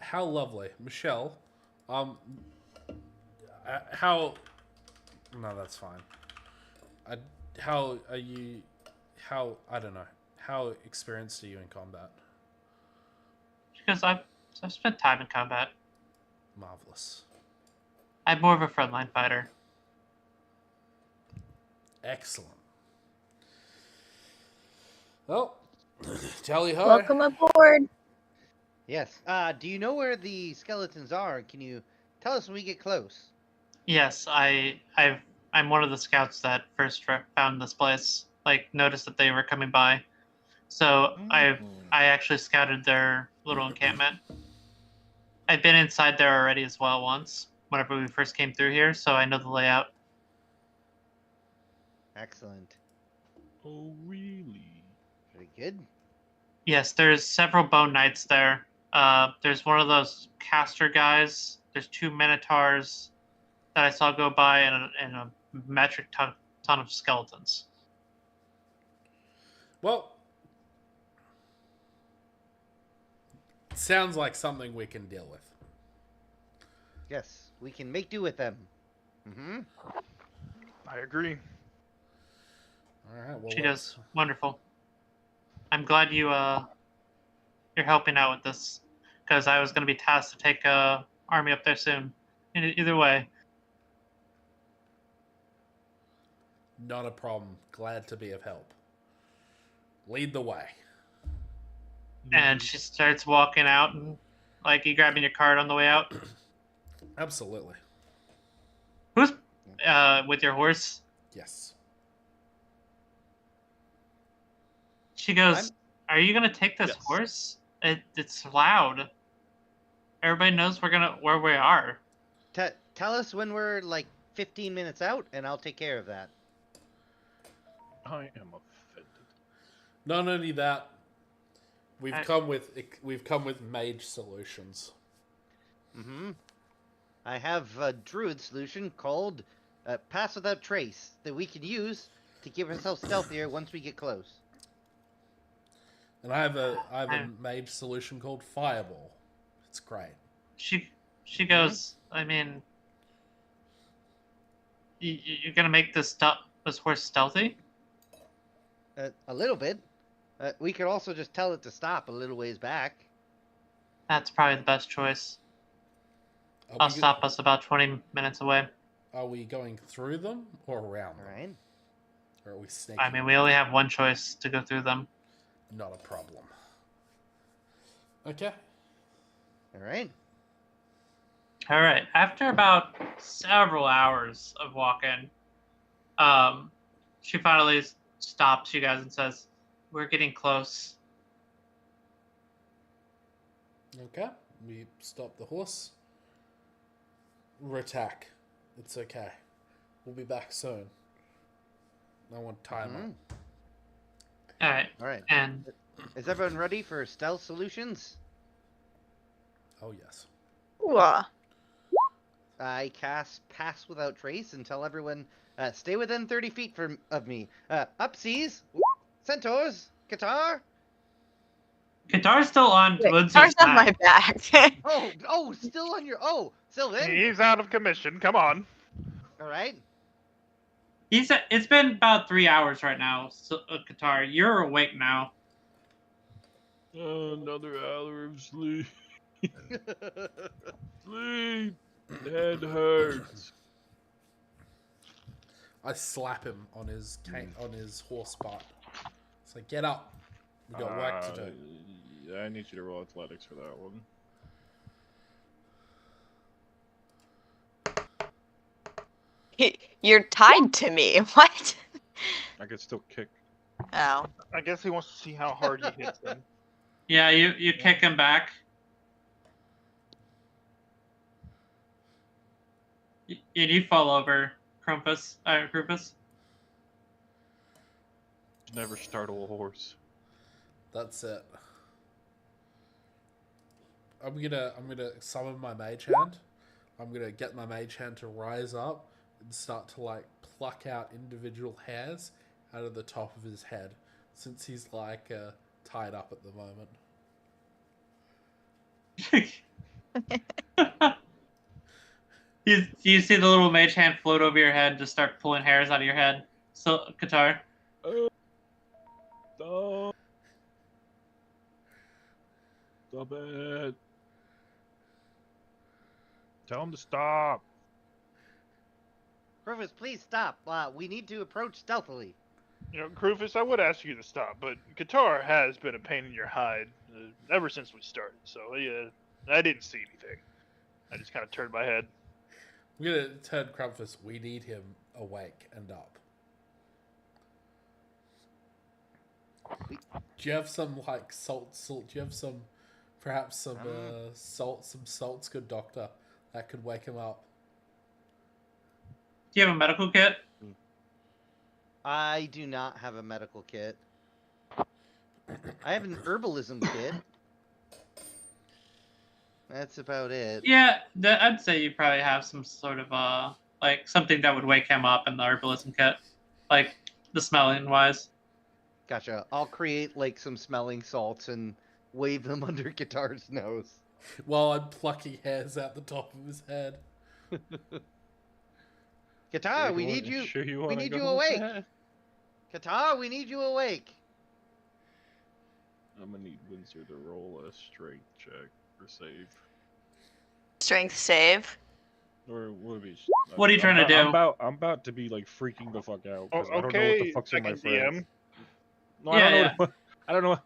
How lovely. Michelle, how... No, that's fine. How are you... I don't know. How experienced are you in combat? She goes, I've spent time in combat. Marvelous. I'm more of a frontline fighter. Excellent. Well, tally ho. Welcome aboard. Yes. Do you know where the skeletons are? Can you tell us when we get close? Yes, I'm one of the scouts that first found this place. Like, noticed that they were coming by, so I actually scouted their little encampment. I've been inside there already as well once, whenever we first came through here, so I know the layout. Excellent. Oh, really? Very good. Yes, there's several bone knights there. There's one of those caster guys. There's 2 minotaurs that I saw go by, and a metric ton of skeletons. Well, sounds like something we can deal with. Yes, we can make do with them. Mm-hmm. I agree. All right. Well, She goes, wonderful. I'm glad you're helping out with this, because I was going to be tasked to take a army up there soon. Either way. Not a problem. Glad to be of help. Lead the way. And she starts walking out, and like, you grabbing your card on the way out? Absolutely. Who's with your horse? Yes. She goes, are you going to take this Yes. horse? It's loud. everybody knows where we are. Tell us when we're like 15 minutes out, and I'll take care of that. I am offended. Not only that, we've come with mage solutions. Mm-hmm. I have a druid solution called Pass Without Trace that we can use to keep ourselves stealthier once we get close. And I have a mage solution called Fireball. It's great. She goes, I mean, you're gonna make this horse stealthy? A little bit. We could also just tell it to stop a little ways back. That's probably the best choice. I'll stop us about 20 minutes away. Are we going through them or around them? All right. Or are we sneaking? I mean, we only have one choice to go through them. Not a problem. Okay. All right. All right. After about several hours of walking, she finally stops you guys and says, "We're getting close." Okay. We stop the horse. We're attack. It's okay. We'll be back soon. No one time up. All right. All right. And is everyone ready for stealth solutions? Oh yes. Ooh. I cast Pass Without Trace and tell everyone, stay within 30 feet of me. Upseas, centaurs, Qatar. Qatar's still on Woods' Guitar's on my back. back. Still on your. Oh, Sylvan. He's out of commission. Come on. All right. It's been about 3 hours right now, so, Qatar. You're awake now. Another hour of sleep. Sleep. Head hurts. I slap him on his on his horse butt. It's like, get up. We got work to do. Yeah, I need you to roll athletics for that one. You're tied to me. What? I could still kick. Oh. I guess he wants to see how hard he hits him. Yeah, you kick him back. And you fall over, Krupus. Never startle a horse. That's it. I'm gonna summon my mage hand. I'm gonna get my mage hand to rise up and start to like pluck out individual hairs out of the top of his head, since he's like tied up at the moment. You see the little mage hand float over your head, just start pulling hairs out of your head. So, Qatar. Stop. Stop it. Tell him to stop. Rufus, please stop. We need to approach stealthily. You know, Krufus, I would ask you to stop, but Qatar has been a pain in your hide ever since we started. So yeah, I didn't see anything. I just kind of turned my head. I'm gonna turn Krampus. We need him awake and up. Do you have some like salt? Do you have some, perhaps some salt? Some salt's good, doctor. That could wake him up. Do you have a medical kit? I do not have a medical kit. I have an herbalism kit. That's about it. Yeah, I'd say you probably have some sort of like something that would wake him up in the herbalism kit, like the smelling wise. Gotcha. I'll create like some smelling salts and wave them under Guitar's nose. While I'm plucking hairs out the top of his head. Guitar, we need you. Sure We need you awake. Guitar, we need you awake. I'm gonna need Windsor to roll a strength check or save. Strength save. Or would be. What are you trying to do? I'm about to be like freaking the fuck out. Oh, 'cause I don't know what okay, the fuck's in my second friends. DM. No, Yeah, I don't know.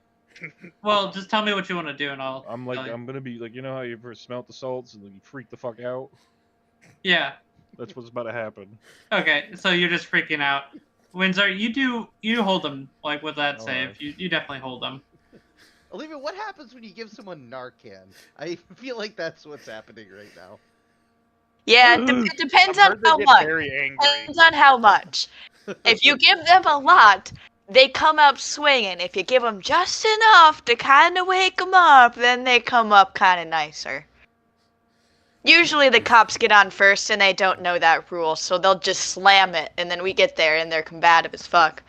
Well, just tell me what you want to do, and I'll. I'm like, tell you. I'm gonna be like, you know how you ever smelt the salts and then you freak the fuck out? Yeah. That's what's about to happen. Okay, so you're just freaking out. Windsor, you hold them like with that All save. right. You definitely hold them. Olivia, what happens when you give someone Narcan? I feel like that's what's happening right now. Yeah, it depends I've on heard they how get much. very angry. Depends on how much. If you give them a lot, they come up swinging. If you give them just enough to kind of wake them up, then they come up kind of nicer. Usually the cops get on first and they don't know that rule, so they'll just slam it, and then we get there and they're combative as fuck.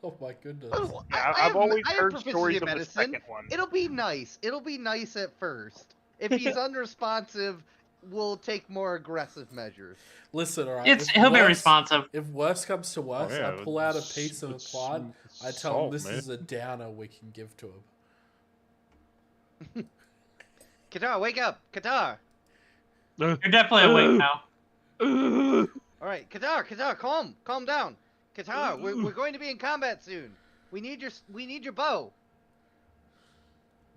Oh my goodness. Oh, Yeah, I I've have- always I have heard proficiency stories in of the medicine. second one. It'll be nice. It'll be nice at first. If he's unresponsive, we'll take more aggressive measures. Listen, alright. He'll be responsive. If worse comes to worse, Oh, yeah, I pull out a it's- piece of a it's plant. I tell salt, him this man. is a downer we can give to him. Qatar, wake up! Qatar! You're definitely awake now. Alright, Qatar, calm down. Qatar, we're going to be in combat soon. We need your bow.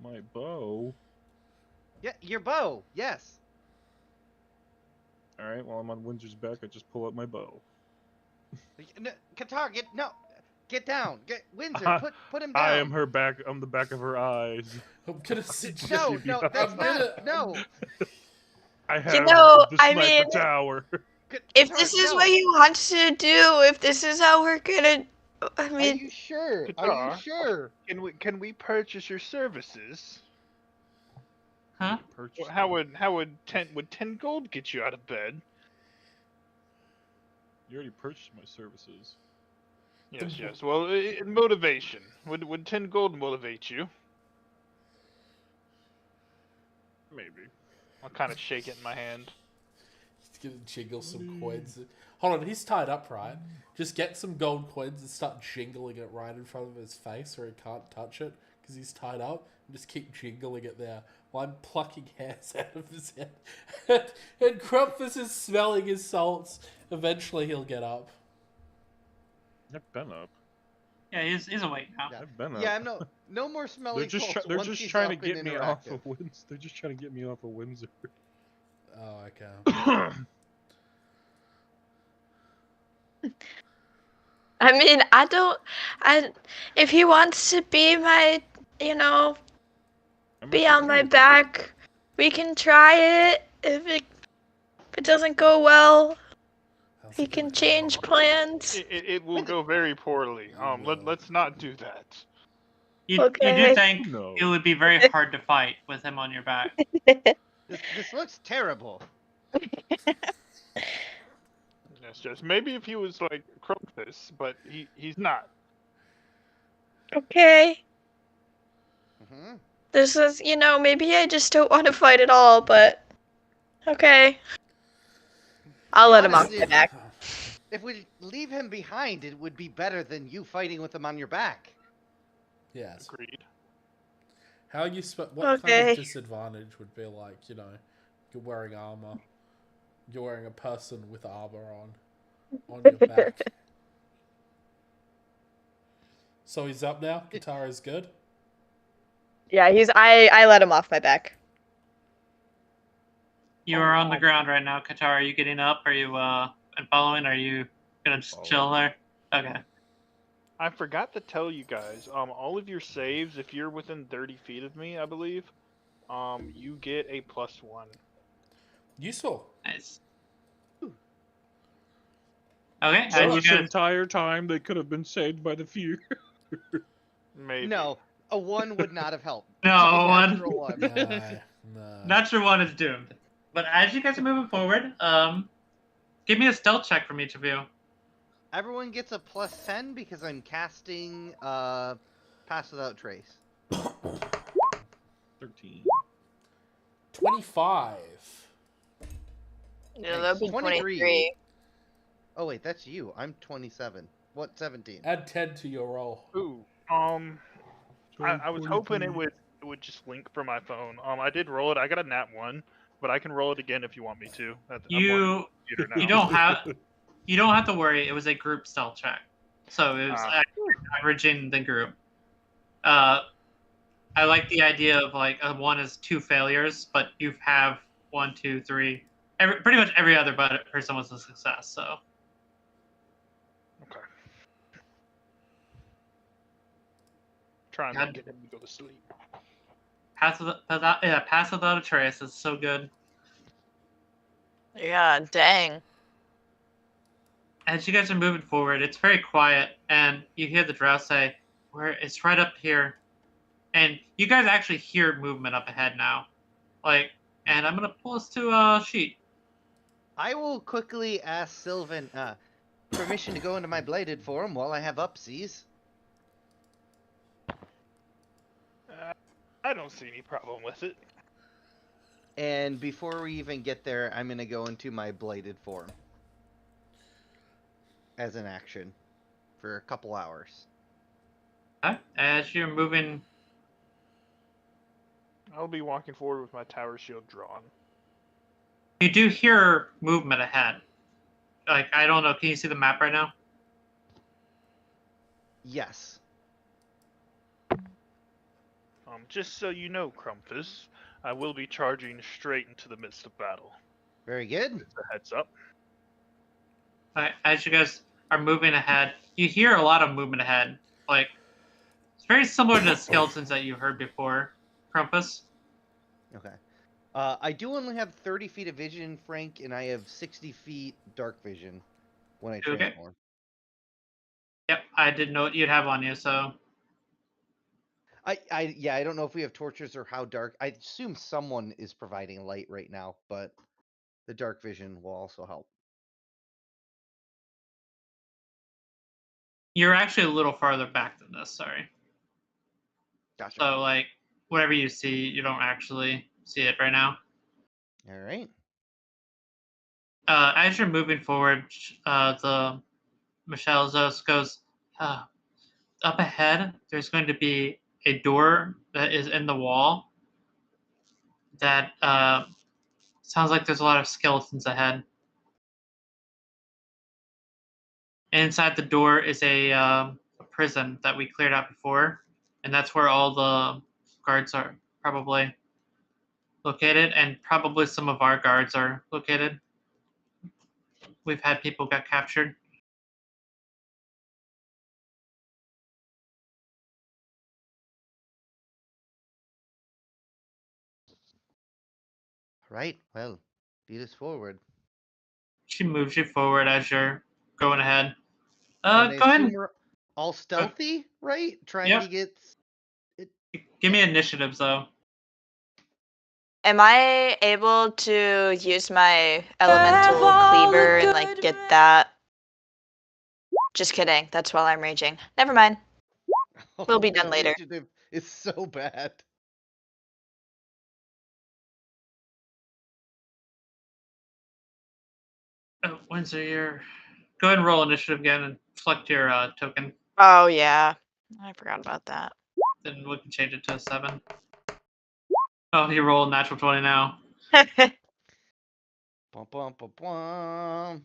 My bow. Yeah, your bow, yes. Alright, while I'm on Windsor's back, I just pull out my bow. Qatar, get down. Windsor, put him down. I am her back. I'm the back of her eyes. I'm gonna suggest No, that's not. No. I have know, the I sniper mean- tower. If Qatar, this is no. what you want to do, if this is how we're gonna... I Are mean, you sure? Are Qatar? you sure? Can we purchase your services? Huh? Purchase How would 10 gold get you out of bed? You already purchased my services. Yes. Well, motivation. Would 10 gold motivate you? Maybe. I'll kind of shake it in my hand. He's gonna jiggle some coins. Hold on, he's tied up, right? Just get some gold coins and start jingling it right in front of his face where he can't touch it because he's tied up. And just keep jingling it there while I'm plucking hairs out of his head. And Grumpus is smelling his salts. Eventually he'll get up. I've been up. Yeah, he's awake now. Yeah. I've been up. Yeah, I'm no more smelly. They're just salts they're once just he's trying to up get and me off interactive. of Windsor. They're just trying to get me off of Windsor. Oh, okay. I mean, if he wants to be my, be on my back, we can try it. If it doesn't go well, How's he it can gonna change go? plans. It will go very poorly. Let's not do that. You Okay. do think No. it would be very hard to fight with him on your back. This looks terrible. Yes. Maybe if he was like Crocus, but he's not. Okay. Hmm. This is, maybe I just don't want to fight at all, but okay. I'll let him off Honestly, my back. If we leave him behind, it would be better than you fighting with him on your back. Yes. Agreed. How you what kind Okay. of disadvantage would be like, you're wearing armor. You're wearing a person with armor on your back. So he's up now? Katara's good? Yeah, I let him off my back. You are on the ground right now, Qatar. Are you getting up? Are you and following? Are you gonna just chill there? Okay. I forgot to tell you guys. All of your saves, if you're within 30 feet of me, I believe, you get a +1. Useful. Nice. Okay. So As you this guys, entire time they could have been saved by the fear. Maybe. No, a 1 would not have helped. No, A one. natural 1. No. Natural one is doomed. But as you guys are moving forward, give me a stealth check from each of you. Everyone gets a +10 because I'm casting Pass Without Trace. 13. 25. Yeah, that'd be 23. 23. Oh wait, that's you. I'm 27. What, 17? Add 10 to your roll. Ooh. I was hoping it would just link from my phone. I did roll it. I got a nat 1, but I can roll it again if you want me to. I'm on the computer now. You don't have to worry. It was a group stealth check, so it was averaging the group. I like the idea of like a 1 is 2 failures, but you have 1, 2, 3. Pretty much every other person was a success. So Okay. trying to God. get him to go to sleep. Pass without a trace. It's so good. Yeah, dang. As you guys are moving forward, it's very quiet, and you hear the drow say, "Where it's right up here," and you guys actually hear movement up ahead now. Like, and I'm gonna pull us to a sheet. I will quickly ask Sylvan permission to go into my bladed form while I have upsies. I don't see any problem with it. And before we even get there, I'm gonna go into my bladed form as an action for a couple hours. As you're moving, I'll be walking forward with my tower shield drawn. you do hear movement ahead. Like, I don't know. Can you see the map right now? Yes. Just so you know, Crumpus, I will be charging straight into the midst of battle. Very good. Just a heads up. As you guys are moving ahead, you hear a lot of movement ahead. Like, it's very similar to the skeletons that you heard before, Crumpus. Okay. I do only have 30 feet of vision, Frank, and I have 60 feet dark vision when I Okay. transform. Yep, I didn't know what you'd have on you, so I don't know if we have torches or how dark. I assume someone is providing light right now, but the dark vision will also help. you're actually a little farther back than this. Sorry. Gotcha. So, like, whatever you see, you don't actually see it right now. All right. As you're moving forward, the Michelle Zos goes, up ahead, there's going to be a door that is in the wall that sounds like there's a lot of skeletons ahead. And inside the door is a prison that we cleared out before, and that's where all the guards are probably located, and probably some of our guards are located. We've had people get captured. Right. Well, lead us forward. She moves you forward as you're going ahead. And I Go ahead assume and we're all stealthy, right? Trying Yep. to get. give me initiatives, though. Am I able to use my elemental cleaver and like get that? Just kidding. That's while I'm raging. Never mind. We'll be done later. Initiative is so bad. Oh, Windsor, go ahead and roll initiative again and select your token. Oh yeah, I forgot about that. Then we can change it to a 7. Oh, you roll a natural 20 now. Bum, bum, bum, bum.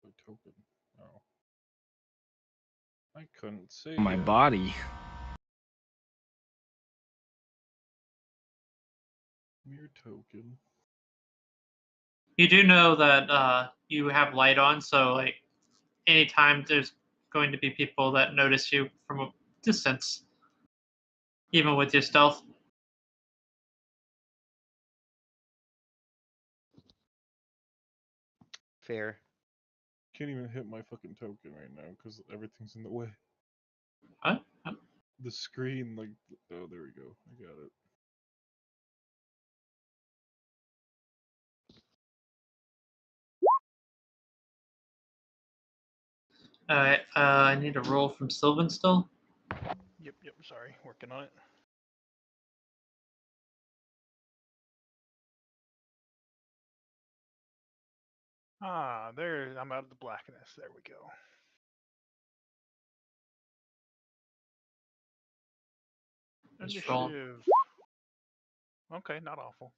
A token. Oh. I couldn't see My it. body. Mere token. You do know that you have light on, so like anytime there's going to be people that notice you from a distance, even with your stealth. Fair. Can't even hit my fucking token right now because everything's in the way. What? The screen, like, oh, there we go. I got it. Alright, I need a roll from Sylvan still. Yep, sorry, working on it. There, I'm out of the blackness. There we go. Just roll. Initiative. Okay, not awful.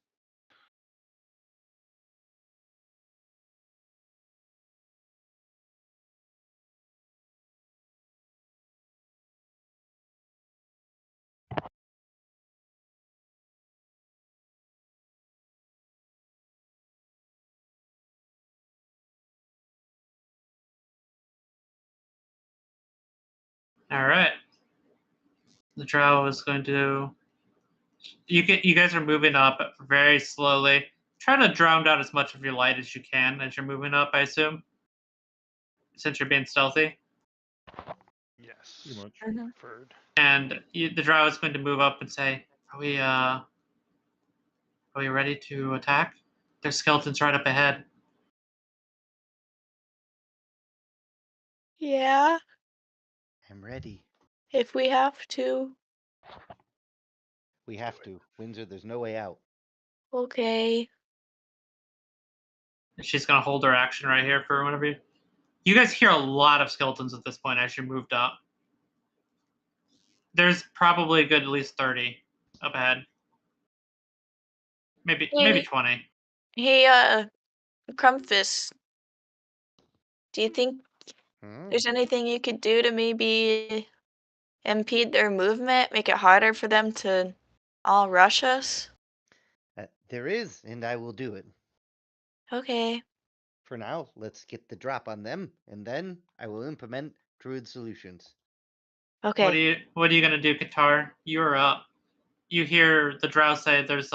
All right. The drow is going to. You guys are moving up very slowly. Try to drown out as much of your light as you can as you're moving up, I assume. Since you're being stealthy. Yes. Pretty much. Preferred. And the drow is going to move up and say, Are we ready to attack? There's skeletons right up ahead. Yeah, I'm ready. if we have to. We have to. Windsor, there's no way out. Okay. She's gonna hold her action right here for whenever you guys hear a lot of skeletons at this point as you moved up. There's probably a good at least 30 up ahead. Maybe 20. Hey, Crumpfist, do you think Hmm? there's anything you could do to maybe impede their movement, make it harder for them to all rush us? There is, and I will do it. Okay. For now, let's get the drop on them, and then I will implement Druid solutions. Okay. What are you gonna do, Qatar? You're up. You hear the drow say there's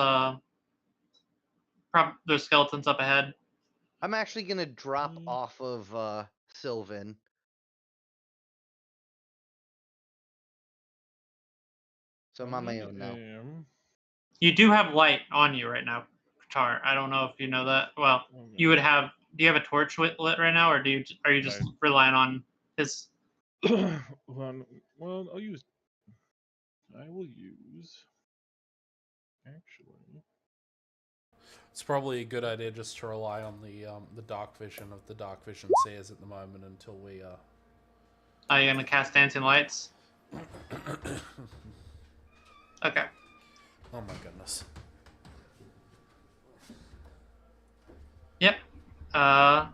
there's skeletons up ahead. I'm actually gonna drop off of Sylvan. So I'm on my own now. You do have light on you right now, Qatar. I don't know if you know that. Well, you would have. Do you have a torch lit right now, or are you just relying on his? Well, I will use. Actually, It's probably a good idea just to rely on the dark vision of the dark vision seers at the moment until we Are you gonna cast dancing lights? Okay. Oh my goodness. Yep. Where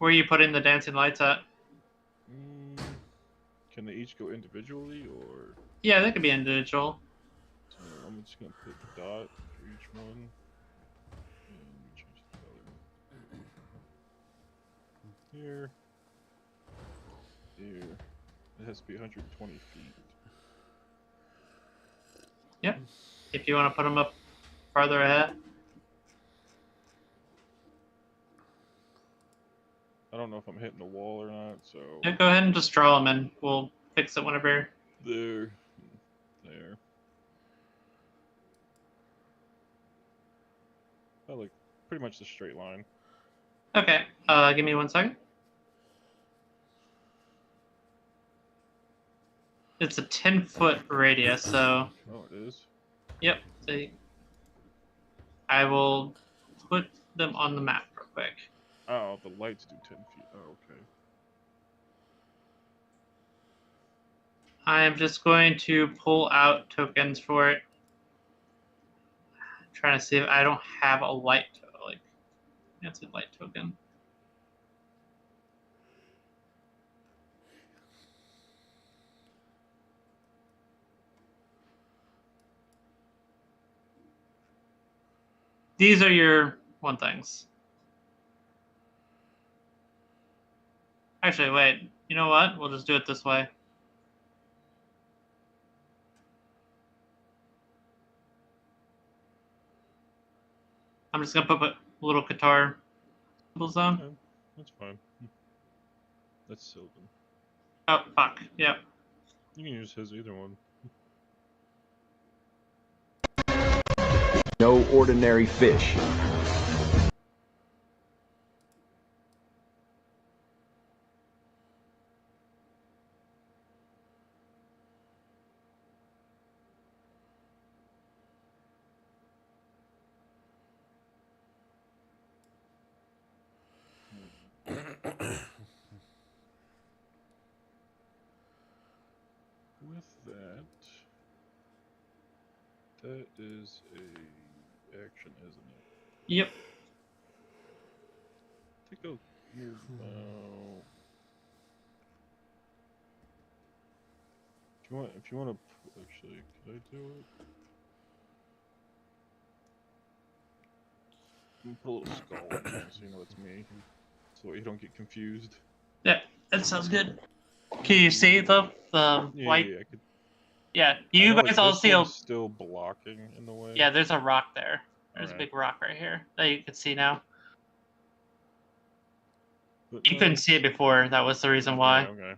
are you putting the dancing lights at? Can they each go individually, or? Yeah, they could be individual. So I'm just gonna put the dot for each one. And change the color. Here. Here. It has to be 120 feet. Yep. If you want to put them up farther ahead. I don't know if I'm hitting the wall or not, so. Yeah, go ahead and just draw them, and we'll fix it whenever. There. I like pretty much the straight line. Okay. Give me 1 second. It's a 10-foot radius, so. Oh, it is? Yep. See. I will put them on the map real quick. Oh, the lights do 10 feet. Oh, okay. I am just going to pull out tokens for it. I'm trying to see if I don't have a light, like, that's a light token. These are your one things. Actually, wait. You know what? We'll just do it this way. I'm just gonna put a little Qatar symbols on. Okay, that's fine. That's Sylvan. Oh, fuck. Yep. You can use his either one. No ordinary fish. With that is a action, isn't it? Yep. I think I'll move. If you want to, actually, could I do it? I'm gonna put a little skull on there so you know it's me, so you don't get confused. Yeah, that sounds good. Can you see the Yeah, light? I could. Yeah, I you know, guys like, all this see a. one's still blocking in the way. Yeah, there's a rock there. There's a Alright. big rock right here that you can see now. But You no, couldn't see it before. That was the reason why. Yeah, okay.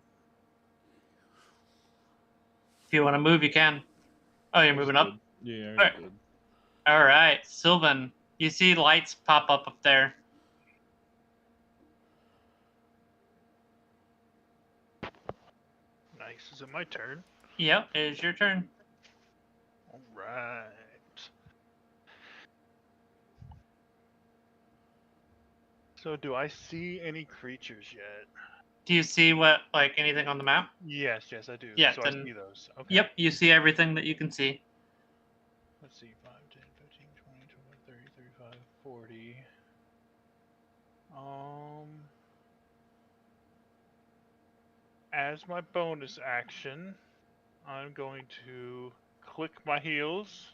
If you want to move, you can. Oh, you're I moving just up? did. Yeah, I Alright. did. All right, Sylvan. You see lights pop up there. Nice. Is it my turn? Yep, it is your turn. All right. So, do I see any creatures yet? Do you see what, like, anything on the map? Yes, I do. Yeah, so then- I see those. Okay. Yep, you see everything that you can see. Let's see. 5, 10, 15, 20, 21, 30, 35, 40. As my bonus action, I'm going to click my heels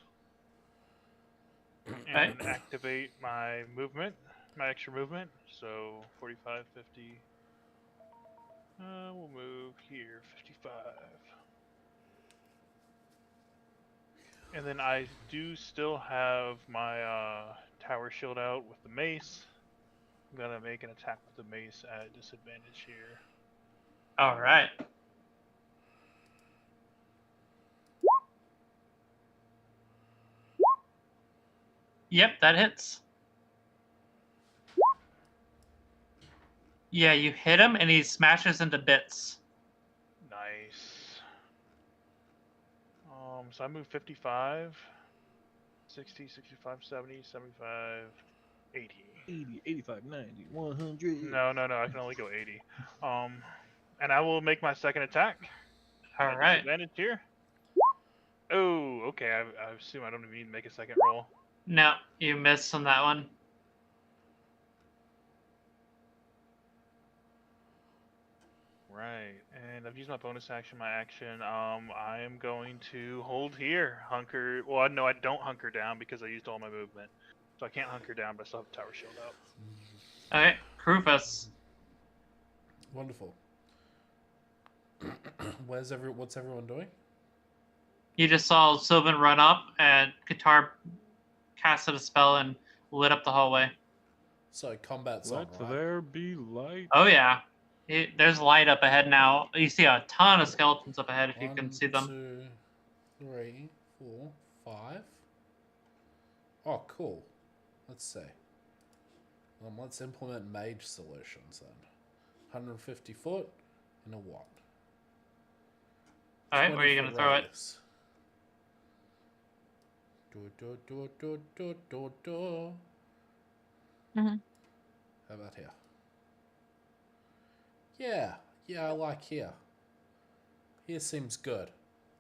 and activate my movement, my extra movement. So 45, 50. We'll move here, 55. And then I do still have my tower shield out with the mace. I'm gonna make an attack with the mace at disadvantage here. All right. Yep, that hits. Yeah, you hit him and he smashes into bits. Nice. So I move 55, 60, 65, 70, 75, 80. 80, 85, 90, 100. No, I can only go 80. And I will make my second attack. All at right. disadvantage here. Oh, okay. I assume I don't even need to make a second roll. No, you missed on that one. Right, and I've used my bonus action, my action. I am going to hold here, hunker. Well, no, I don't hunker down because I used all my movement, so I can't hunker down, but I still have tower shield out. All right, Krufus. Wonderful. What's everyone doing? You just saw Sylvan run up and Qatar casted a spell and lit up the hallway. So combat's on, Let right? there be light. Oh yeah, there's light up ahead now. You see a ton of skeletons up ahead if you can see them. 1, 2, 3, 4, 5. Oh, cool. Let's see. Let's implement mage solutions then. 150 foot in a watt. All right, where are you 20 gonna foot throw it? radius. Do. Mhm. How about here? Yeah, I like here. Here seems good.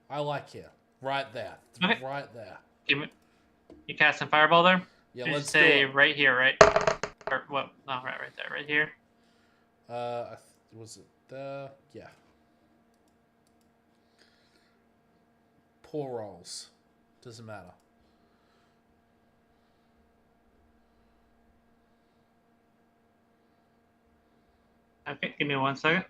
I like here. Right there. Okay. Right there. Give me. You casting fireball there? Yeah, Did you let's say do it. right here, right? Or what? No, right there, right here. Was it there? Yeah. Poor rolls. Doesn't matter. Okay, give me 1 second.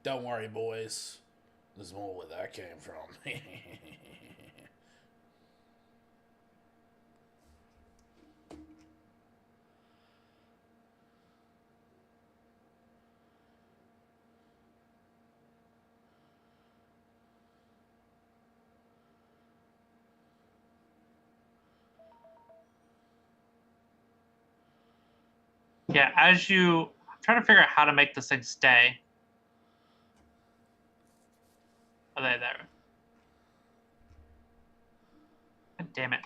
Don't worry, boys. There's more where that came from. Yeah, I'm trying to figure out how to make this thing stay. Oh, there. God damn it.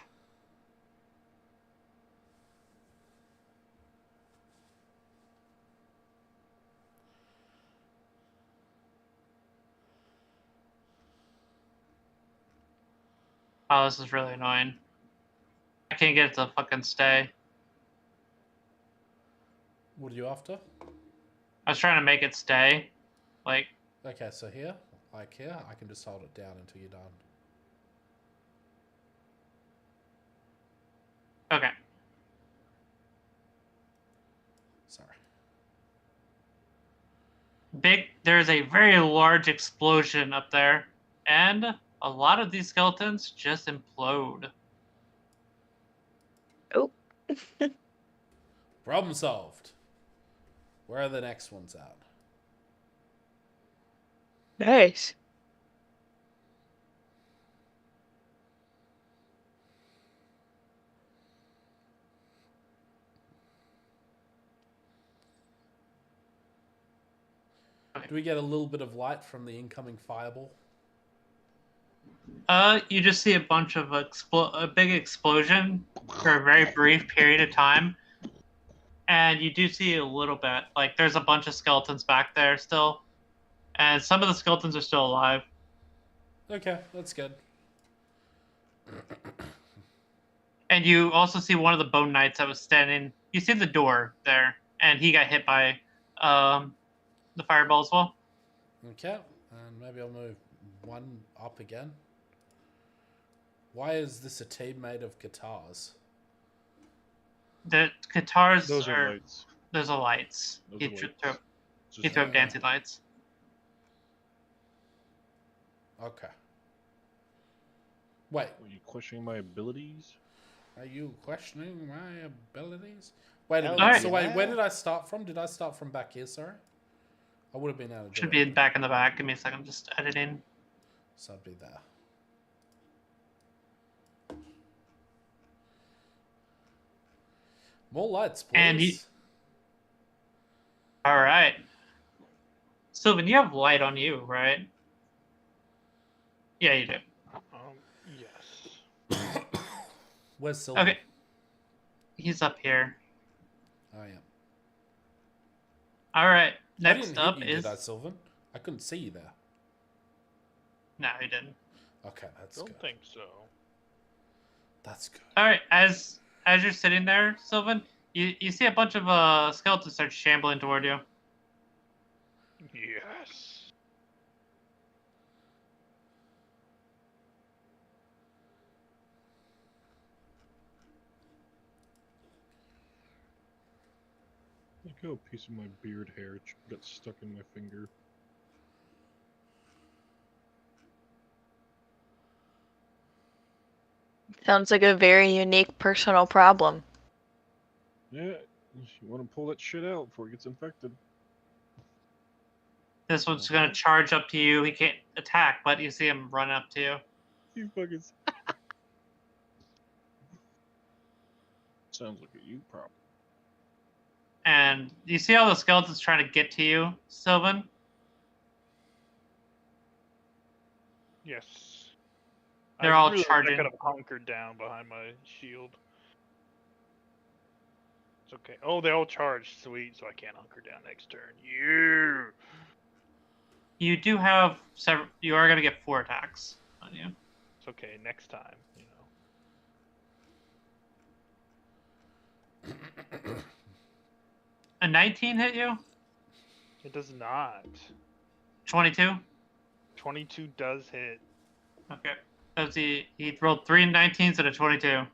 Oh, this is really annoying. I can't get it to fucking stay. What are you after? I was trying to make it stay. Like, Okay, so here, like here, I can just hold it down until you're done. Sorry. There's a very large explosion up there, and a lot of these skeletons just implode. Oh. Problem solved. Where are the next ones at? Nice. Do we get a little bit of light from the incoming fireball? You just see a bunch of a big explosion for a very brief period of time, and you do see a little bit. Like there's a bunch of skeletons back there still, and some of the skeletons are still alive. Okay, that's good. And you also see one of the bone knights that was standing. You see the door there, and he got hit by the fireball as well. Okay, and maybe I'll move one up again. Why is this a team made of guitars? The guitars Those are lights. Those are lights. Those He are threw lights. up dancing lights. Okay. Wait, Are you questioning my abilities? are you questioning my abilities? Wait a minute. Alright. So wait, where did I start from? Did I start from back here, sorry? I would have been able to do Should it. be back in the back. Give me a second. I'm just editing. So I'd be there. More lights, please. And All right. Sylvan, you have light on you, right? Yeah, you do. Yes. Where's Sylvan? Okay. He's up here. Oh, yeah. All right. I Next didn't up hit you, is did I, Sylvan? I couldn't see you there. no, he didn't. Okay, that's Don't good. think so. That's good. All right. As you're sitting there, Sylvan, you see a bunch of skeletons start shambling toward you. Yes. Look how a piece of my beard hair got stuck in my finger. Sounds like a very unique personal problem. Yeah, you want to pull that shit out before it gets infected. This one's gonna charge up to you. He can't attack, but you see him run up to you. You fucking. Sounds like a you problem. And you see all the skeletons trying to get to you, Sylvan? Yes. They're all I charging. could have hunkered down behind my shield. It's okay. Oh, they all charged. Sweet. So I can't hunker down next turn. You. You do have several. You are gonna get 4 attacks on you. It's okay. Next time, you know. A 19 hit you? It does not. 22? 22 does hit. Okay. That was he rolled 3 19s and a 22.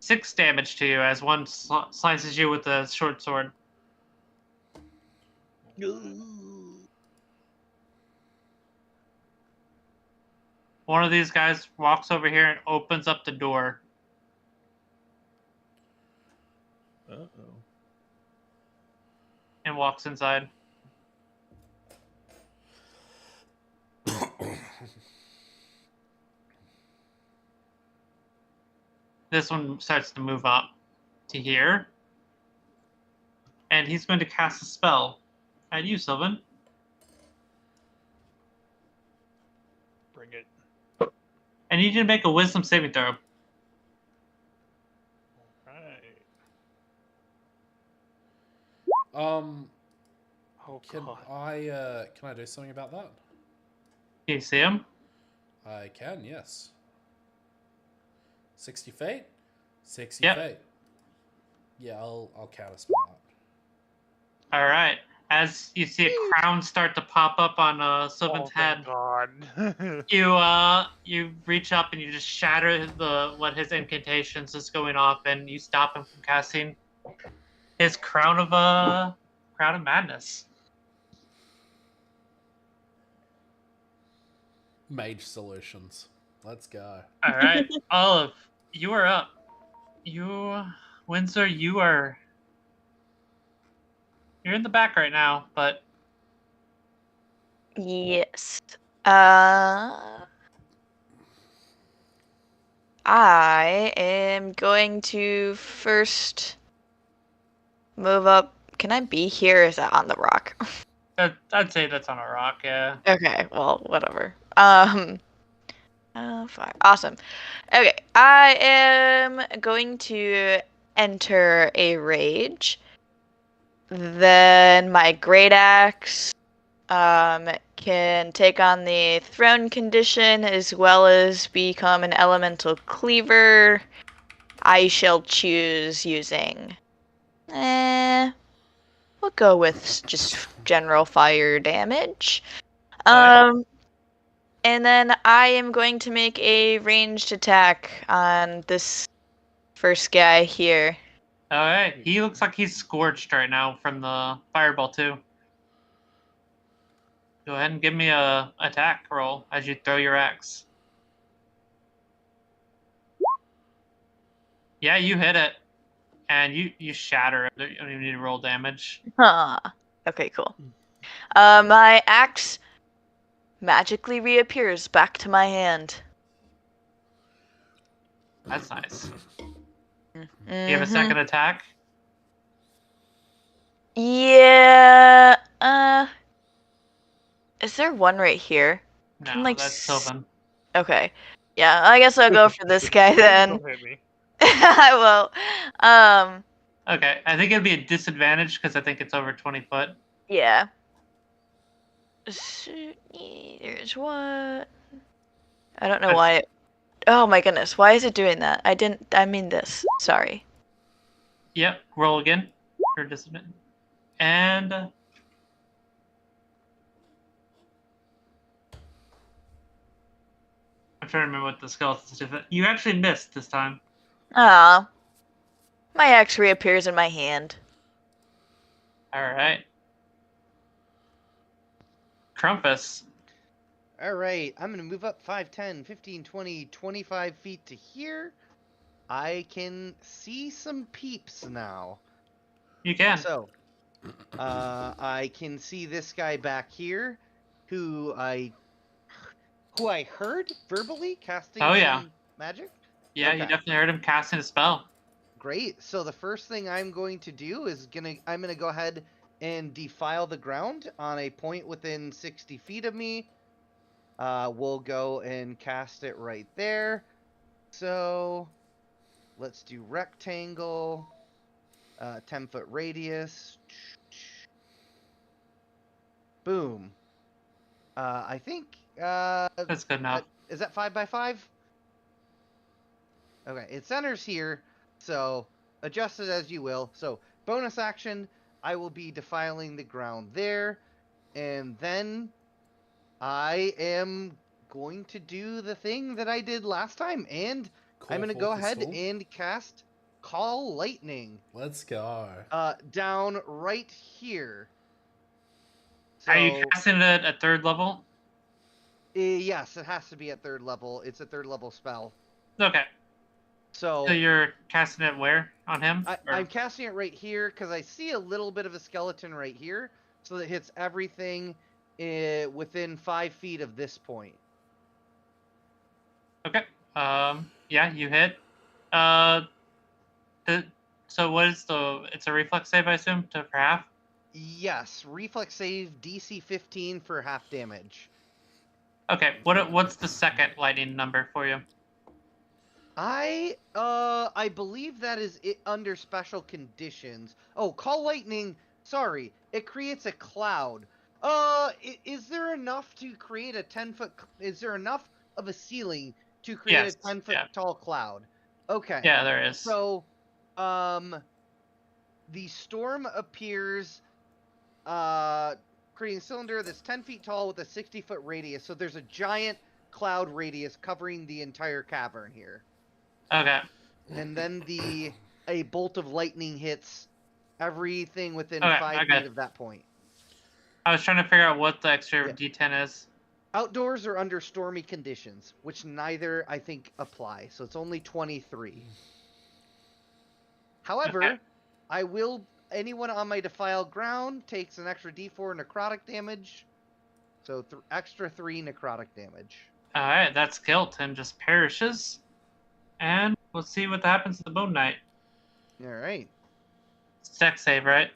6 damage to you as one slices you with a short sword. One of these guys walks over here and opens up the door. Uh-oh. And walks inside. This one starts to move up to here. And he's going to cast a spell at you, Sylvan. Bring it. And you need to make a wisdom saving throw. Right. Oh, Can God. I do something about that? Can you see him? I can, yes. 60 feet? 60 Yep. feet. Yeah, I'll counter spell that. All right. as you see a crown start to pop up on Sylvan's head. God. You reach up and you just shatter what his incantations is going off, and you stop him from casting his crown of madness. Mage solutions. Let's go. All right, Olive, you are up. Windsor, you're in the back right now, but Yes. I am going to first move up. Can I be here? Or is that on the rock? I'd say that's on a rock. Yeah. Okay, well, whatever. Fine. Awesome. Okay, I am going to enter a rage. Then my great axe can take on the throne condition as well as become an elemental cleaver. I shall choose using. We'll go with just general fire damage. And then I am going to make a ranged attack on this first guy here. All right. He looks like he's scorched right now from the fireball too. Go ahead and give me a attack roll as you throw your axe. Yeah, you hit it, and you shatter it. You don't even need to roll damage. Huh. Okay, cool. My axe magically reappears back to my hand. That's nice. Mm-hmm. You have a second attack? Yeah. Is there one right here? No, that's Sylvan. Okay. Yeah, I guess I'll go for this guy then. Don't hit me. I will. Okay, I think it'd be a disadvantage because I think it's over 20 foot. Yeah. So, there's one. I don't know why. Oh my goodness, why is it doing that? I mean this. Sorry. Yep, roll again for disadvantage. And I'm trying to remember what the skeletons do. You actually missed this time. Ah. My axe reappears in my hand. Alright. Crumpus. Alright, I'm going to move up 5, 10, 15, 20, 25 feet to here. I can see some peeps now. You can. So, I can see this guy back here, who I heard verbally casting some magic. Yeah, okay. You definitely heard him casting a spell. Great. So the first thing I'm going to do is I'm gonna go ahead and defile the ground on a point within 60 feet of me. We'll go and cast it right there. So let's do rectangle, 10-foot radius. Boom. I think that's good enough. Is that 5 by 5? Okay, it centers here, so adjust it as you will. So bonus action, I will be defiling the ground there, and then I am going to do the thing that I did last time, and I'm going to go ahead and cast Call Lightning. Let's go. Down right here. So, are you casting it at 3rd level? Yes, it has to be at 3rd level. It's a 3rd level spell. Okay. So you're casting it where? On him? I'm casting it right here because I see a little bit of a skeleton right here. So that hits everything within 5 feet of this point. Okay. Yeah, you hit. So what is it's a reflex save, I assume, for half? Yes, reflex save DC 15 for half damage. Okay, what's the second lightning number for you? I believe that is it under special conditions. Oh, Call Lightning. Sorry, it creates a cloud. Is there enough to create a 10-foot? Is there enough of a ceiling to create a 10-foot tall cloud? Okay. Yeah, there is. So, the storm appears creating a cylinder that's 10 feet tall with a 60-foot radius. So there's a giant cloud radius covering the entire cavern here. Okay. And then a bolt of lightning hits everything within Okay, 5 feet of that point. I was trying to figure out what the extra Yeah. D10 is. Outdoors or under stormy conditions, which neither, I think, apply. So it's only 23. However, Okay. anyone on my defiled ground takes an extra D4 necrotic damage. So extra 3 necrotic damage. Alright, that skeleton just perishes. And we'll see what happens to the Bone Knight. Alright. It's dex save, right?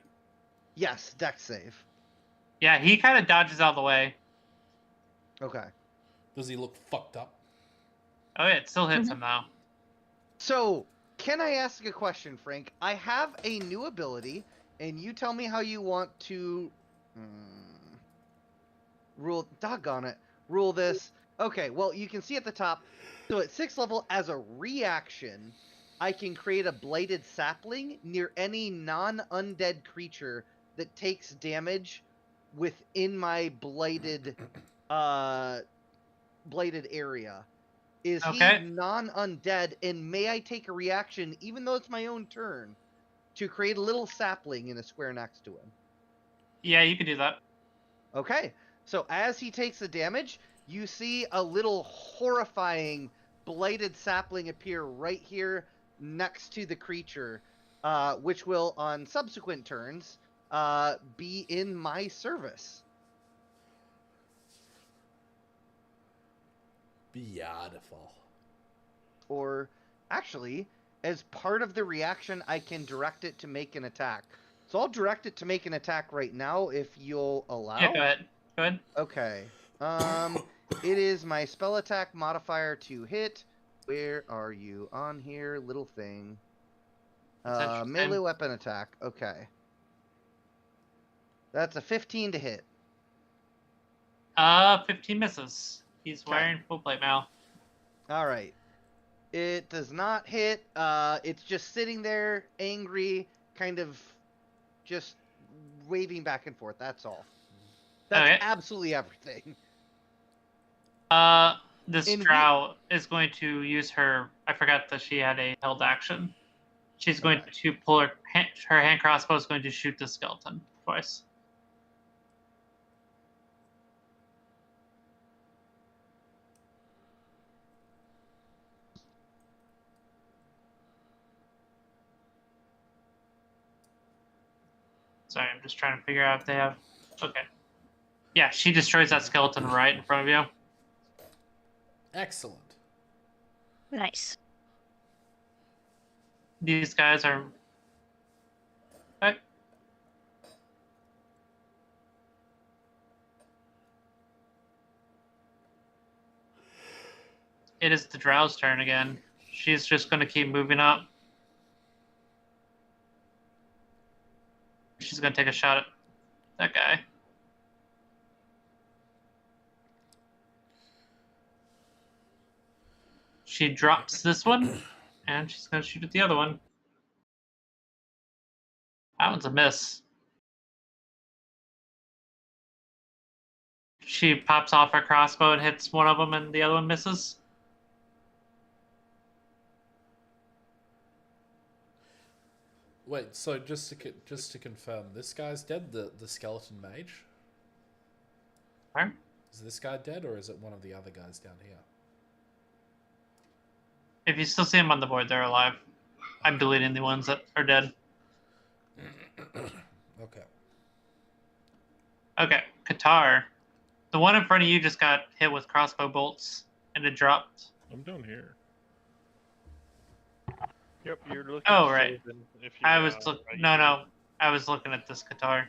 Yes, dex save. Yeah, he kind of dodges out of the way. Okay. Does he look fucked up? Oh yeah, it still hits him though. So, can I ask a question, Frank? I have a new ability, and you tell me how you want to rule this. Okay, well, you can see at the top, so at 6th level, as a reaction, I can create a blighted sapling near any non-undead creature that takes damage within my blighted area. Is Okay. he non-undead, and may I take a reaction, even though it's my own turn, to create a little sapling in a square next to him? Yeah, you can do that. Okay, so as he takes the damage, you see a little horrifying blighted sapling appear right here next to the creature, which will, on subsequent turns, be in my service. Beautiful. Or, actually, as part of the reaction, I can direct it to make an attack. So I'll direct it to make an attack right now, if you'll allow. Yeah, go ahead. Go ahead. Okay. It is my spell attack modifier to hit. Where are you on here, little thing? That's interesting. Melee weapon attack. Okay. That's a 15 to hit. 15 misses. He's Okay. wearing full plate mail. All right. It does not hit. It's just sitting there, angry, kind of just waving back and forth. That's all. That's Okay. absolutely everything. This In drow is going to use her. I forgot that she had a held action. She's going Okay. to pull her hand crossbow is going to shoot the skeleton twice. Sorry, I'm just trying to figure out if they have. Okay. Yeah, she destroys that skeleton right in front of you. Excellent. Nice. These guys are. Okay. It is the drow's turn again. She's just going to keep moving up. She's going to take a shot at that guy. She drops this one, and she's going to shoot at the other one. That one's a miss. She pops off her crossbow and hits one of them, and the other one misses. Wait, so just to confirm, this guy's dead. The skeleton mage. Right? Is this guy dead, or is it one of the other guys down here? If you still see them on the board, they're alive. I'm deleting the ones that are dead. Okay. Okay, Qatar. The one in front of you just got hit with crossbow bolts, and it dropped. I'm down here. Yep, you're looking. Oh, at right. saving if you, I was right no. I was looking at this Qatar.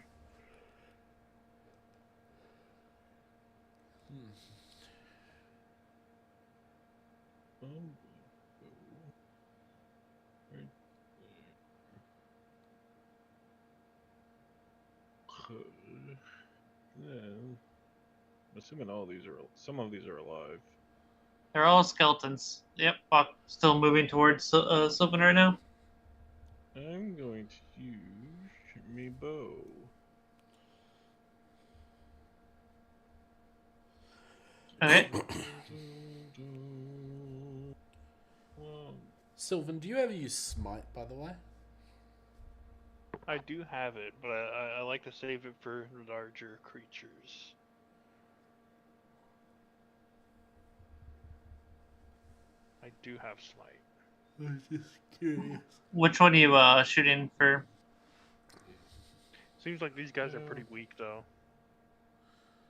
Right there. Then, I'm assuming some of these are alive. They're all skeletons. Yep, Buck still moving towards Sylvan right now. I'm going to use me bow. Okay. Sylvan, do you ever use Smite, by the way? I do have it, but I like to save it for larger creatures. I do have Smite. I'm just curious. Which one are you shooting for? Seems like these guys are pretty weak, though.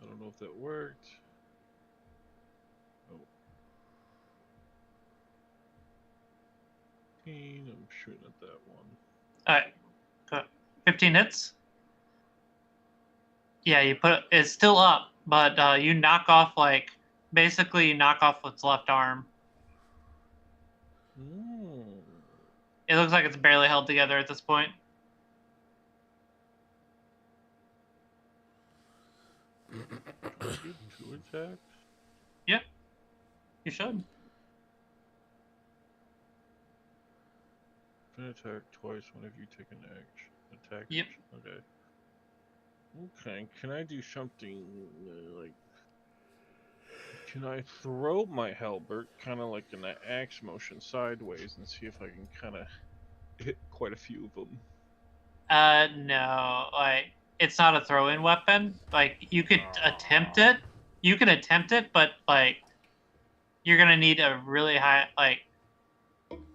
I don't know if that worked. Oh. I'm shooting at that one. Alright. 15 hits? Yeah, you put it's still up, but you knock off basically you knock off its left arm. It looks like it's barely held together at this point. Two attacks? Yep. You should. Can attack twice whenever you take an attack. Yep. Okay. Okay. Can I do something like? Can I throw my halberd kind of like in an axe motion sideways and see if I can kind of hit quite a few of them? No. It's not a throw-in weapon. You could attempt it. You can attempt it, but you're gonna need a really high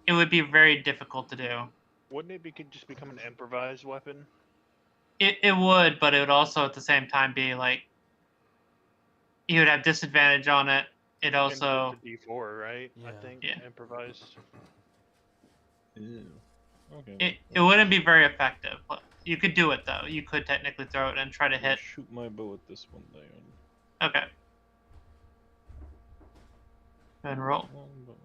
it would be very difficult to do. Wouldn't it just become an improvised weapon? It would, but it would also at the same time be you would have disadvantage on it. It also D4, right? Yeah. I think Yeah. improvised. Ew. Okay. it wouldn't be very effective. You could do it though. You could technically throw it and try to I'll hit. shoot my bow at this one then. Okay. Go ahead and roll. Longbow.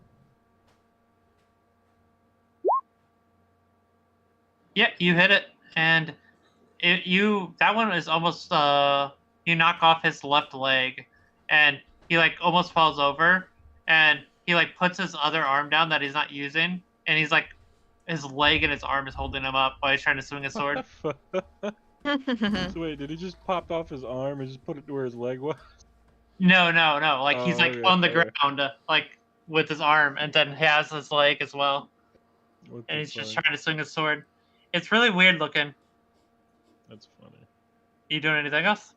Yeah, you hit it, and that one is almost you knock off his left leg, and he almost falls over, and he puts his other arm down that he's not using, and he's his leg and his arm is holding him up while he's trying to swing his sword. So wait, did he just pop off his arm and just put it to where his leg was? No. He's okay, on the okay. ground, with his arm, and then he has his leg as well, What and the he's just fuck? trying to swing his sword. It's really weird looking. That's funny. You doing anything else?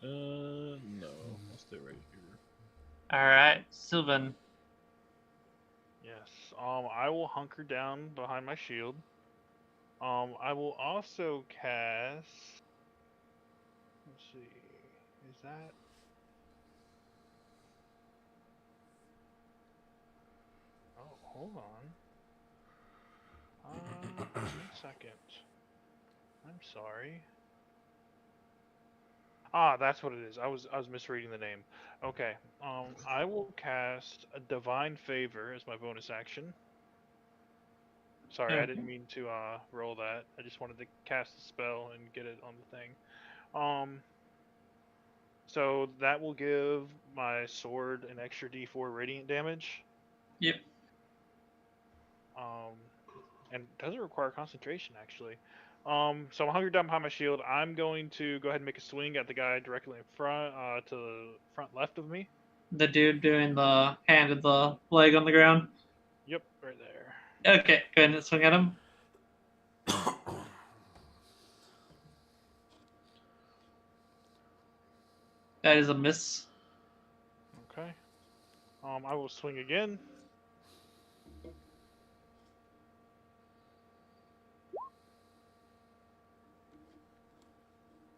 No. I'll stay right here. All right, Sylvan. Yes. I will hunker down behind my shield. I will also cast. Let's see. Is that? Oh, hold on. 1 second. I'm sorry. That's what it is. I was misreading the name. Okay. I will cast a Divine Favor as my bonus action. Sorry, I Okay. didn't mean to roll that. I just wanted to cast the spell and get it on the thing. So that will give my sword an extra D4 radiant damage. Yep. And it doesn't require concentration actually. So I'm hunkered down behind my shield. I'm going to go ahead and make a swing at the guy directly in front, to the front left of me. The dude doing the hand and the leg on the ground. Yep, right there. Okay, go ahead and swing at him. That is a miss. Okay. I will swing again.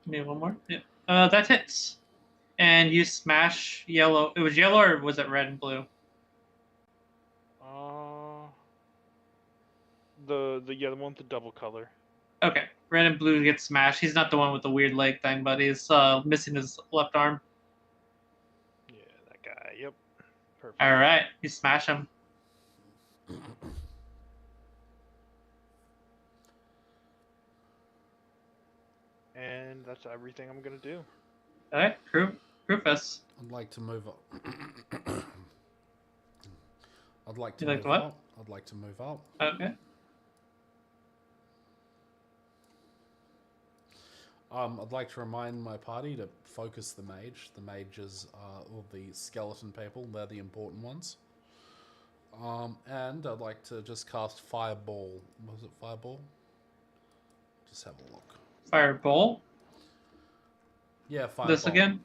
Give me one more. Yeah. That hits. And you smash yellow. It was yellow or was it red and blue? The one with the double color. Okay. Red and blue gets smashed. He's not the one with the weird leg thing, but he's missing his left arm. Yeah, that guy. Yep. Perfect. Alright. You smash him. And that's everything I'm gonna do. Alright, Rufus. I'd like to move up. I'd like to You like move to what? up. I'd like to move up. Okay. I'd like to remind my party to focus the mage. The mages are all the skeleton people. They're the important ones. And I'd like to just cast Fireball. Was it Fireball? Just have a look. Firebolt. Yeah, Fireball. This again?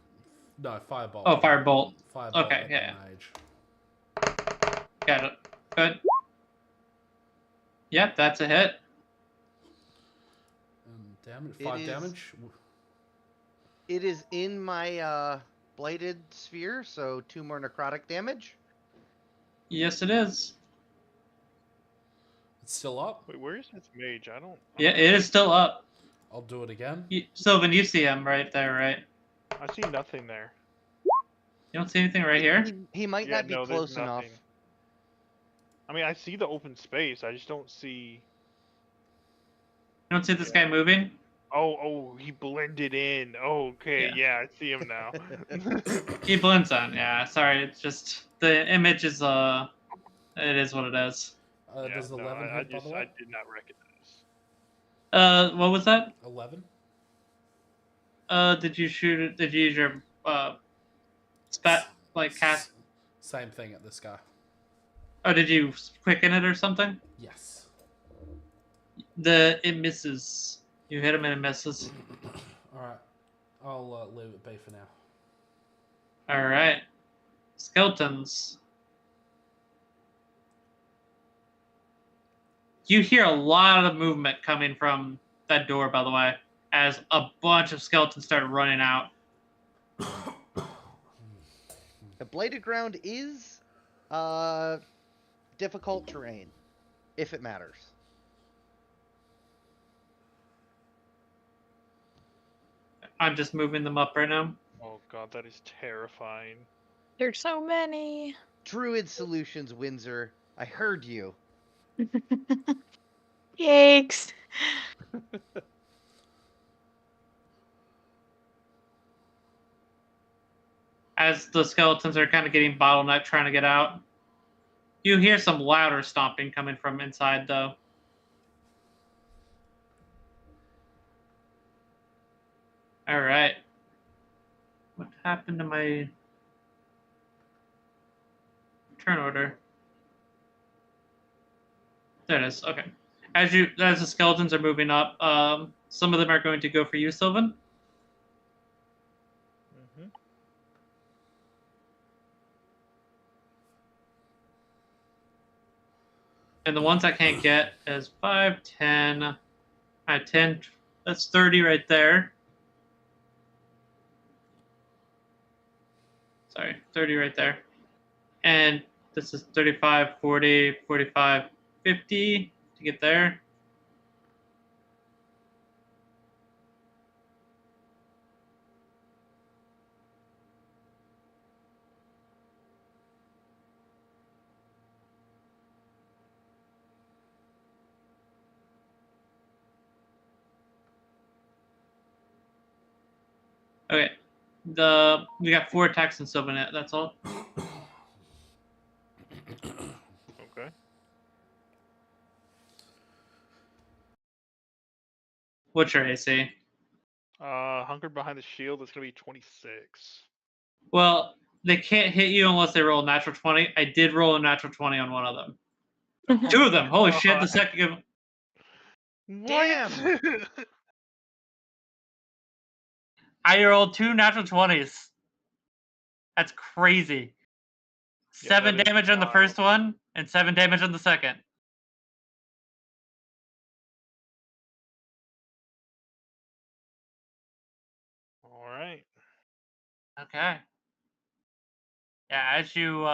No, Firebolt. Oh, Firebolt. Firebolt Okay, at yeah. the mage. Got it. Good. Yep, that's a hit. And damage. It 5 is- damage. It is in my blighted sphere, so 2 more necrotic damage. Yes, it is. It's still up. Wait, where is this mage? I don't. Yeah, it is still up. I'll do it again. Sylvan, you see him right there, right? I see nothing there. You don't see anything right here? He might Yeah, not be no, there's close enough. nothing. I mean, I see the open space. I just don't see. You don't see this guy moving? Oh, he blended in. Oh, okay, Yeah. I see him now. He blends in, yeah. Sorry, it's just the image is it is what it is. Yeah, Does no, 11 I hit, by the way? did not recognize. What was that? 11? Did you shoot it? Did you use your spat cast? Same thing at this guy. Oh, did you quicken it or something? Yes. It misses. You hit him and it misses. Alright. I'll leave it be for now. All right, skeletons. You hear a lot of movement coming from that door, by the way, as a bunch of skeletons start running out. The bladed ground is difficult terrain, if it matters. I'm just moving them up right now. Oh god, that is terrifying. There's so many. Druid Solutions, Windsor. I heard you. Yikes. As the skeletons are kind of getting bottlenecked trying to get out, you hear some louder stomping coming from inside, though. All right. What happened to my turn order? There it is. Okay. As the skeletons are moving up, some of them are going to go for you, Sylvan. Mm-hmm. And the ones I can't get is 5, 10, 10. That's 30 right there. Sorry, 30 right there. And this is 35, 40, 45, 50 to get there. Okay. We got 4 attacks in Sylvanet, that's all. Okay. What's your AC? Hunkered behind the shield is gonna be 26. Well, they can't hit you unless they roll a natural 20. I did roll a natural 20 on one of them. 2 of them. Holy shit, the second. Damn! I rolled 2 natural 20s. That's crazy. Yeah, 7 that is damage on the wild. first one, and 7 damage on the second. All right. Okay. Yeah, as you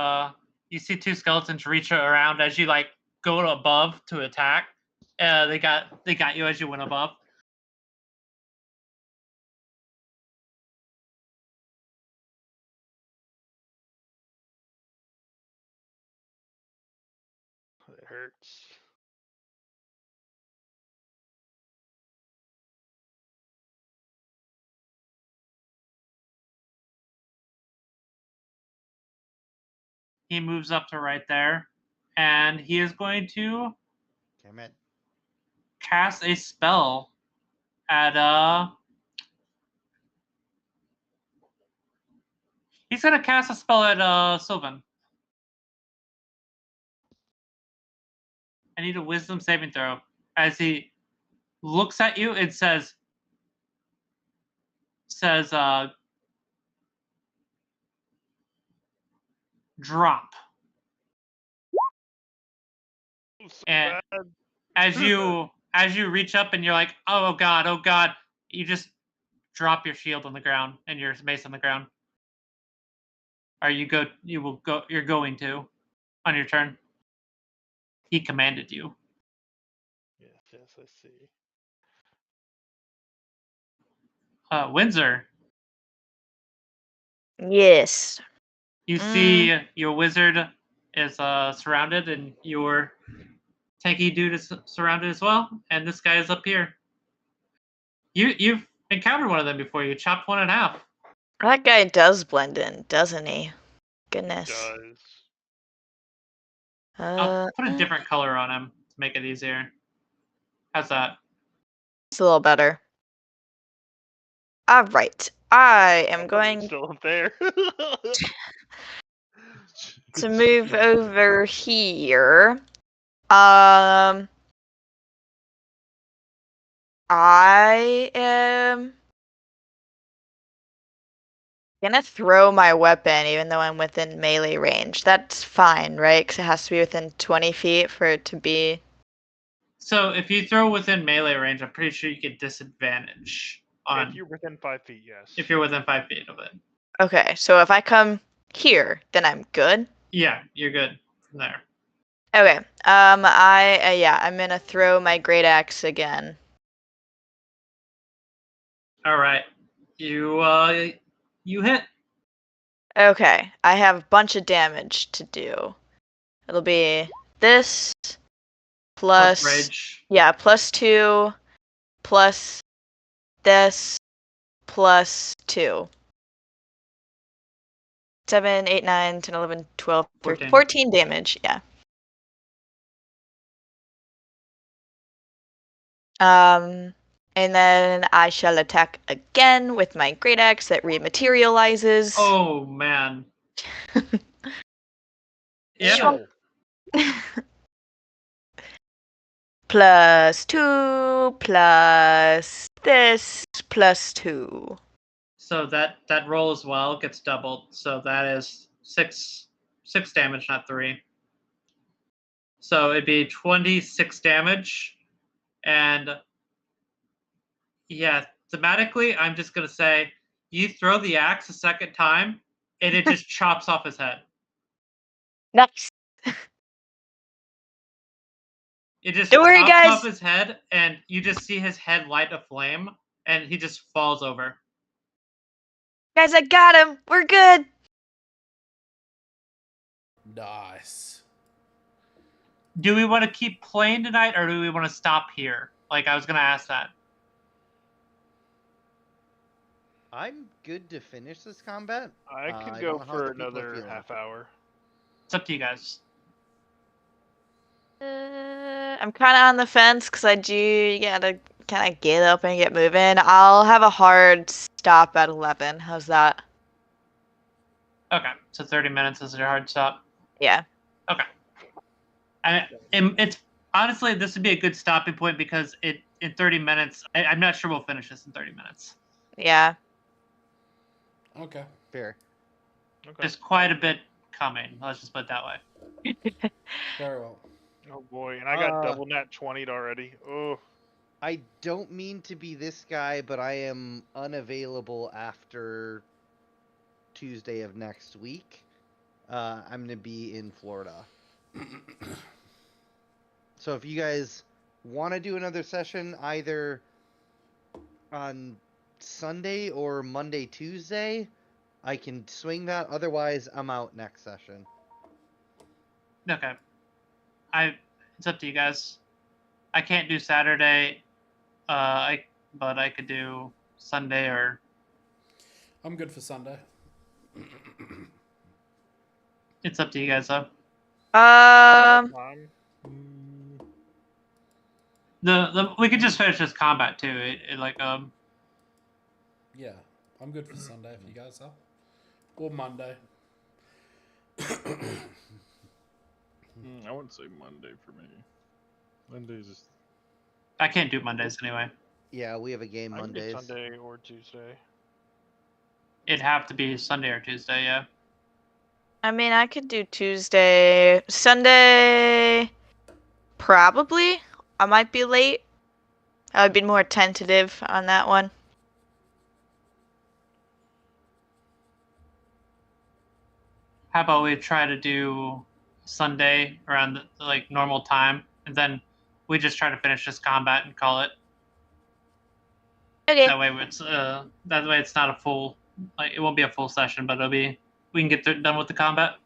see 2 skeletons reach around as you go above to attack. They got you as you went above. It hurts. He moves up to right there, and he is going to Damn it. cast a spell at He's gonna cast a spell at Sylvan. I need a wisdom saving throw. As he looks at you and says, drop. So And bad. as you reach up and you're like, oh god, you just drop your shield on the ground and your mace on the ground. You're going to on your turn. He commanded you. Yes, I see. Windsor, Yes. you see your wizard is surrounded and your tanky dude is surrounded as well, and this guy is up here. You've encountered one of them before. You chopped one in half. That guy does blend in, doesn't he? Goodness. Does. I'll put a different color on him to make it easier. How's that? It's a little better. All right. I am going Still up there. to move over here. I am gonna throw my weapon even though I'm within melee range. That's fine, right? Because it has to be within 20 feet for it to be... So if you throw within melee range, I'm pretty sure you get disadvantage on If you're within 5 feet, yes. if you're within 5 feet of it. Okay, so if I come here, then I'm good? Yeah, you're good from there. Okay, I'm gonna throw my great axe again. All right, you hit. Okay, I have a bunch of damage to do. It'll be this plus rage. Yeah, +2 plus this plus 2. 7, 8, 9, 10, 11, 12, 13, 14 damage, yeah. And then I shall attack again with my great axe that rematerializes. Oh man. Yeah. +2 plus this +2. So that roll as well gets doubled. So that is 6 damage, not 3. So it'd be 26 damage. And yeah, thematically, I'm just gonna say you throw the axe a second time, and it just chops off his head. Nice. It just Don't worry, chops guys. off his head, and you just see his head light a flame, and he just falls over. Guys, I got him. We're good. Nice. Do we want to keep playing tonight, or do we want to stop here? Like, I was gonna ask that. I'm good to finish this combat. I could I go don't know how for other people are another feeling. half hour. It's up to you guys. I'm kind of on the fence because I do gotta kind of get up and get moving. I'll have a hard stop at 11. How's that? Okay, so 30 minutes is your hard stop. Yeah. Okay. It's honestly, this would be a good stopping point because in 30 minutes, I'm not sure we'll finish this in 30 minutes. Yeah. Okay. Fair. Okay. There's quite a bit coming. Let's just put it that way. Very well. Oh boy, and I got double nat 20'd already. Oh. I don't mean to be this guy, but I am unavailable after Tuesday of next week. I'm gonna be in Florida. So if you guys want to do another session either on Sunday or Monday, Tuesday, I can swing that. Otherwise, I'm out next session. Okay. It's up to you guys. I can't do Saturday, but I could do Sunday or. I'm good for Sunday. It's up to you guys though. We could just finish this combat too. Yeah, I'm good for Sunday if you guys are. Or Monday. I wouldn't say Monday for me. Monday's just. I can't do Mondays anyway. Yeah, we have a game I can do Mondays. Sunday or Tuesday. It'd have to be Sunday or Tuesday, yeah. I mean, I could do Tuesday. Sunday, probably. I might be late. I would be more tentative on that one. How about we try to do Sunday around the like normal time, and then we just try to finish this combat and call it. Okay. That way it's not a full, like it won't be a full session, but we can get done with the combat.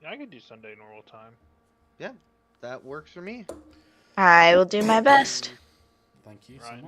Yeah, I could do Sunday normal time. Yeah, that works for me. I will do my best. Thank you so Ryan. much.